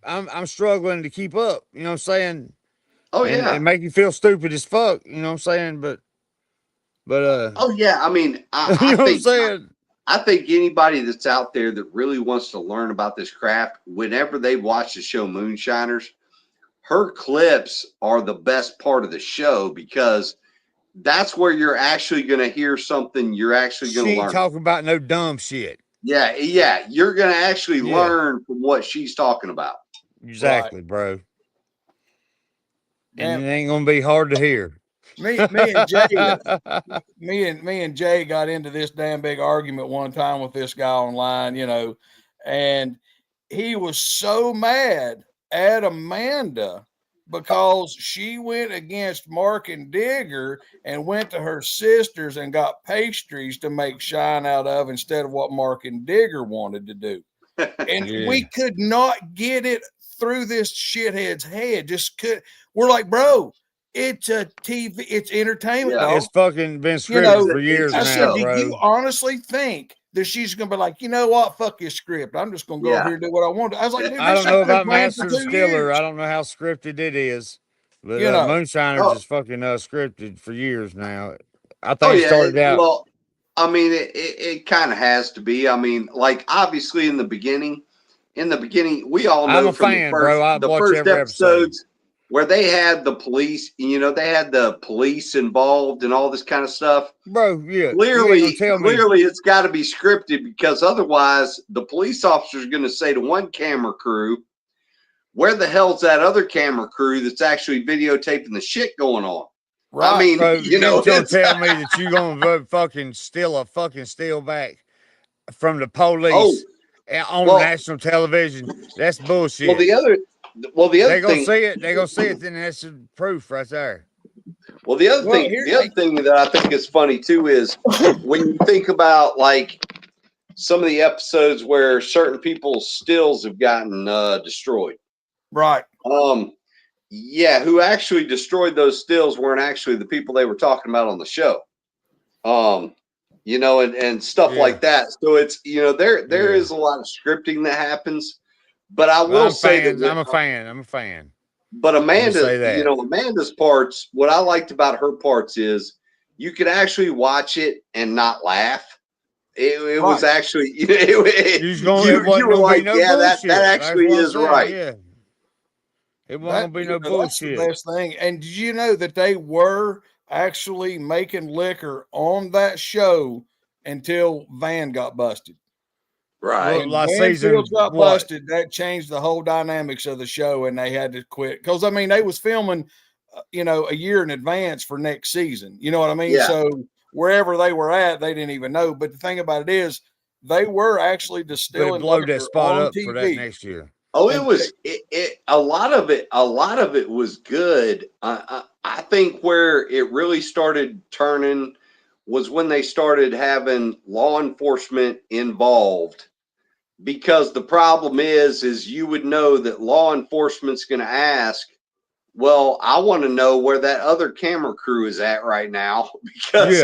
I'm struggling to keep up. You know what I'm saying? Oh And yeah. it make you feel stupid as fuck. You know what I'm saying? But Oh yeah. I mean, you know what I'm saying? I think anybody that's out there that really wants to learn about this craft, whenever they watch the show Moonshiners, her clips are the best part of the show because that's where you're actually going to hear something you're actually She going to ain't learn. talking about no dumb shit. Yeah, you're going to actually Yeah. learn from what she's talking about. Exactly, bro. Damn. And it ain't gonna be hard to hear. Me and Jay, me and Jay got into this damn big argument one time with this guy online, you know, and he was so mad at Amanda because she went against Mark and Digger and went to her sisters and got pastries to make shine out of instead of what Mark and Digger wanted to do. And Yeah. we could not get it through this shithead's head. Just could. We're like, bro, it's a TV, it's entertainment, Yeah. dog. It's fucking been scripted know, for years I it's a said, now, do bro. you honestly think that she's gonna be like, you know what, fuck this script, I'm just gonna go Yeah. over here and do what I want to? I was like, dude, I this don't know shit's been about planned for Master 2 Distiller. years. I don't know how scripted it is. But You know. Moonshiners Oh. is fucking scripted for years now. I Oh think it yeah. started out. Well, I mean, it kind of has to be. I mean, like obviously in the beginning, we all know I'm a from fan, bro. I've the watched first every episode. episodes where they had the police, they had the police involved and all this kind of stuff. Bro, yeah. You ain't gonna tell me. Clearly it's got to be scripted, because otherwise the police officer is going to say to one camera crew, where the hell's that other camera crew that's actually videotaping the shit going on? Right. I mean, Bro, you gonna it's- tell me that you gonna fucking steal a fucking steal back from the police on well- national television? That's bullshit. well, the other They gonna thing, see it. They gonna see it. Then that's the proof right there. well, the other thing that I think is funny too is when you think about like some of the episodes where certain people's stills have gotten destroyed. Right. Yeah, who actually destroyed those stills weren't actually the people they were talking about on the show. And stuff Yeah. like that. So it's there is a lot of scripting that happens. But I will say that I'm a fan. I'm a fan. But Amanda, say that. Amanda's parts, what I liked about her parts is you could actually watch it and not laugh. It was actually you were like, yeah, that actually is right. Yeah. It wasn't gonna be no bullshit. That's the best thing. And did you know that they were actually making liquor on that show until Van got busted? Right. Well, last Van season, Fields got what? busted. That changed the whole dynamics of the show, and they had to quit. Because, I mean, they was filming, a year in advance for next season. You know what I mean? Yeah. So wherever they were at, they didn't even know. But the thing about it is, they were actually But distilling it blowed liquor that spot on up TV. for that next year. Oh, it was a lot of it was good. I think where it really started turning was when they started having law enforcement involved, because the problem is you would know that law enforcement's going to ask, well, I want to know where that other camera crew is at right now, because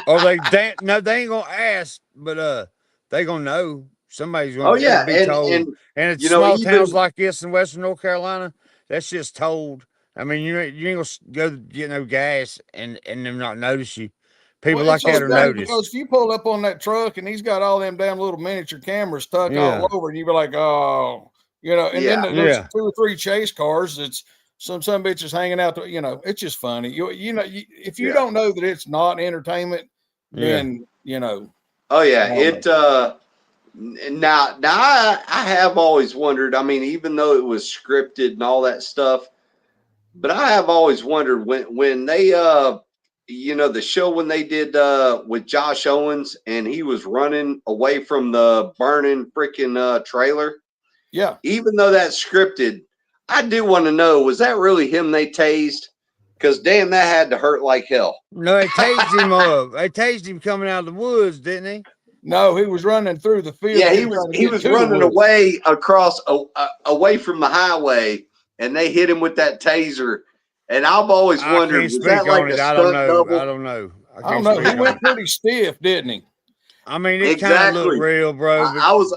Or they ain't gonna ask, but they gonna know. Somebody's gonna be told. And it's small towns like this in Western North Carolina, that's just told. I mean, you ain't gonna go get no gas and them not notice you. People like that are noticed. Because if you pull up on that truck and he's got all them damn little miniature cameras stuck all over, and you be like, oh, and then there's 2 or 3 chase cars. It's some bitches hanging out. It's just funny. If you don't know that it's not entertainment, then Oh yeah, Now I have always wondered. I mean, even though it was scripted and all that stuff, but I have always wondered when they the show when they did with Josh Owens and he was running away from the burning freaking trailer. Yeah. Even though that's scripted, I do want to know, was that really him they tased? Because damn, that had to hurt like hell. No, they tased him up. They tased him coming out of the woods, didn't he? No, he was running through the field. Yeah, he was running away across away from the highway, and they hit him with that taser. And I've always wondered, was that like a stunt double? I don't know. I don't know. He went pretty stiff, didn't he? I mean, it kind of looked real, bro. That was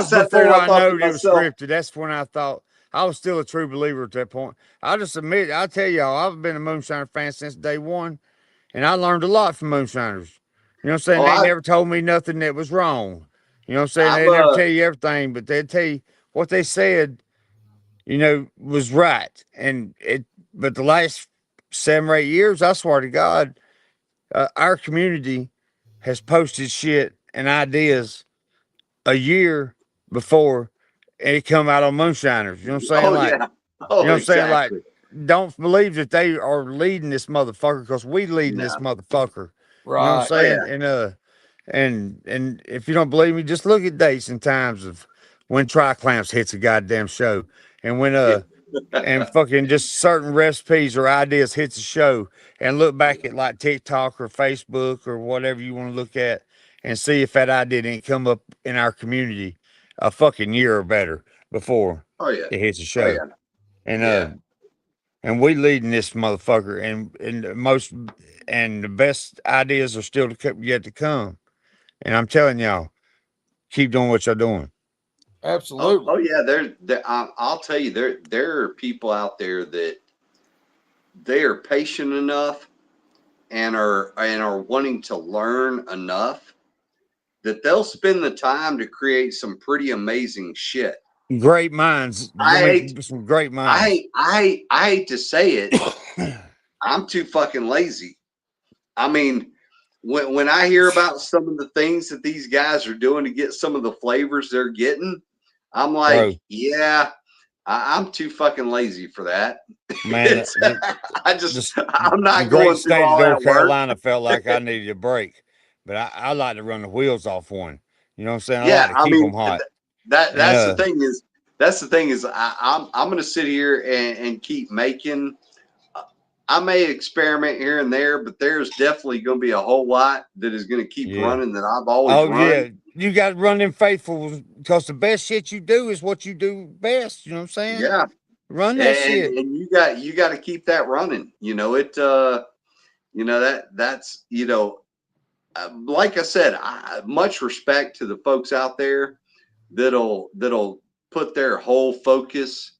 before I knew it was scripted. That's when I thought I was still a true believer at that point. I'll just admit, I'll tell y'all, I've been a Moonshiner fan since day one, and I learned a lot from Moonshiners. You know what I'm saying? They never told me nothing that was wrong. You know what I'm saying? They never tell you everything, but they'd tell you what they said, was right. But the last 7 or 8 years, I swear to God, our community has posted shit and ideas a year before it come out on Moonshiners. You know what I'm saying? You know what I'm saying? Like, don't believe that they are leading this motherfucker, because we leading this motherfucker. Right. You know what I'm saying? And if you don't believe me, just look at dates and times of when Tri-Clamps hits a goddamn show, and when and fucking just certain recipes or ideas hits a show, and look back at like TikTok or Facebook or whatever you want to look at, and see if that idea didn't come up in our community a fucking year or better before it hits a show. And we leading this motherfucker, and the best ideas are still yet to come. And I'm telling y'all, keep doing what y'all doing. Absolutely. I'll tell you, there are people out there that they are patient enough and are wanting to learn enough that they'll spend the time to create some pretty amazing shit. Great minds. I hate, Some great minds. I hate to say it. I'm too fucking lazy. I mean, when I hear about some of the things that these guys are doing to get some of the flavors they're getting, I'm like, Bro. yeah, I'm too fucking lazy for that. Man, I'm not the going great through state all of that North work. Carolina felt like I needed a break, but I like to run the wheels off one. You know what I'm saying? I Yeah, like to keep them hot. That's the thing is, I'm going to sit here and keep making. I may experiment here and there, but there's definitely going to be a whole lot that is going to keep running that I've always run. Yeah, you got to run them faithful because the best shit you do is what you do best. You know what I'm saying? Yeah, run that shit, and you got to keep that running. You know it. You know that's you know, like I said, much respect to the folks out there that'll put their whole focus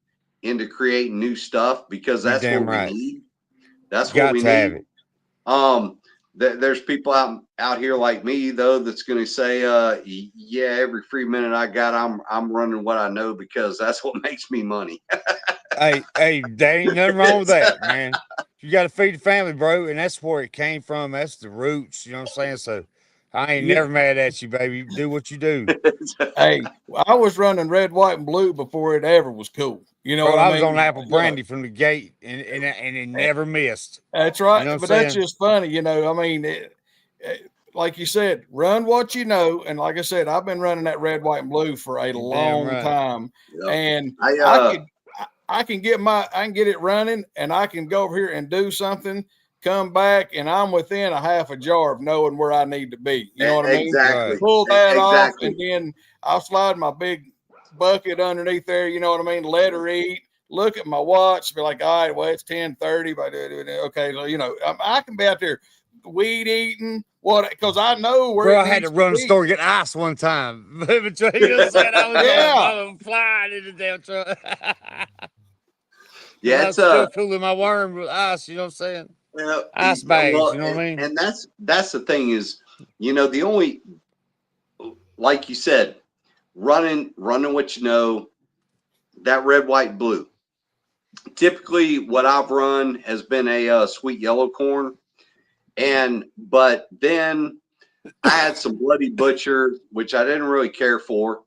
into creating new stuff because that's what we need. That's what we need. There's people out here like me though that's going to say, yeah, every free minute I got, I'm running what I know because that's what makes me money. hey, there ain't nothing wrong with that, man. You got to feed the family, bro, and that's where it came from. That's the roots. You know what I'm saying? So I ain't never mad at you, baby. Do what you do. Hey, I was running red, white, and blue before it ever was cool. You know what I mean? I was on apple brandy from the gate, and it never missed. That's right. You know but that's just funny. You know, I mean, like you said, run what you know. And like I said, I've been running that red, white, and blue for a long time. Yep. And I can get it running, and I can go over here and do something, come back, and I'm within a half a jar of knowing where I need to be. You know what I mean? Exactly. Pull that off, and then I'll slide my big bucket underneath there. You know what I mean? Let her eat. Look at my watch. Be like, all right, well, it's 10:30. But okay, so, you know, I can be out there weed eating. What? Because I know where. Bro, I had to run the store get ice one time. You know what I'm saying? I was flying in the damn truck. Yeah, it's still cooling my worm with ice. You know what I'm saying? Well, ice bags. You know what I mean? And that's the thing is, you know, the only, like you said, running what you know, that red, white, blue. Typically, what I've run has been a sweet yellow corn, but then I had some Bloody Butcher, which I didn't really care for.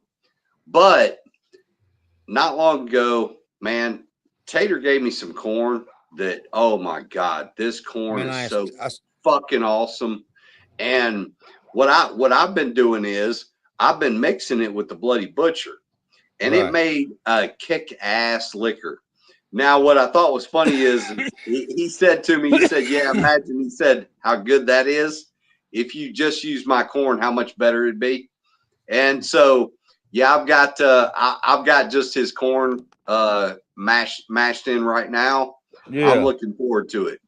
But not long ago, man, Tater gave me some corn that, oh my God, this corn is so fucking awesome. And what I've been doing is I've been mixing it with the Bloody Butcher, and it made a kick-ass liquor. Now, what I thought was funny is he said to me, he said, yeah, imagine, he said, how good that is. If you just use my corn, how much better it'd be. And so, yeah, I've got just his corn mashed in right now. Yeah. I'm looking forward to it.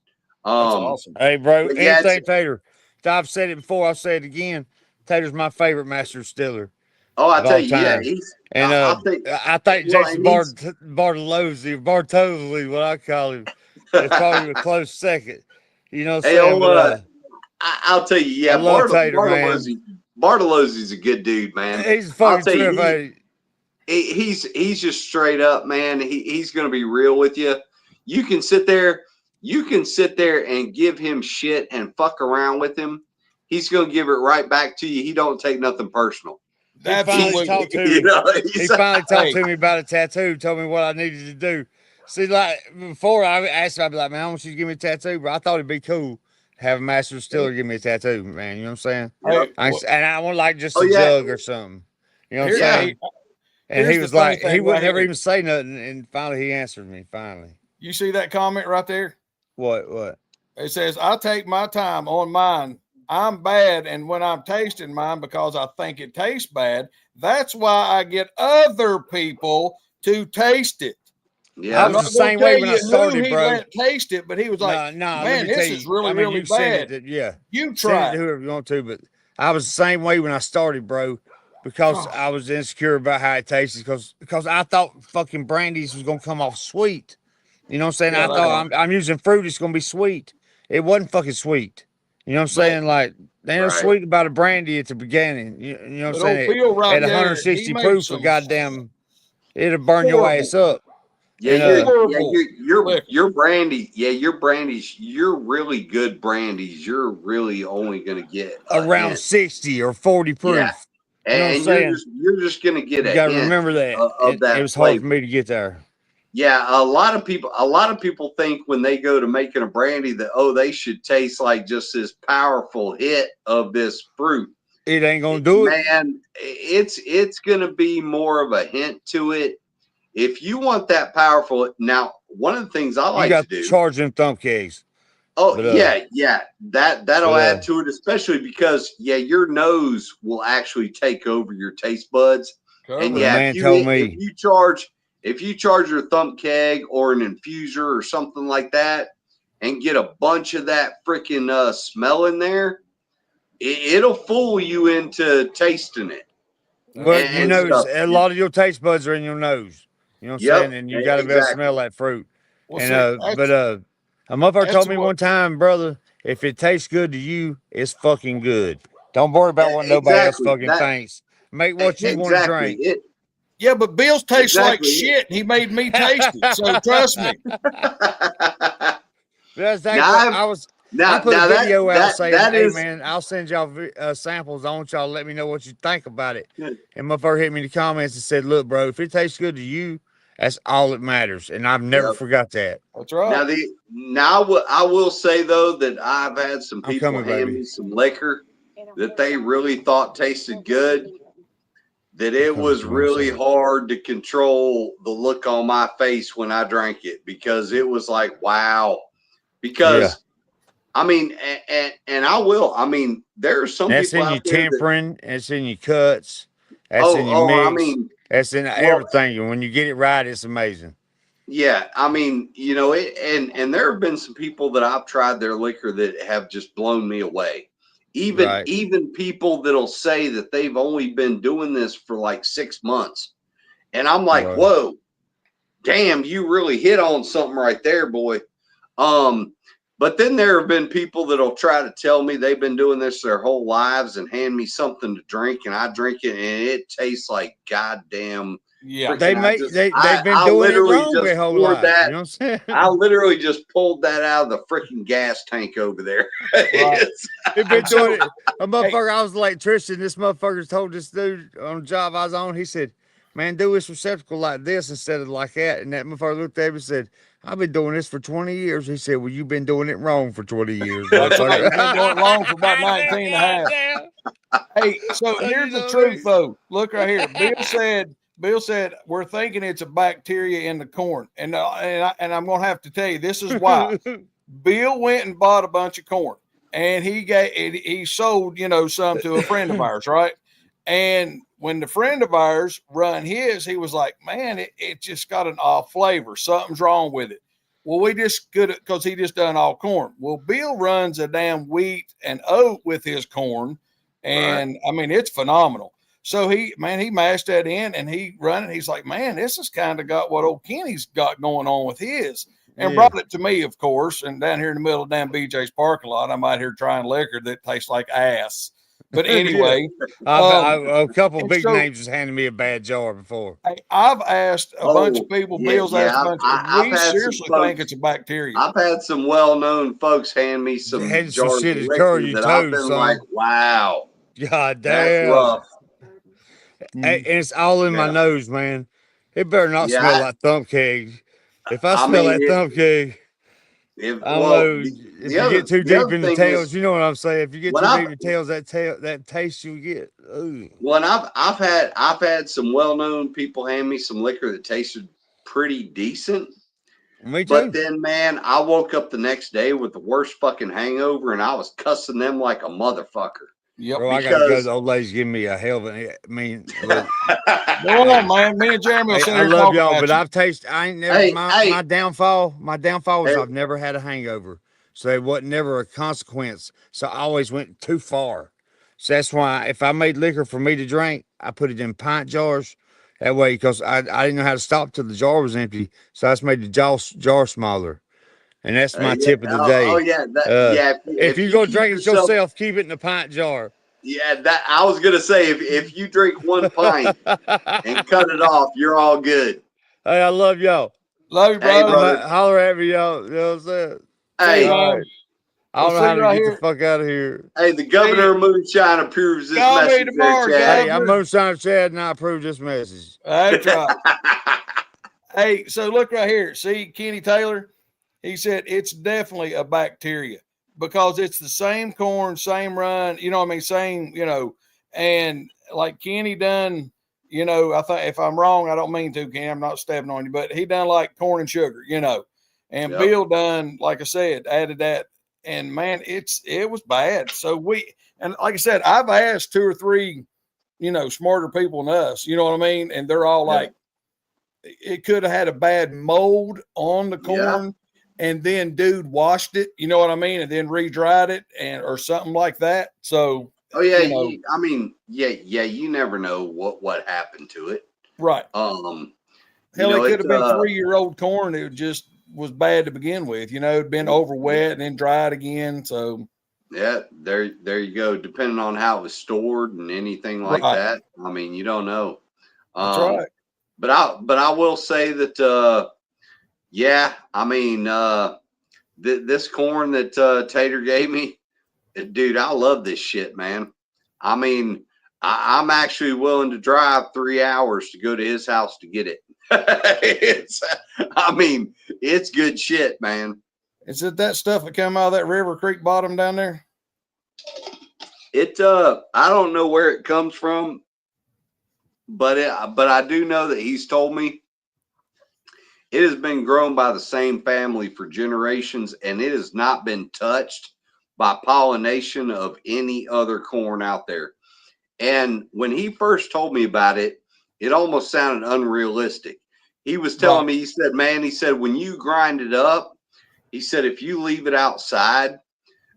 That's awesome. Hey, bro, anything Tater. I've said it before. I'll say it again. Tater's my favorite master distiller. Oh, I tell you, yeah, I think Jason Bartolozzi, what I call him, is probably a close second. You know what I'm saying? I'll tell you, yeah, Bartolozzi's a good dude, man. He's a fucking trip, he's just straight up, man. He's gonna be real with you. You can sit there and give him shit and fuck around with him. He's gonna give it right back to you. He don't take nothing personal. He finally talked to me. He finally talked to me about a tattoo, told me what I needed to do. See, like before I asked him, I'd be like, man, I want you to give me a tattoo, bro. I thought it'd be cool to have a master distiller give me a tattoo, man. You know what I'm saying? And I want like just a jug or something. You know what I'm saying? And he was like, he would never even say nothing. And finally he answered me, finally. You see that comment right there? What? It says, I take my time on mine. I'm bad, and when I'm tasting mine because I think it tastes bad, that's why I get other people to taste it. Yeah, I was the same way when I started, bro. Taste it, but he was like, man, this is really, really bad. You try it. Whoever you want to, but I was the same way when I started, bro, because I was insecure about how it tasted because I thought fucking brandies was going to come off sweet. You know what I'm saying? Yeah, I that's thought right. I'm using fruit. It's gonna be sweet. It wasn't fucking sweet. You know what I'm But saying? Like they ain't no Right. sweet about a brandy at the beginning. You know what I'm but saying? old Bill right At there, he 160 made proof, a some goddamn, it'll burn your horrible, ass up. Yeah, And horrible liquor. your brandy. Yeah, your brandies. You're really good brandies. You're really only gonna get a around hint. 60 or 40 Yeah, proof. You know what I'm and saying? you're just gonna get You a got to hint remember that. of It that was hard for flavor. me to get there. Yeah, a lot of people think when they go to making a brandy that, oh, they should taste like just this powerful hit of this fruit. It ain't gonna do it. Man, it's gonna be more of a hint to it. If you want that powerful, now one of the things I You like to got to do. charge them thumb kegs. Oh But yeah, that'll but, add to it, especially because your nose will actually take over your taste buds. And a yeah, man told me, if you charge your thumb keg or an infuser or something like that, and get a bunch of that freaking smell in there, it'll fool you into tasting it. but you And know, stuff. a lot of your taste buds are in your nose. You know what I'm Yep, saying? And you got to be able to exactly. smell that fruit. Well, And see, but a motherfucker that's told me what one time, brother, if it tastes good to you, it's fucking good. Don't worry about what nobody else Exactly. fucking thinks. Make what you want to Exactly. drink. yeah, but Bill's tastes like Exactly. shit. He made me taste it. So trust me. That's exactly Now what I've- I was. I Now, put a now video out that saying, that "Hey is man, I'll send y'all samples. I want y'all to let me know what you think about it." Good. And motherfucker hit me in the comments and said, "Look, bro, if it tastes good to you, that's all that matters." And I've never Yep. forgot that. That's now right. I will say though that I've had some I'm people coming, hand baby. me some liquor that they really thought tasted good. That it coming was from my really side. hard to control the look on my face when I drank it because it was like, wow. Because I mean, and I will. I mean, there are some That's people in your out there that, tempering. That's in your cuts. That's in your I mix. mean, That's in well, everything. And when you get it right, it's amazing. yeah, I mean, it, and there have been some people that I've tried their liquor that have just blown me away. Right. Even people that'll say that they've only been doing this for like 6 months. And I'm like, Right. whoa, damn, you really hit on something right there, boy. But then there have been people that'll try to tell me they've been doing this their whole lives and hand me something to drink, and I drink it and it tastes like goddamn. Yeah. They freaking, make they've been I doing it literally wrong just their whole poured life. that. You know what I'm saying? I literally just pulled that out of the freaking gas tank over there. Right. They've been So, doing it. A motherfucker, I was like Tristan. This motherfucker told this dude on the job I was on. He said, "Man, do this receptacle like this instead of like that." And that motherfucker looked at him and said, "I've been doing this for 20 years." He said, "Well, you've been doing it wrong for 20 years, that's right. motherfucker." You've been doing it wrong for about 19 and a half. Goddamn. Hey, so So, here's you know the what I truth, mean? though. Look right here. Bill said we're thinking it's a bacteria in the corn, and I'm going to have to tell you this is why. Bill went and bought a bunch of corn, and he sold some to a friend of ours, right? And when the friend of ours run his, he was like, "Man, it just got an off flavor. Something's wrong with it." Well, we just could because he just done all corn. Well, Bill runs a damn wheat and oat with his corn, and I mean it's phenomenal. So he mashed that in and he run it. He's like, "Man, this has kind of got what old Kenny's got going on with his." And Yeah. brought it to me, of course. And down here in the middle of damn BJ's parking lot, I'm out here trying liquor that tastes like ass. But anyway, A couple and big so names has handed me a bad jar before. I've asked a bunch of people. yeah, Bill's asked a bunch. I've We had some seriously folks. think it's a bacteria. I've had some well-known folks hand me some Had some jars shit of to liquor curl your that I've toes, been son. like, wow, God that's damn. rough. And it's all in my Yeah. nose, man. It better not Yeah, smell like thumb keg. If I I smell mean, that thumb keg, I don't know. If the you other get too the deep other in the thing tails, is you know what I'm saying. If you get when too I've deep in the tails, that taste you get. Ooh. when I've had some well-known people hand me some liquor that tasted pretty decent. Me too. But then, man, I woke up the next day with the worst fucking hangover, and I was cussing them like a motherfucker. Yep. Bro, I gotta go. Because The old lady's giving me a hell of a. I mean, look, Go on, man. Me and Jeremy will hey, sit I here and love talk y'all, about but you. I've tasted. I ain't never. Hey, My downfall. My downfall was Hey. I've never had a hangover, so it wasn't never a consequence. So I always went too far. So that's why if I made liquor for me to drink, I put it in pint jars, That way, because I didn't know how to stop till the jar was empty, so I just made the jar smaller, and that's my Yeah. tip of the Oh, day. yeah. Uh, Yeah. if If you you go keep drink it yourself, yourself, keep it in a pint jar. yeah, that I was gonna say, if you drink one pint and cut it off, you're all good. Hey, I love y'all. Love you, Hey, bro. brother. Holler at me, y'all. You know what I'm saying? See you, Hey, All man. right. I We'll don't know see how you to right get the here. fuck out of here. hey, the governor of Moonshine approves this Call me message there, tomorrow, Chad. Hey, I'm Governor. Moonshine Chad, and I approve this message. That's right. Hey, so look right here. See, Kenny Taylor, he said it's definitely a bacteria because it's the same corn, same run, you know what I mean? Same, and like Kenny done, I think if I'm wrong, I don't mean to, Kenny, I'm not stepping on you, but he done like corn and sugar, and Yep. Bill done, like I said, added that. And man, it was bad. So and like I said, I've asked 2 or 3, smarter people than us, you know what I mean? And they're all Yeah. like, it could have had a bad mold on the Yeah. corn, and then dude washed it, you know what I mean, and then re-dried it or something like that. So Oh yeah, you you never know what happened to it. right. You Hell, know, it could have been it 3-year-old corn. It just was bad to begin with, it'd been over wet and then dried again. So yeah, there you go. Depending on how it was stored and anything like right. that. I mean, you don't know. That's right. But I will say that yeah, I mean this corn that Tater gave me, dude, I love this shit, man. I mean, I'm actually willing to drive 3 hours to go to his house to get it. I mean, it's good shit, man. Is it that stuff that come out of that River Creek bottom down there? I don't know where it comes from, but I do know that he's told me it has been grown by the same family for generations, and it has not been touched by pollination of any other corn out there. And when he first told me about it, it almost sounded unrealistic. He was telling me, he said, man, he said, when you grind it up, he said, if you leave it outside,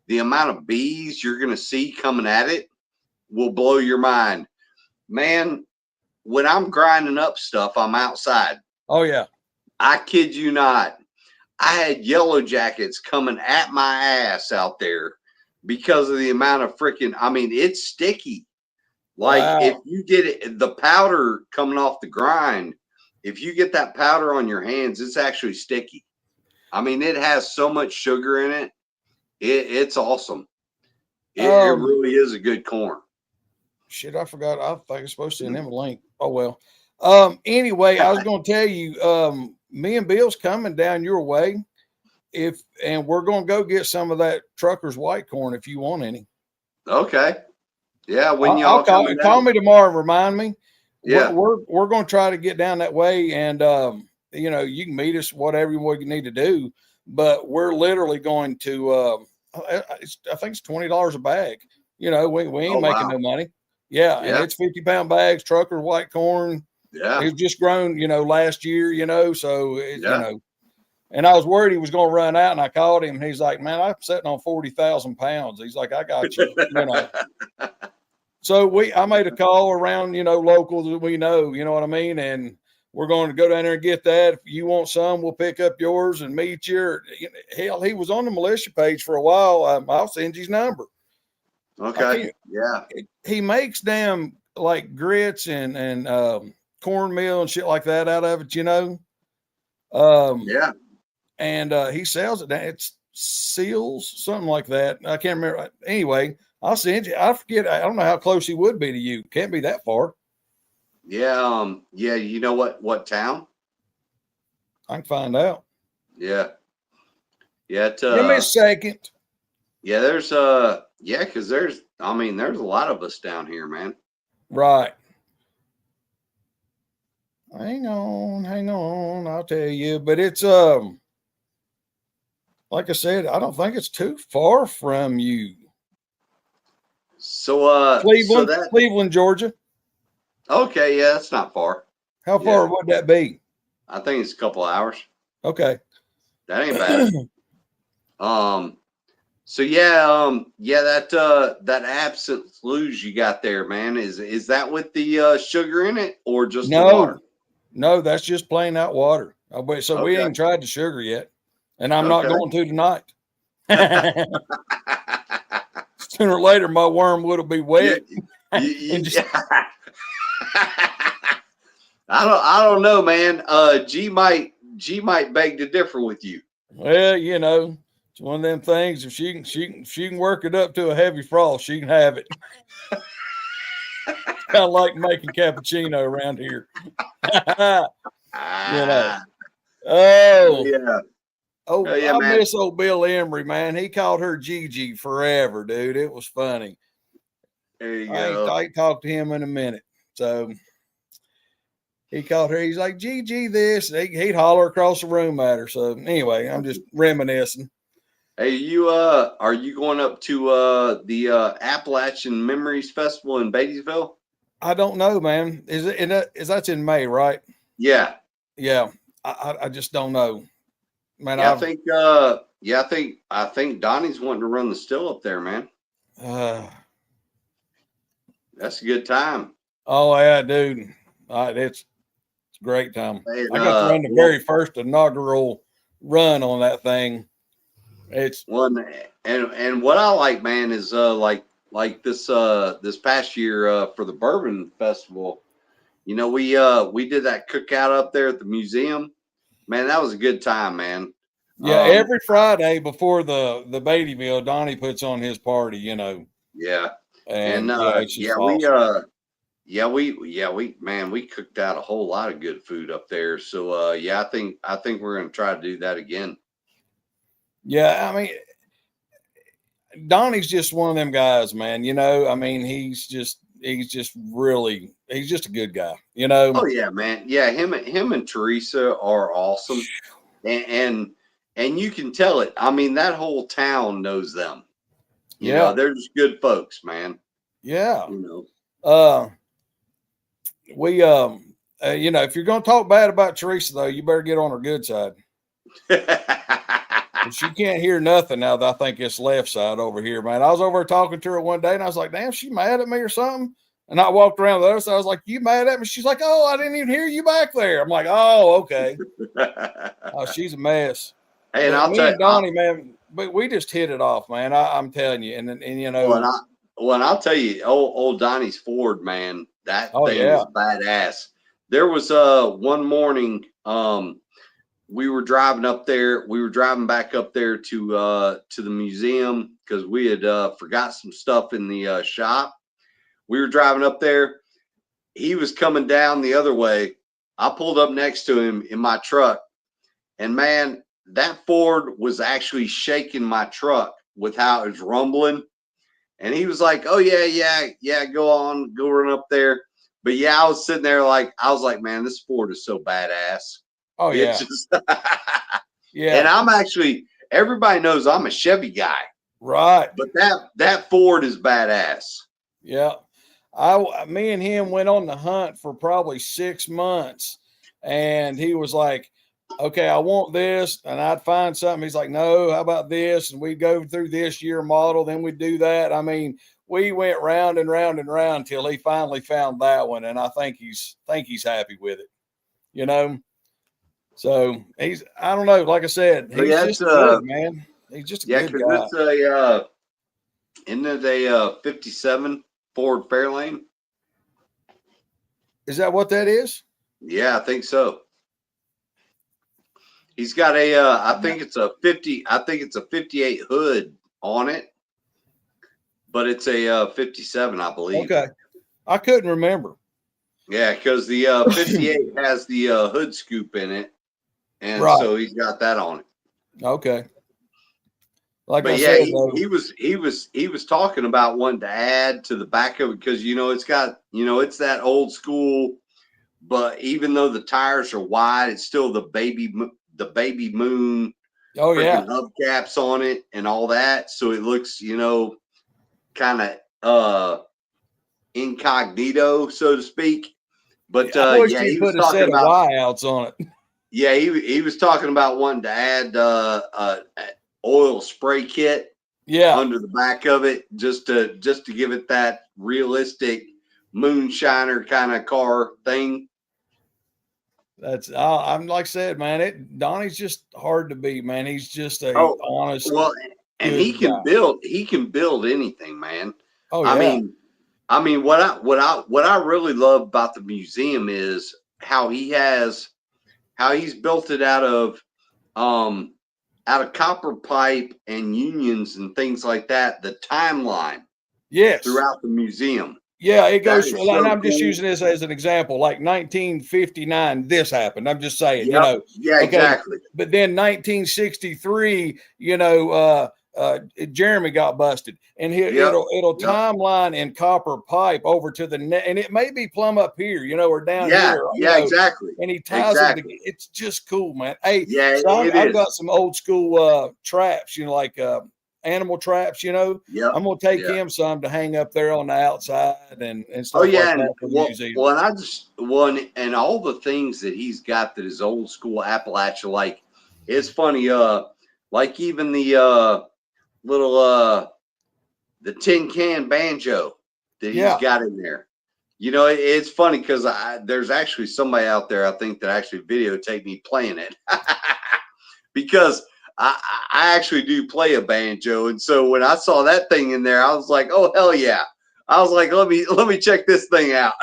the amount of bees you're going to see coming at it will blow your mind. Man, when I'm grinding up stuff, I'm outside. Oh, yeah. I kid you not. I had yellow jackets coming at my ass out there because of the amount of freaking, I mean, it's sticky. Like if you get it, the powder coming off the grind, if you get that powder on your hands, it's actually sticky. I mean, it has so much sugar in it. It's awesome. It really is a good corn. Shit, I forgot. I think it's supposed to send him a link. Oh, well. Anyway, I was going to tell you, me and Bill's coming down your way. And we're going to go get some of that Trucker's white corn if you want any. Okay. Yeah, when I'll y'all call me tomorrow and remind me. Yeah, we're going to try to get down that way, and you can meet us whatever you need to do. But we're literally going to. I think it's $20 a bag. We ain't making no money. Yeah, and it's 50-pound bags. Trucker white corn. Yeah, it was just grown, last year. So And I was worried he was going to run out, and I called him, and he's like, "Man, I'm sitting on 40,000 pounds." He's like, "I got you." So I made a call around, locals that we know, you know what I mean? And we're going to go down there and get that. If you want some, we'll pick up yours and meet you. Hell, he was on the militia page for a while. I'll send you his number. Okay. Yeah. He makes damn like grits and cornmeal and shit like that out of it, yeah. And he sells it. It's Seals, something like that. I can't remember. Anyway, I'll send you. I forget. I don't know how close he would be to you. Can't be that far. Yeah. Yeah. You know what town? I can find out. Yeah. Yeah. Give me a second. Yeah. There's because there's a lot of us down here, man. Right. Hang on. I'll tell you. But it's like I said, I don't think it's too far from you. So Cleveland, Georgia. Okay, yeah, that's not far. How far would that be? I think it's a couple of hours. Okay. That ain't bad. So yeah, that absinthe luge you got there, man, is that with the sugar in it or just the water? No, that's just plain out water. So we Okay. ain't tried the sugar yet, and I'm not Okay. going to tonight. Sooner or later, my wormwood will be wet. And just- I don't know, man. G might beg to differ with you. well, it's one of them things. If she can work it up to a heavy frost, she can have it. Kind of like making cappuccino around here. Ah, Oh, yeah. oh, Oh, yeah, I man. miss old Bill Emery, man. He called her Gigi forever, dude. It was funny. There you I go. ain't talked to him in a minute. So he called her. He's like, Gigi, this. He'd holler across the room at her. So anyway, I'm just reminiscing. Hey, are you going up to the Appalachian Memories Festival in Batesville? I don't know, man. That's in May, right? Yeah. Yeah. I just don't know. Man, Yeah, I think Donnie's wanting to run the still up there, man. That's a good time. Oh yeah, dude. It's a great time. And, I got to run the very first inaugural run on that thing. It's one, and what I like, man, is like this past year for the Bourbon Festival, we did that cookout up there at the museum. Man, that was a good time, man. yeah, every Friday before the Beatty meal, Donnie puts on his party, Yeah. And it's just awesome. We cooked out a whole lot of good food up there. So I think we're gonna try to do that again. Yeah, I mean, Donnie's just one of them guys, man. I mean, he's just a good guy, Oh yeah, man. Yeah, him and Teresa are awesome. And you can tell it. I mean, that whole town knows them. They're just good folks, man. Yeah. If you're going to talk bad about Teresa, though, you better get on her good side. She can't hear nothing now that I think it's left side over here, man. I was over talking to her one day, and I was like, damn, she mad at me or something? And I walked around the other side. I was like, you mad at me? She's like, oh, I didn't even hear you back there. I'm like, oh, okay. Oh, she's a mess. Hey, and I'll tell you, Donnie, man, but we just hit it off, man. I'm telling you, and I'll tell you, old Donnie's Ford, man, that thing is badass. There was one morning, we were driving up there. We were driving back up there to the museum because we had forgot some stuff in the shop. We were driving up there. He was coming down the other way. I pulled up next to him in my truck, and man, that Ford was actually shaking my truck with how it was rumbling. And he was like, "Oh yeah, go run up there." But yeah, I was sitting there like, man, this Ford is so badass. Oh yeah, yeah. And I'm actually, everybody knows I'm a Chevy guy, right? But that Ford is badass. Yeah, me and him went on the hunt for probably 6 months, and he was like, okay, I want this, and I'd find something. He's like, no, how about this? And we'd go through this year model, then we'd do that. I mean, we went round and round and round till he finally found that one, and I think he's happy with it, So I don't know, like I said, he's just good, man. He's just a good guy. Isn't it a 57 Ford Fairlane? Is that what that is? Yeah, I think so. He's got I think it's a 58 hood on it, but it's a 57, I believe. Okay. I couldn't remember. Yeah, because the 58 has the hood scoop in it, and so he's got that on it. Okay. He was talking about wanting to add to the back of it because it's got it's that old school, but even though the tires are wide, it's still the baby moon hubcaps on it and all that, so it looks kind of incognito, so to speak. But he was talking about Y outs on it. Yeah, he was talking about wanting to add oil spray kit Yeah. under the back of it, just to give it that realistic moonshiner kind of car thing. That's I'm like I said, man. Donnie's just hard to beat, man. He's just a Oh, honest. well, and good he can guy. build. He can build anything, man. Oh yeah. I mean, what I really love about the museum is how he's built it out of copper pipe and unions and things like that. The timeline Yes. throughout the museum. Yeah, it That goes. is And so I'm just cool. using this as an example. Like 1959, this happened. I'm just saying, Yep. Yeah, okay. exactly. But then 1963, Jeremy got busted, and it'll Yep. timeline in copper pipe over to the net, and it may be plumb up here, or down Yeah, here. yeah, exactly. And he ties them together. It's just cool, man. Hey, Yeah, so I've is. got some old school traps, like animal traps, Yep. I'm gonna take him some to hang up there on the outside and stuff Oh yeah, like that for the museum. Well, and all the things that he's got that is old school Appalachia, like it's funny, like even the little the tin can banjo that he's got in there. It's funny because there's actually somebody out there, I think, that actually videotaped me playing it because I actually do play a banjo, and so when I saw that thing in there, I was like, "Oh hell yeah!" I was like, "Let me check this thing out."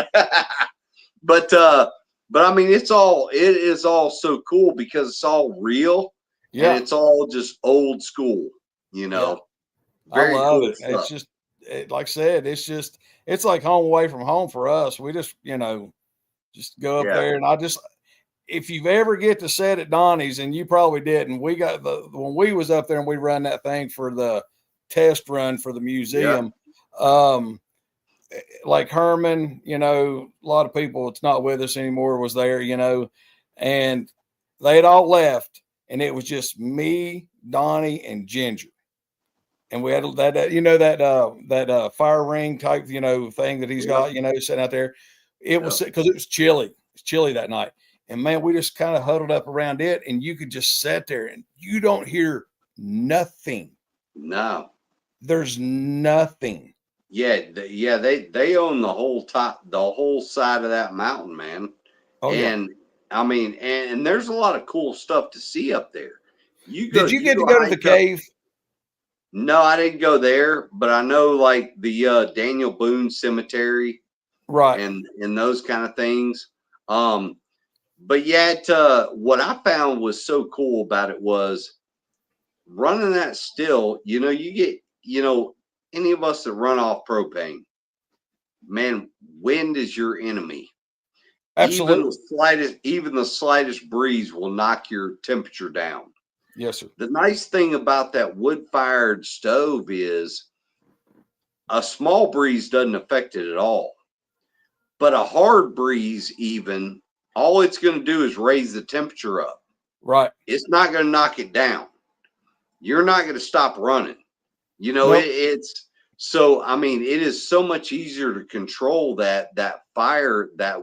but I mean, it is all so cool because it's all real, and it's all just old school. Very I love cool it. stuff. It's just like I said, it's like home away from home for us. We just just go up there, and if you ever get to set at Donnie's, and you probably didn't, we got when we was up there and we run that thing for the test run for the museum, like Herman, a lot of people it's not with us anymore was there, and they'd all left, and it was just me, Donnie, and Ginger. And we had that fire ring type, thing that he's got, sitting out there. It was because it was chilly. It's chilly that night. And man, we just kind of huddled up around it, and you could just sit there and you don't hear nothing. No. There's nothing. Yeah, they own the whole side of that mountain, man. Oh, and I mean, and there's a lot of cool stuff to see up there. Did you get to go to the cave? No, I didn't go there, but I know like the Daniel Boone Cemetery, right, and those kind of things. But yet, what I found was so cool about it was running that still. You get any of us that run off propane, man, wind is your enemy. Absolutely. Even the slightest breeze will knock your temperature down. Yes, sir. The nice thing about that wood-fired stove is a small breeze doesn't affect it at all. But a hard breeze, even, all it's going to do is raise the temperature up. Right. It's not going to knock it down. You're not going to stop running. Nope. It's so, I mean, it is so much easier to control that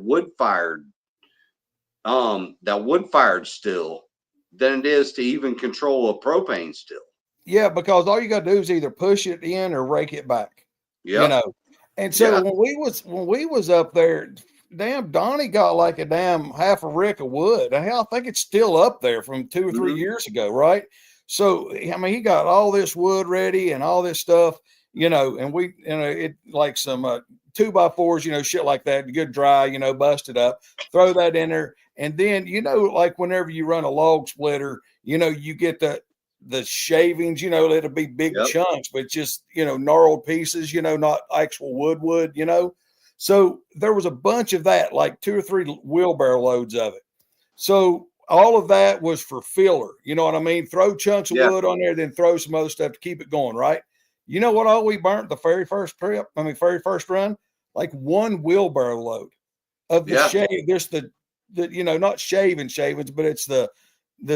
wood-fired still than it is to even control a propane still. Yeah, because all you got to do is either push it in or rake it back. Yeah. And so when we was up there, damn, Donnie got like a damn half a rick of wood. Hell, I think it's still up there from 2 or 3 years ago, right? So I mean, he got all this wood ready and all this stuff, and we, it like some 2x4s, shit like that, good dry, busted up, throw that in there. And then, like whenever you run a log splitter, you get the shavings, it'll be big chunks, but just, gnarled pieces, not actual wood, So there was a bunch of that, like 2 or 3 wheelbarrow loads of it. So all of that was for filler. You know what I mean? Throw chunks of wood on there, then throw some other stuff to keep it going, right? You know what all we burnt the very first run? Like 1 wheelbarrow load of the shave. There's the not shavings, but it's the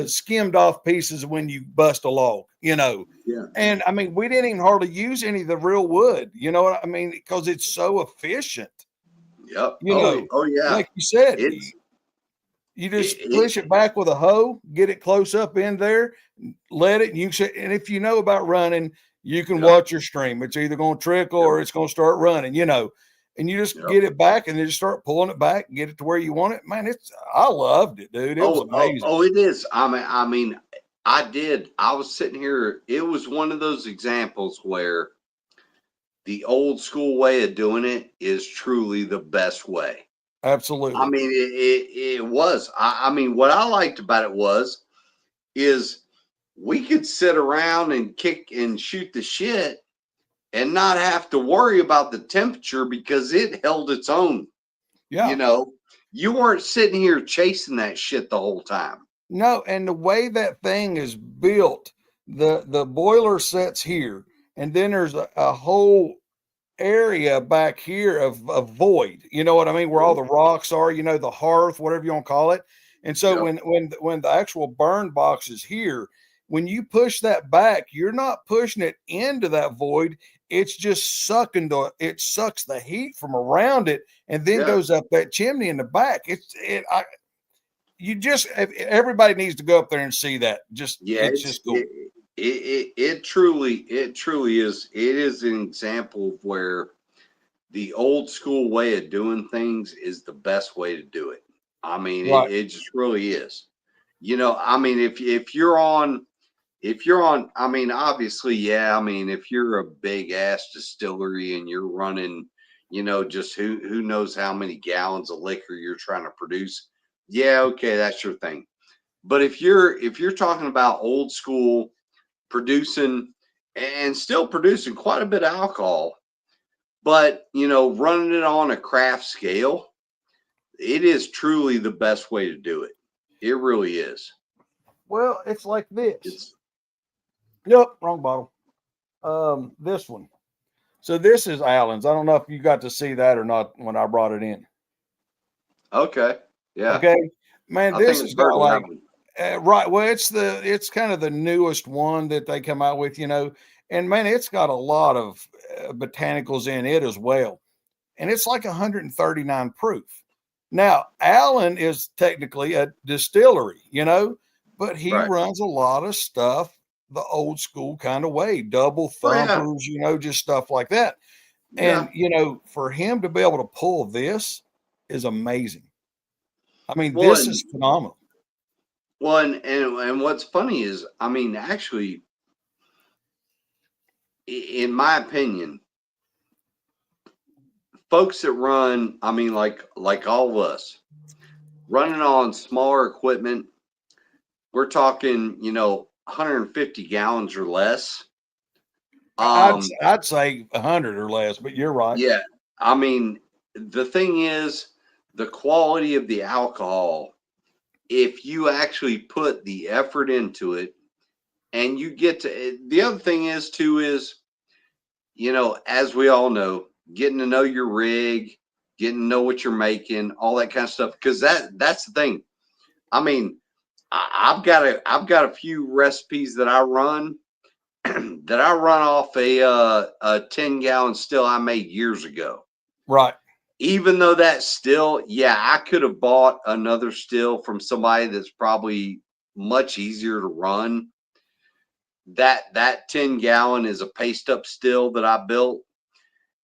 skimmed off pieces when you bust a log, And I mean, we didn't even hardly use any of the real wood, you know what I mean? Because it's so efficient. Yep. Oh yeah. Like you said, you just push it back with a hoe, get it close up in there, let it. And if you know about running, You can Yep. watch your stream. It's either going to trickle or it's going to start running, and you just Yep. get it back and then just start pulling it back and get it to where you want it. Man, I loved it, dude. It was amazing. It is. I mean, I was sitting here. It was one of those examples where the old school way of doing it is truly the best way. Absolutely. I mean, it was. I mean, what I liked about it is we could sit around and kick and shoot the shit and not have to worry about the temperature because it held its own. Yeah. You weren't sitting here chasing that shit the whole time. No, and the way that thing is built, the boiler sits here, and then there's a whole area back here of void. You know what I mean? Where all the rocks are, the hearth, whatever you want to call it. And so Yep. when the actual burn box is here, when you push that back, you're not pushing it into that void. It's just it sucks the heat from around it and then goes up that chimney in the back. Everybody needs to go up there and see that. It's just cool. It truly is. It is an example of where the old school way of doing things is the best way to do it. I mean, Right. it just really is. I mean, if you're on, I mean, obviously, yeah. I mean, if you're a big ass distillery and you're running, just who knows how many gallons of liquor you're trying to produce, yeah, okay, that's your thing. But if you're talking about old school producing and still producing quite a bit of alcohol, but running it on a craft scale, it is truly the best way to do it. It really is. Well, it's like this. It's Wrong bottle. This one. So this is Allen's. I don't know if you got to see that or not when I brought it in. okay. Yeah. Okay, man, I this think has I've got heard of like that one. right. Well, it's kind of the newest one that they come out with, and man, it's got a lot of botanicals in it as well, and it's like 139 proof. Now, Allen is technically a distillery, but he Right. runs a lot of stuff the old school kind of way, double Oh, yeah. thumpers, just stuff like that. Yeah. And for him to be able to pull this is amazing. I mean, Well, this is phenomenal. Well, and what's funny is, I mean, actually, in my opinion, folks that run, I mean, like all of us, running on smaller equipment, we're talking, 150 gallons or less. I'd say 100 or less, but you're right. Yeah. I mean, the thing is, the quality of the alcohol, if you actually put the effort into it and you get to, the other thing is too, is, as we all know, getting to know your rig, getting to know what you're making, all that kind of stuff. Cause that's the thing. I mean, I've got a few recipes that I run that I run off a 10-gallon still I made years ago. Right. Even though that still, yeah, I could have bought another still from somebody that's probably much easier to run. That 10-gallon is a paste up still that I built.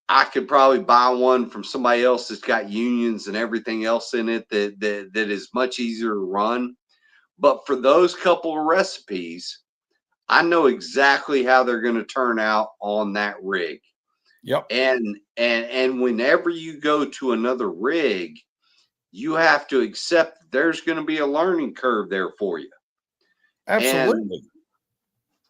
I could probably buy one from somebody else that's got unions and everything else in it that is much easier to run. But for those couple of recipes, I know exactly how they're going to turn out on that rig. Yep. And whenever you go to another rig, you have to accept there's going to be a learning curve there for you. Absolutely.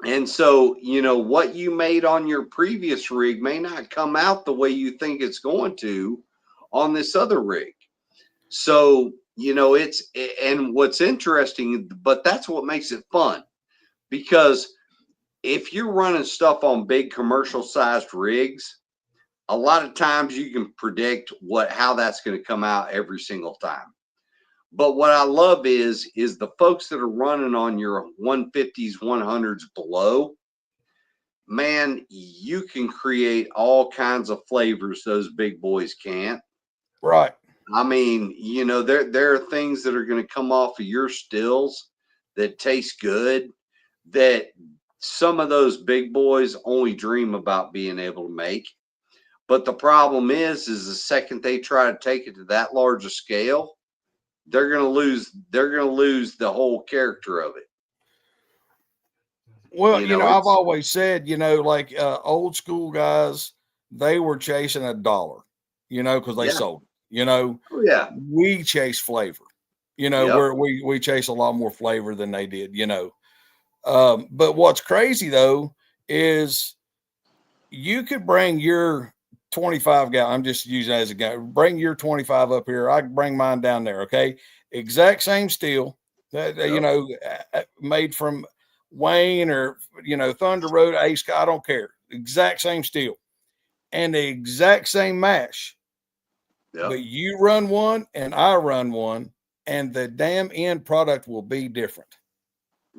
And so, what you made on your previous rig may not come out the way you think it's going to on this other rig. So, and what's interesting, but that's what makes it fun, because if you're running stuff on big commercial sized rigs, a lot of times you can predict how that's going to come out every single time. But what I love is the folks that are running on your 150s, 100s below, man, you can create all kinds of flavors those big boys can't. Right. I mean, there are things that are going to come off of your stills that taste good that some of those big boys only dream about being able to make. But the problem is the second they try to take it to that large a scale, they're gonna lose the whole character of it. Well, You know, I've it's always said, like old school guys, they were chasing a dollar, because they Yeah. sold it. oh yeah, We chase flavor, Yep. where we chase a lot more flavor than they did, But what's crazy though is you could bring your 25 gallon. I'm just using it as a guy. Bring your 25 up here. I can bring mine down there. Okay. Exact same steel that, made from Wayne or, Thunder Road, Ace. I don't care. Exact same steel and the exact same mash. Yep. But you run one and I run one, and the damn end product will be different.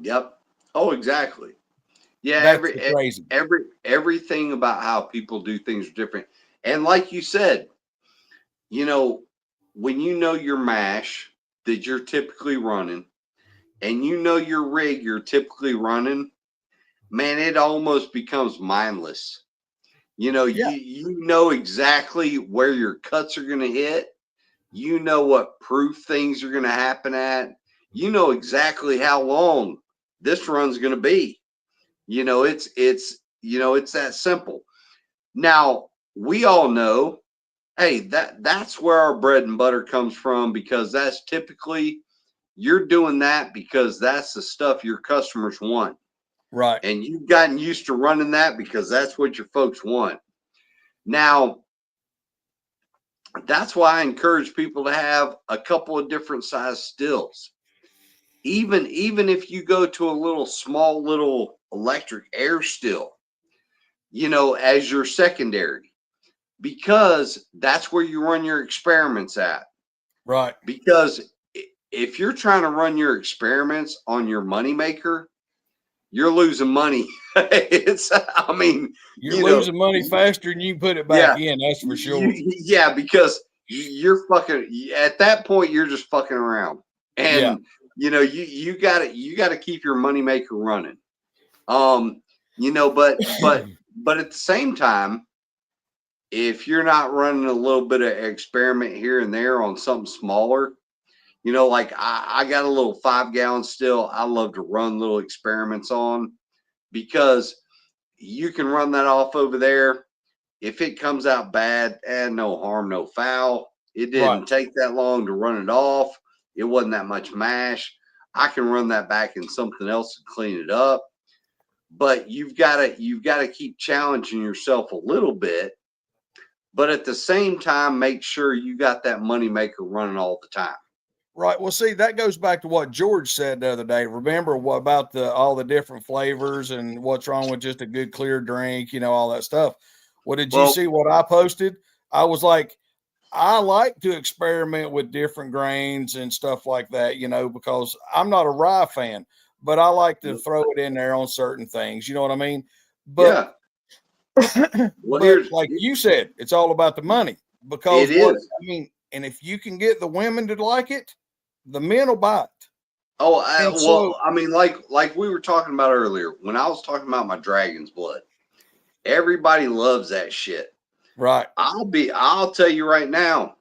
Yep. Oh, exactly. Yeah, That's crazy. everything about how people do things is different. And like you said, when you know your mash that you're typically running, and your rig you're typically running, man, it almost becomes mindless. Yeah. You know exactly where your cuts are going to hit. You know what proof things are going to happen at. You know exactly how long this run's going to be. It's that simple. Now, we all know, hey, that's where our bread and butter comes from, because that's typically, you're doing that because that's the stuff your customers want. Right. And you've gotten used to running that because that's what your folks want. Now, that's why I encourage people to have a couple of different size stills. Even if you go to a small little electric air still, as your secondary, because that's where you run your experiments at. Right. Because if you're trying to run your experiments on your moneymaker, you're losing money. You're losing money faster than you put it back in. That's for sure. Yeah, because you're fucking, at that point, you're just fucking around. And you gotta keep your moneymaker running. But at the same time, if you're not running a little bit of experiment here and there on something smaller, like I got a little 5 gallon still I love to run little experiments on, because you can run that off over there. If it comes out bad, no harm, no foul. It didn't take that long to run it off. It wasn't that much mash. I can run that back in something else and clean it up. But you've got to keep challenging yourself a little bit, but at the same time, make sure you got that moneymaker running all the time. Right. Well, see, that goes back to what George said the other day. Remember what about all the different flavors and what's wrong with just a good clear drink, all that stuff. Well, did you see what I posted? I was like, I like to experiment with different grains and stuff like that, because I'm not a rye fan, but I like to throw it in there on certain things. You know what I mean? But, like you said, it's all about the money, because and if you can get the women to like it, the men will buy it. Oh, like we were talking about earlier, when I was talking about my dragon's blood, everybody loves that shit. Right. I'll tell you right now,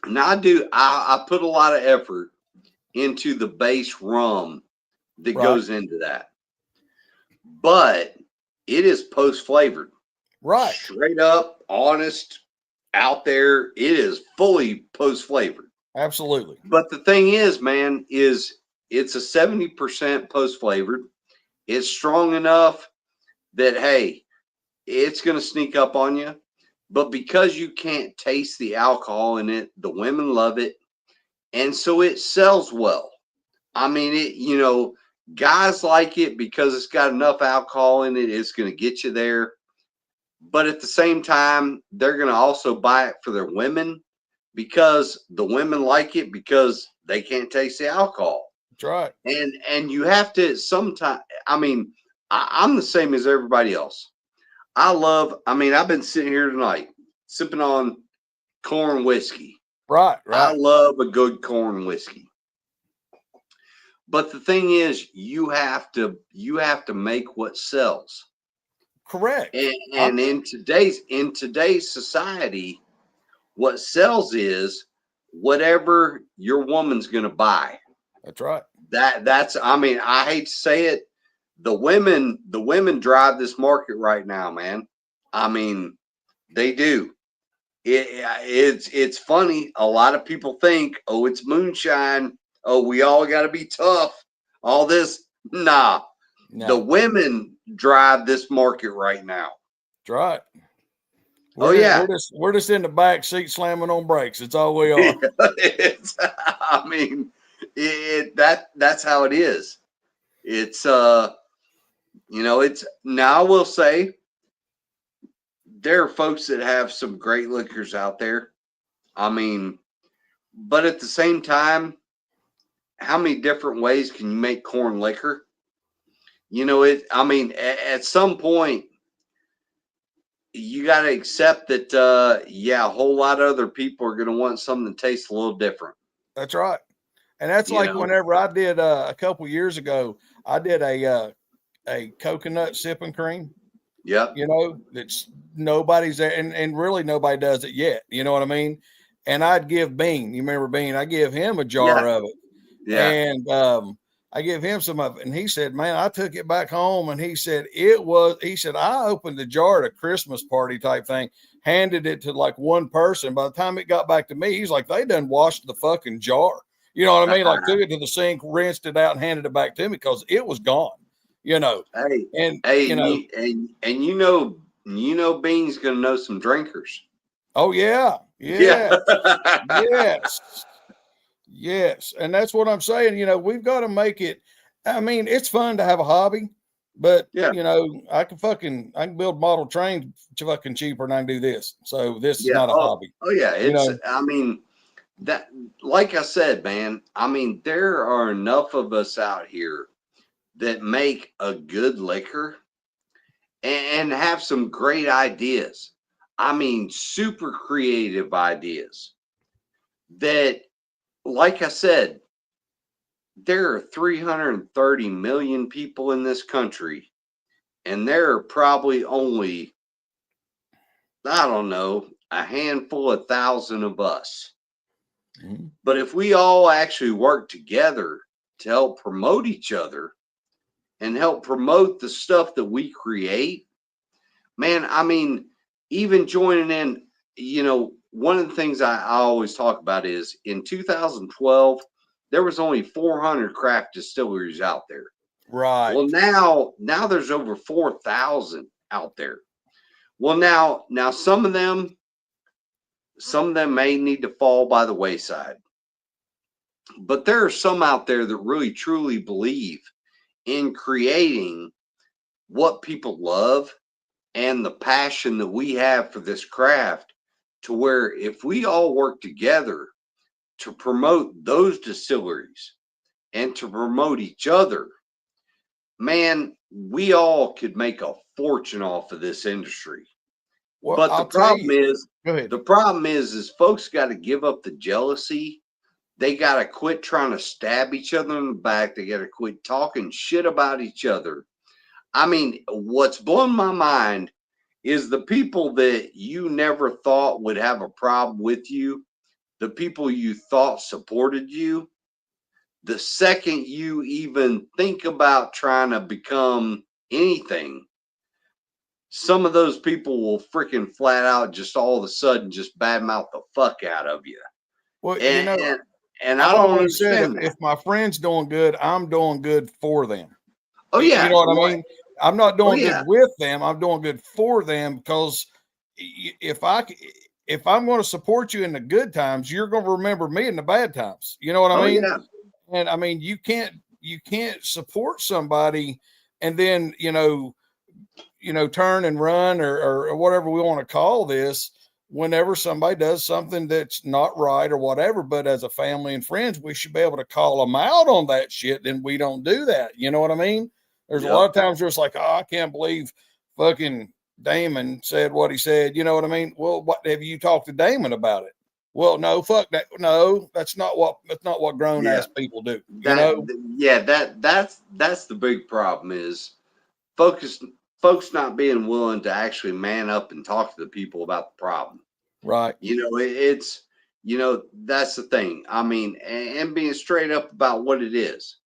and I put a lot of effort into the base rum that goes into that, but it is post flavored. Right. Straight up, honest, out there, it is fully post flavored. Absolutely. But the thing is, man, it's a 70% post flavored. It's strong enough that, hey, it's going to sneak up on you. But because you can't taste the alcohol in it, the women love it. And so it sells well. I mean, guys like it because it's got enough alcohol in it. It's going to get you there. But at the same time, they're going to also buy it for their women, because the women like it because they can't taste the alcohol. That's right. And you have to sometimes, I'm the same as everybody else. I've been sitting here tonight sipping on corn whiskey. Right. I love a good corn whiskey. But the thing is, you have to make what sells. Correct. And in today's society, what sells is whatever your woman's going to buy. That's right. That's I mean, I hate to say it, the women drive this market right now, man. I mean, they do. It's funny. A lot of people think, oh, it's moonshine. Oh, we all got to be tough. All this, nah. No. The women drive this market right now. That's right. We're just in the back seat slamming on brakes. It's all we are. I mean, that's how it is. It's it's now I will say there are folks that have some great liquors out there. I mean, but at the same time, how many different ways can you make corn liquor? I mean, at some point, you got to accept that, a whole lot of other people are going to want something that tastes a little different. That's right. And that's whenever I did a couple years ago, I did a coconut sipping cream. Yep. That's nobody's there, and really nobody does it yet. You know what I mean? And I'd give Bean, you remember Bean? I give him a jar of it. Yeah. And I give him some of it. And he said, man, I took it back home. And he said, I opened the jar at a Christmas party type thing, handed it to like one person. By the time it got back to me, he's like, they done washed the fucking jar. You know what I mean? Like took it to the sink, rinsed it out, and handed it back to me because it was gone. Hey, Bean's gonna know some drinkers. Oh yeah. Yes. And that's what I'm saying. We've got to make it. I mean, it's fun to have a hobby, but I can build model trains fucking cheaper and I can do this. So this is not a hobby. Oh yeah. I mean, that, like I said, man, I mean, there are enough of us out here that make a good liquor and have some great ideas. I mean, super creative ideas that, like I said, there are 330 million people in this country, and there are probably only, I don't know, a handful of thousand of us. Mm-hmm. But if we all actually work together to help promote each other and help promote the stuff that we create, man, I mean, even joining in, one of the things I always talk about is in 2012, there was only 400 craft distilleries out there. Right. Well, now there's over 4,000 out there. Well, now some of them may need to fall by the wayside, but there are some out there that really truly believe in creating what people love and the passion that we have for this craft, to where if we all work together to promote those distilleries and to promote each other, man, we all could make a fortune off of this industry. Well, but the problem is folks got to give up the jealousy. They got to quit trying to stab each other in the back. They got to quit talking shit about each other. I mean, what's blown my mind is the people that you never thought would have a problem with you, the people you thought supported you, the second you even think about trying to become anything, some of those people will freaking flat out just all of a sudden just badmouth the fuck out of you. Well, and I don't understand. If my friend's doing good, I'm doing good for them. Oh yeah. You know what I mean? I'm not doing good with them. I'm doing good for them, because if I'm going to support you in the good times, you're going to remember me in the bad times. You know what I mean? Yeah. And I mean, you can't support somebody and then, turn and run or whatever we want to call this whenever somebody does something that's not right or whatever. But as a family and friends, we should be able to call them out on that shit. Then we don't do that. You know what I mean? There's a lot of times where it's like, oh, I can't believe fucking Damon said what he said. You know what I mean? Well, what have you talked to Damon about it? Well, no, fuck that. No, that's not what grown ass people do. You know? That's the big problem is folks not being willing to actually man up and talk to the people about the problem. Right. You know, it's that's the thing. I mean, and being straight up about what it is.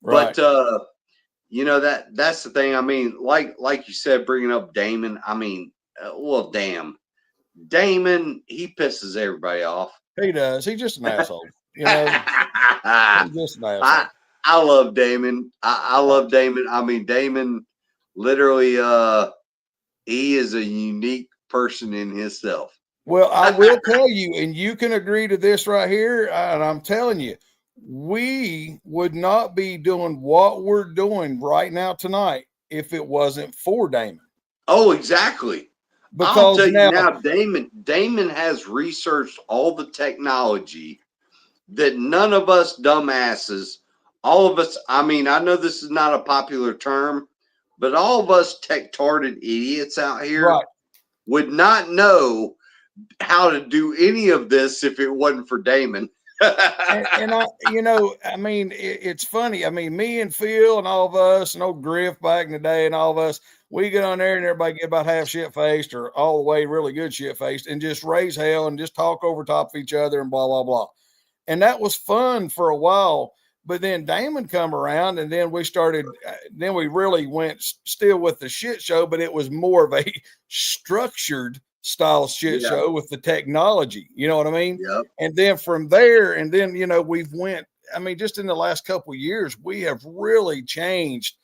Right. But that's the thing. I mean, like you said, bringing up Damon. I mean, well, damn, Damon, he pisses everybody off. He does. He's just an asshole. You know, he's just an asshole. I love Damon. I love Damon. I mean, Damon, literally, he is a unique person in himself. Well, I will tell you, and you can agree to this right here, and I'm telling you, we would not be doing what we're doing right now tonight if it wasn't for Damon. Oh, exactly. Because I'll tell you now, Damon has researched all the technology that none of us dumbasses, all of us, I mean, I know this is not a popular term, but all of us tech-tarded idiots out here would not know how to do any of this if it wasn't for Damon. and I, I mean, it's funny. I mean, me and Phil and all of us and old Griff back in the day and all of us, we get on there and everybody get about half shit faced or all the way really good shit faced and just raise hell and just talk over top of each other and blah, blah, blah. And that was fun for a while. But then Damon come around and then we started, then we really went still with the shit show, but it was more of a structured style shit show with the technology. You know what I mean? Yep. And then from there, and then, we've went, I mean, just in the last couple of years, we have really changed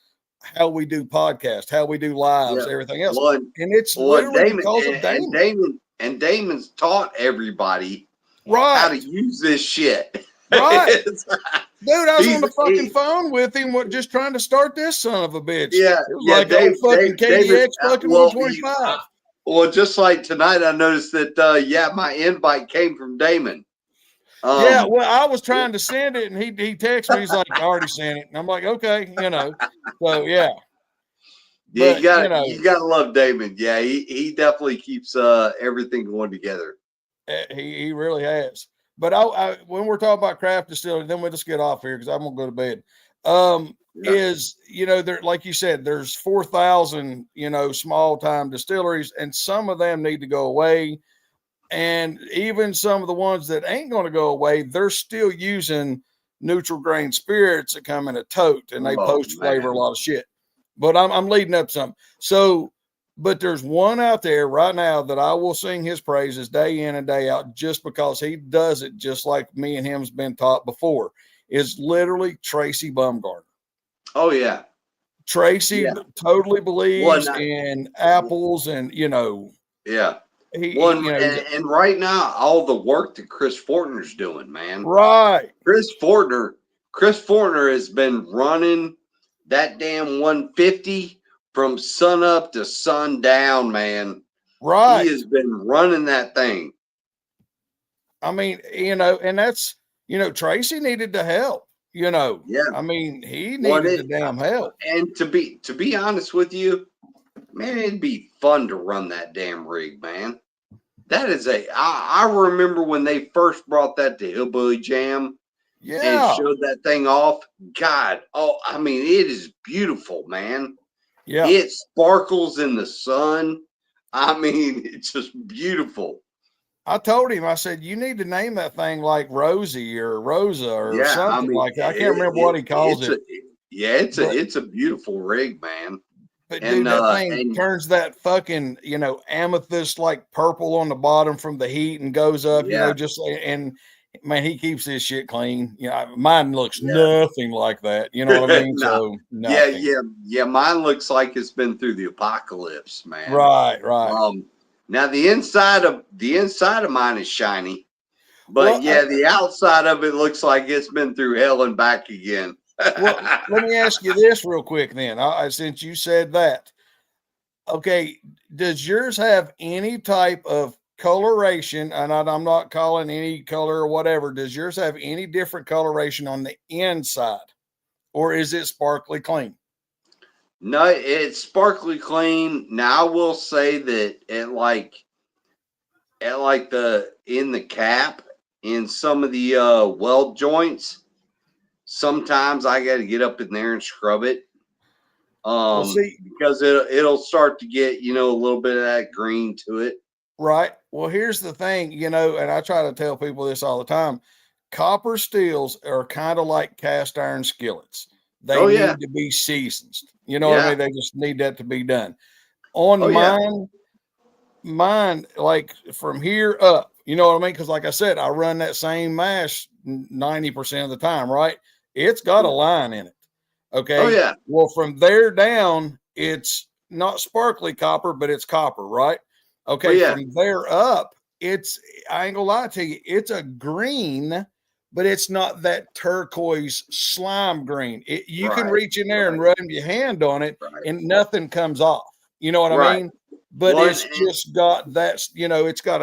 how we do podcasts, how we do lives, everything else. Well, and it's literally because of Damon. And Damon's taught everybody right how to use this shit. Right. Dude, I was on the fucking phone with him, just trying to start this son of a bitch. Yeah. It was like Dave, fucking KDX fucking 125. Well, just like tonight, I noticed that, my invite came from Damon. Yeah, well, I was trying to send it, and he texted me. He's like, "I already sent it," and I'm like, "Okay, So yeah, yeah, but, you gotta love Damon. Yeah, he definitely keeps everything going together. He really has. But I when we're talking about craft distillery, then we'll just get off here because I'm gonna go to bed. Is there, like you said, there's 4,000 small time distilleries, and some of them need to go away. And even some of the ones that ain't going to go away, they're still using neutral grain spirits that come in a tote, and they post flavor a lot of shit. But I'm leading up some. So, but there's one out there right now that I will sing his praises day in and day out, just because he does it just like me and him's been taught before. Is literally Tracy Bumgarner. Oh yeah, Tracy totally believes in apples, and yeah. And right now, all the work that Chris Fortner's doing, man. Right. Chris Fortner has been running that damn 150 from sun up to sundown, man. Right. He has been running that thing. I mean, and that's, Tracy needed the help, Yeah. I mean, he needed the damn help. And to be honest with you, man, it'd be fun to run that damn rig, man. That is I remember when they first brought that to Hillbilly Jam and showed that thing off. God, I mean, it is beautiful, man. Yeah. It sparkles in the sun. I mean, it's just beautiful. I told him, I said, you need to name that thing like Rosie or Rosa or something like that. I can't remember what he calls it. It's a beautiful rig, man. But dude, that thing turns that fucking, amethyst like purple on the bottom from the heat and goes up, and man, he keeps his shit clean. Mine looks nothing like that. You know what I mean? No. So nothing. Yeah. Mine looks like it's been through the apocalypse, man. Right. Now the inside of mine is shiny, but the outside of it looks like it's been through hell and back again. Well, let me ask you this real quick then. Since you said that, okay, does yours have any type of coloration? And I'm not calling any color or whatever. Does yours have any different coloration on the inside, or is it sparkly clean? No, it's sparkly clean. Now I will say that in the cap, in some of the weld joints, sometimes I got to get up in there and scrub it. See, Because it'll start to get, a little bit of that green to it. right. Well, here's the thing, and I try to tell people this all the time. Copper steels are kind of like cast iron skillets. They need to be seasoned. You know what I mean? They just need that to be done. On mine, like from here up, you know what I mean? Because like I said, I run that same mash 90% of the time, right? It's got a line in it. Okay. Oh, yeah. Well, from there down, it's not sparkly copper, but it's copper, right? Okay. From there up, I ain't gonna lie to you, it's a green, but it's not that turquoise slime green. You can reach in there and rub your hand on it and nothing comes off. You know what I mean? But it's just got that, it's got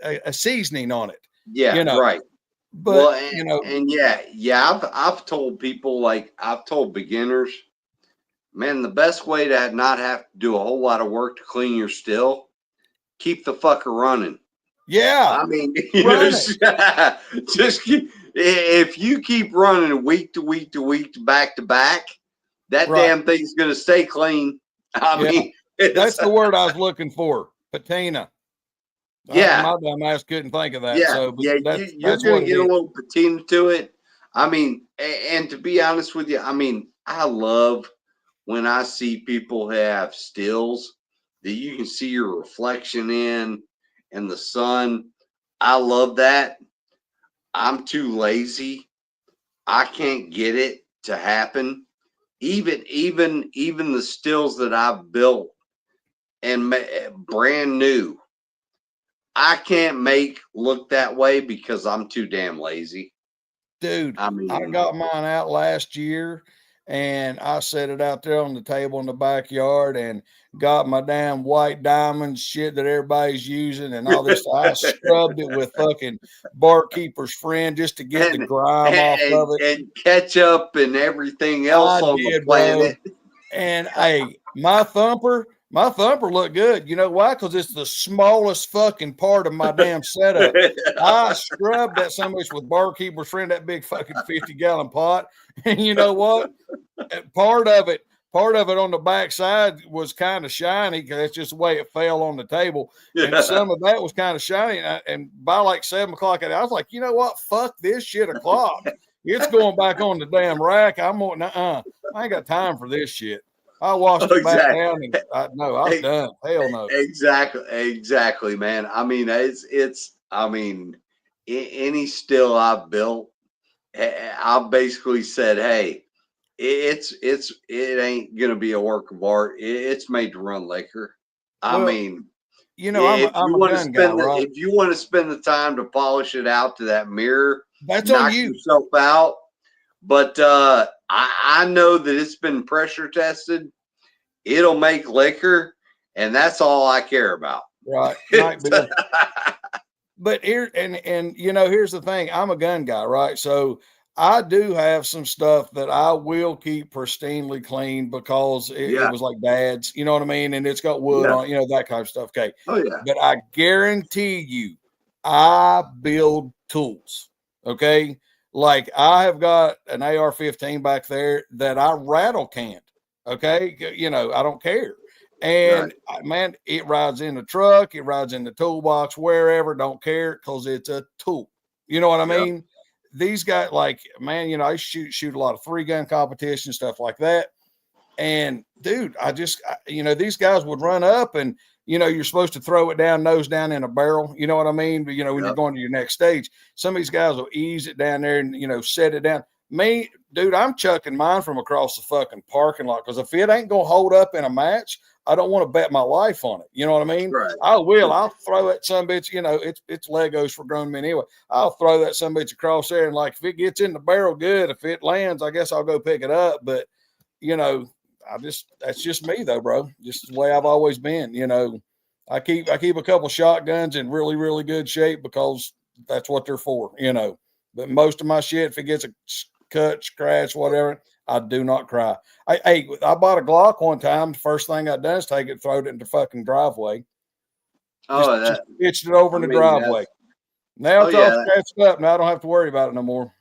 a seasoning on it. Yeah. Right. But I've told people, like I've told beginners, man, the best way to not have to do a whole lot of work to clean your still, keep the fucker running. Yeah. I mean, if you keep running week to week to week to back, that damn thing's going to stay clean. I mean, that's the word I was looking for. Patina. Yeah. My dumb ass couldn't think of that. Yeah. So, you're going to get a little patina to it. I mean, and to be honest with you, I mean, I love when I see people have stills that you can see your reflection in and the sun. I love that. I'm too lazy. I can't get it to happen. Even the stills that I've built and brand new, I can't make look that way because I'm too damn lazy. Dude, I mean, I got mine out last year and I set it out there on the table in the backyard and got my damn white diamond shit that everybody's using and all this. I scrubbed it with fucking Barkeeper's Friend just to get the grime off of it. And ketchup and everything else on the planet. Bro. And hey, my thumper looked good. You know why? Because it's the smallest fucking part of my damn setup. I scrubbed that so much with Barkeeper's Friend, that big fucking 50-gallon pot. And you know what? Part of it on the back side was kind of shiny because that's just the way it fell on the table. And some of that was kind of shiny. And by like 7 o'clock, I was like, you know what? Fuck this shit o'clock. It's going back on the damn rack. I'm going, I ain't got time for this shit. I washed it back down and I'm done. Hell no. Exactly, man. I mean, any still I've built, I've basically said, hey, it ain't gonna be a work of art. It's made to run liquor. I mean, I'm a gun guy, right? If you want to spend the time to polish it out to that mirror, that's knock on you. Yourself out. But I know that it's been pressure tested. It'll make liquor, and that's all I care about. Right. But here and here's the thing. I'm a gun guy, right? So I do have some stuff that I will keep pristinely clean because it was like dad's, you know what I mean? And it's got wood on, that kind of stuff. Okay. Oh, yeah. But I guarantee you, I build tools. Okay. Like I have got an AR-15 back there that I rattle canned. Okay. I don't care. And man, it rides in the truck, it rides in the toolbox, wherever, don't care because it's a tool. You know what I mean? These guys, like, man, I shoot a lot of 3-gun competition, stuff like that. And dude, these guys would run up and, you're supposed to throw it down, nose down in a barrel. You know what I mean? But, when you're going to your next stage, some of these guys will ease it down there and, set it down. Me, dude, I'm chucking mine from across the fucking parking lot because if it ain't going to hold up in a match, I don't want to bet my life on it. You know what I mean? Right. I'll throw that some bitch, it's Legos for grown men anyway. I'll throw that some bitch across there. And like, if it gets in the barrel good, if it lands, I guess I'll go pick it up. But, that's just me though, bro. Just the way I've always been, I keep a couple shotguns in really, really good shape because that's what they're for, but most of my shit, if it gets a cut, scratch, whatever, I do not cry. I bought a Glock one time. The first thing I done is take it, throw it in the fucking driveway. Just pitched it over in the driveway. Now Oh it's all yeah. scratched up. Now I don't have to worry about it no more.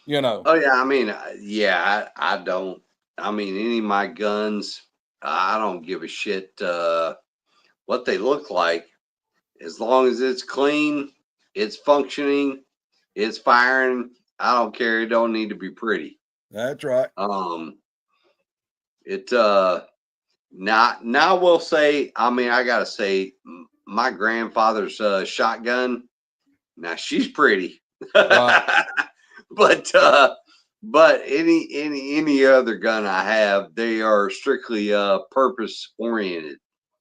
You know. Oh yeah. I mean, yeah. I don't. I mean, any of my guns, I don't give a shit what they look like, as long as it's clean, it's functioning, it's firing. I don't care. It don't need to be pretty. That's right. It now we'll say, I mean, I gotta say, my grandfather's shotgun. Now she's pretty, Right. but any other gun I have, they are strictly purpose oriented.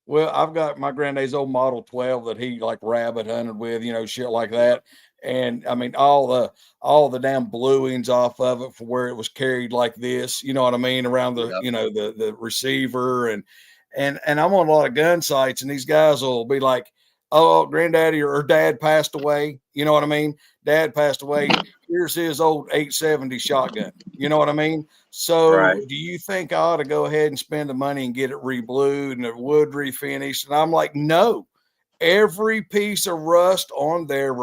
Well, I've got my granddad's old Model 12 that he like rabbit hunted with, you know, shit like that. And I mean, all the damn bluings off of it for where it was carried like this, you know what I mean, around the, Yep. you know, the receiver and I'm on a lot of gun sites, and these guys will be like, "Oh, granddaddy or dad passed away," you know what I mean? Dad passed away. Here's his old 870 shotgun. You know what I mean? So, Right. do you think I ought to go ahead and spend the money and get it reblued and the wood refinished? And I'm like, no. Every piece of rust on there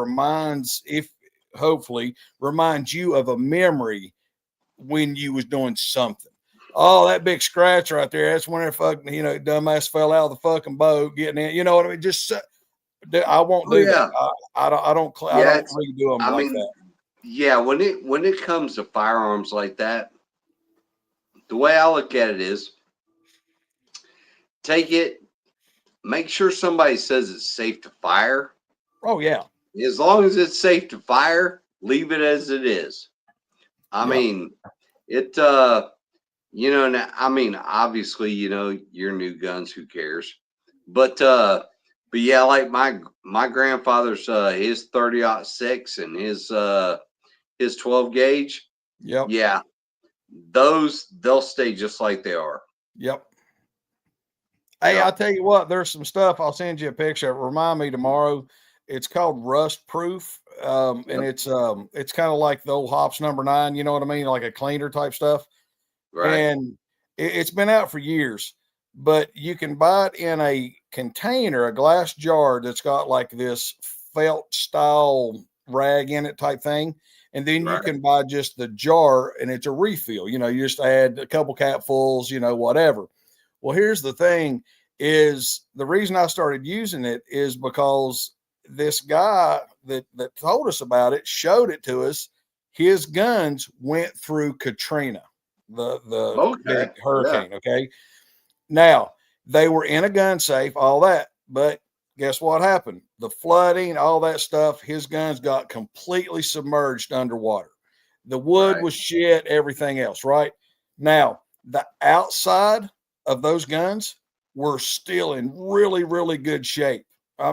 hopefully reminds you of a memory when you was doing something. Oh, that big scratch right there. That's when that fucking, you know, dumbass fell out of the fucking boat getting in. You know what I mean? I won't Oh do yeah. that. I don't Yeah. redo them I like mean, that. yeah. When it comes to firearms like that, the way I look at it is, take it, make sure somebody says it's safe to fire. Oh yeah. As long as it's safe to fire, leave it as it is. I Yep. mean, it you know, now, I mean, obviously, you know, your new guns, who cares? But yeah, like my grandfather's his 30-06 and his 12 gauge. Yep. Yeah, those, they'll stay just like they are. Yep. Hey, Yeah. I'll tell you what, there's some stuff. I'll send you a picture. Remind me tomorrow. It's called Rust Proof. And Yep. it's kind of like the old Hops #9, you know what I mean? Like a cleaner type stuff. Right. And it's been out for years, but you can buy it in a container, a glass jar that's got like this felt style rag in it type thing. And then you Right. can buy just the jar and it's a refill. You know, you just add a couple capfuls, you know, whatever. Well, here's the thing is the reason I started using it is because this guy that told us about it showed it to us. His guns went through Katrina, the Okay. big Yeah. hurricane. Okay. Now they were in a gun safe, all that, but guess what happened? The flooding, all that stuff, his guns got completely submerged underwater. The wood Right. was shit, everything else, right? Now, the outside of those guns were still in really, really good shape.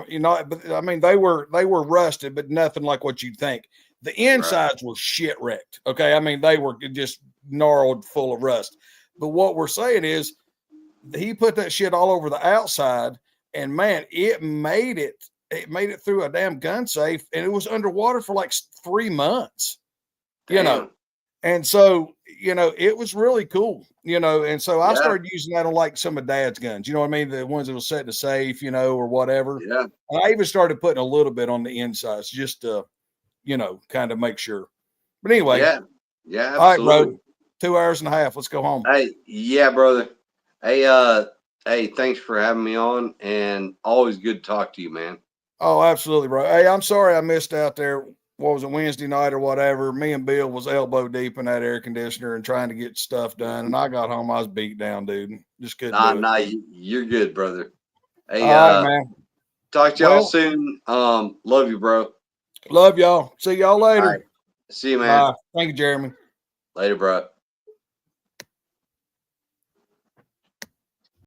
You know, but I mean, they were rusted, but nothing like what you'd think. The Right. insides were shit wrecked. Okay, I mean, they were just gnarled, full of rust. But what we're saying is, he put that shit all over the outside, and man, it made it. It made it through a damn gun safe, and it was underwater for like 3 months. You know, Damn. and so, you know, it was really cool, you know, and so I Yeah. started using that on like some of Dad's guns, you know what I mean? The ones that will set in the safe, you know, or whatever. Yeah. And I even started putting a little bit on the insides just to, you know, kind of make sure. But anyway, Yeah. Yeah. all right, Absolutely. bro. 2.5 hours. Let's go home. Hey, yeah, brother. Hey, hey, thanks for having me on, and always good to talk to you, man. Oh, absolutely, bro. Hey, I'm sorry I missed out there. What was it, Wednesday night or whatever? Me and Bill was elbow deep in that air conditioner and trying to get stuff done. And I got home, I was beat down, dude. Just couldn't do it. Nah, you're good, brother. Hey, All right, man. talk to y'all Well, soon. Love you, bro. love y'all. See y'all All later. right. See you, man. Bye. Thank you, Jeremy. Later, bro.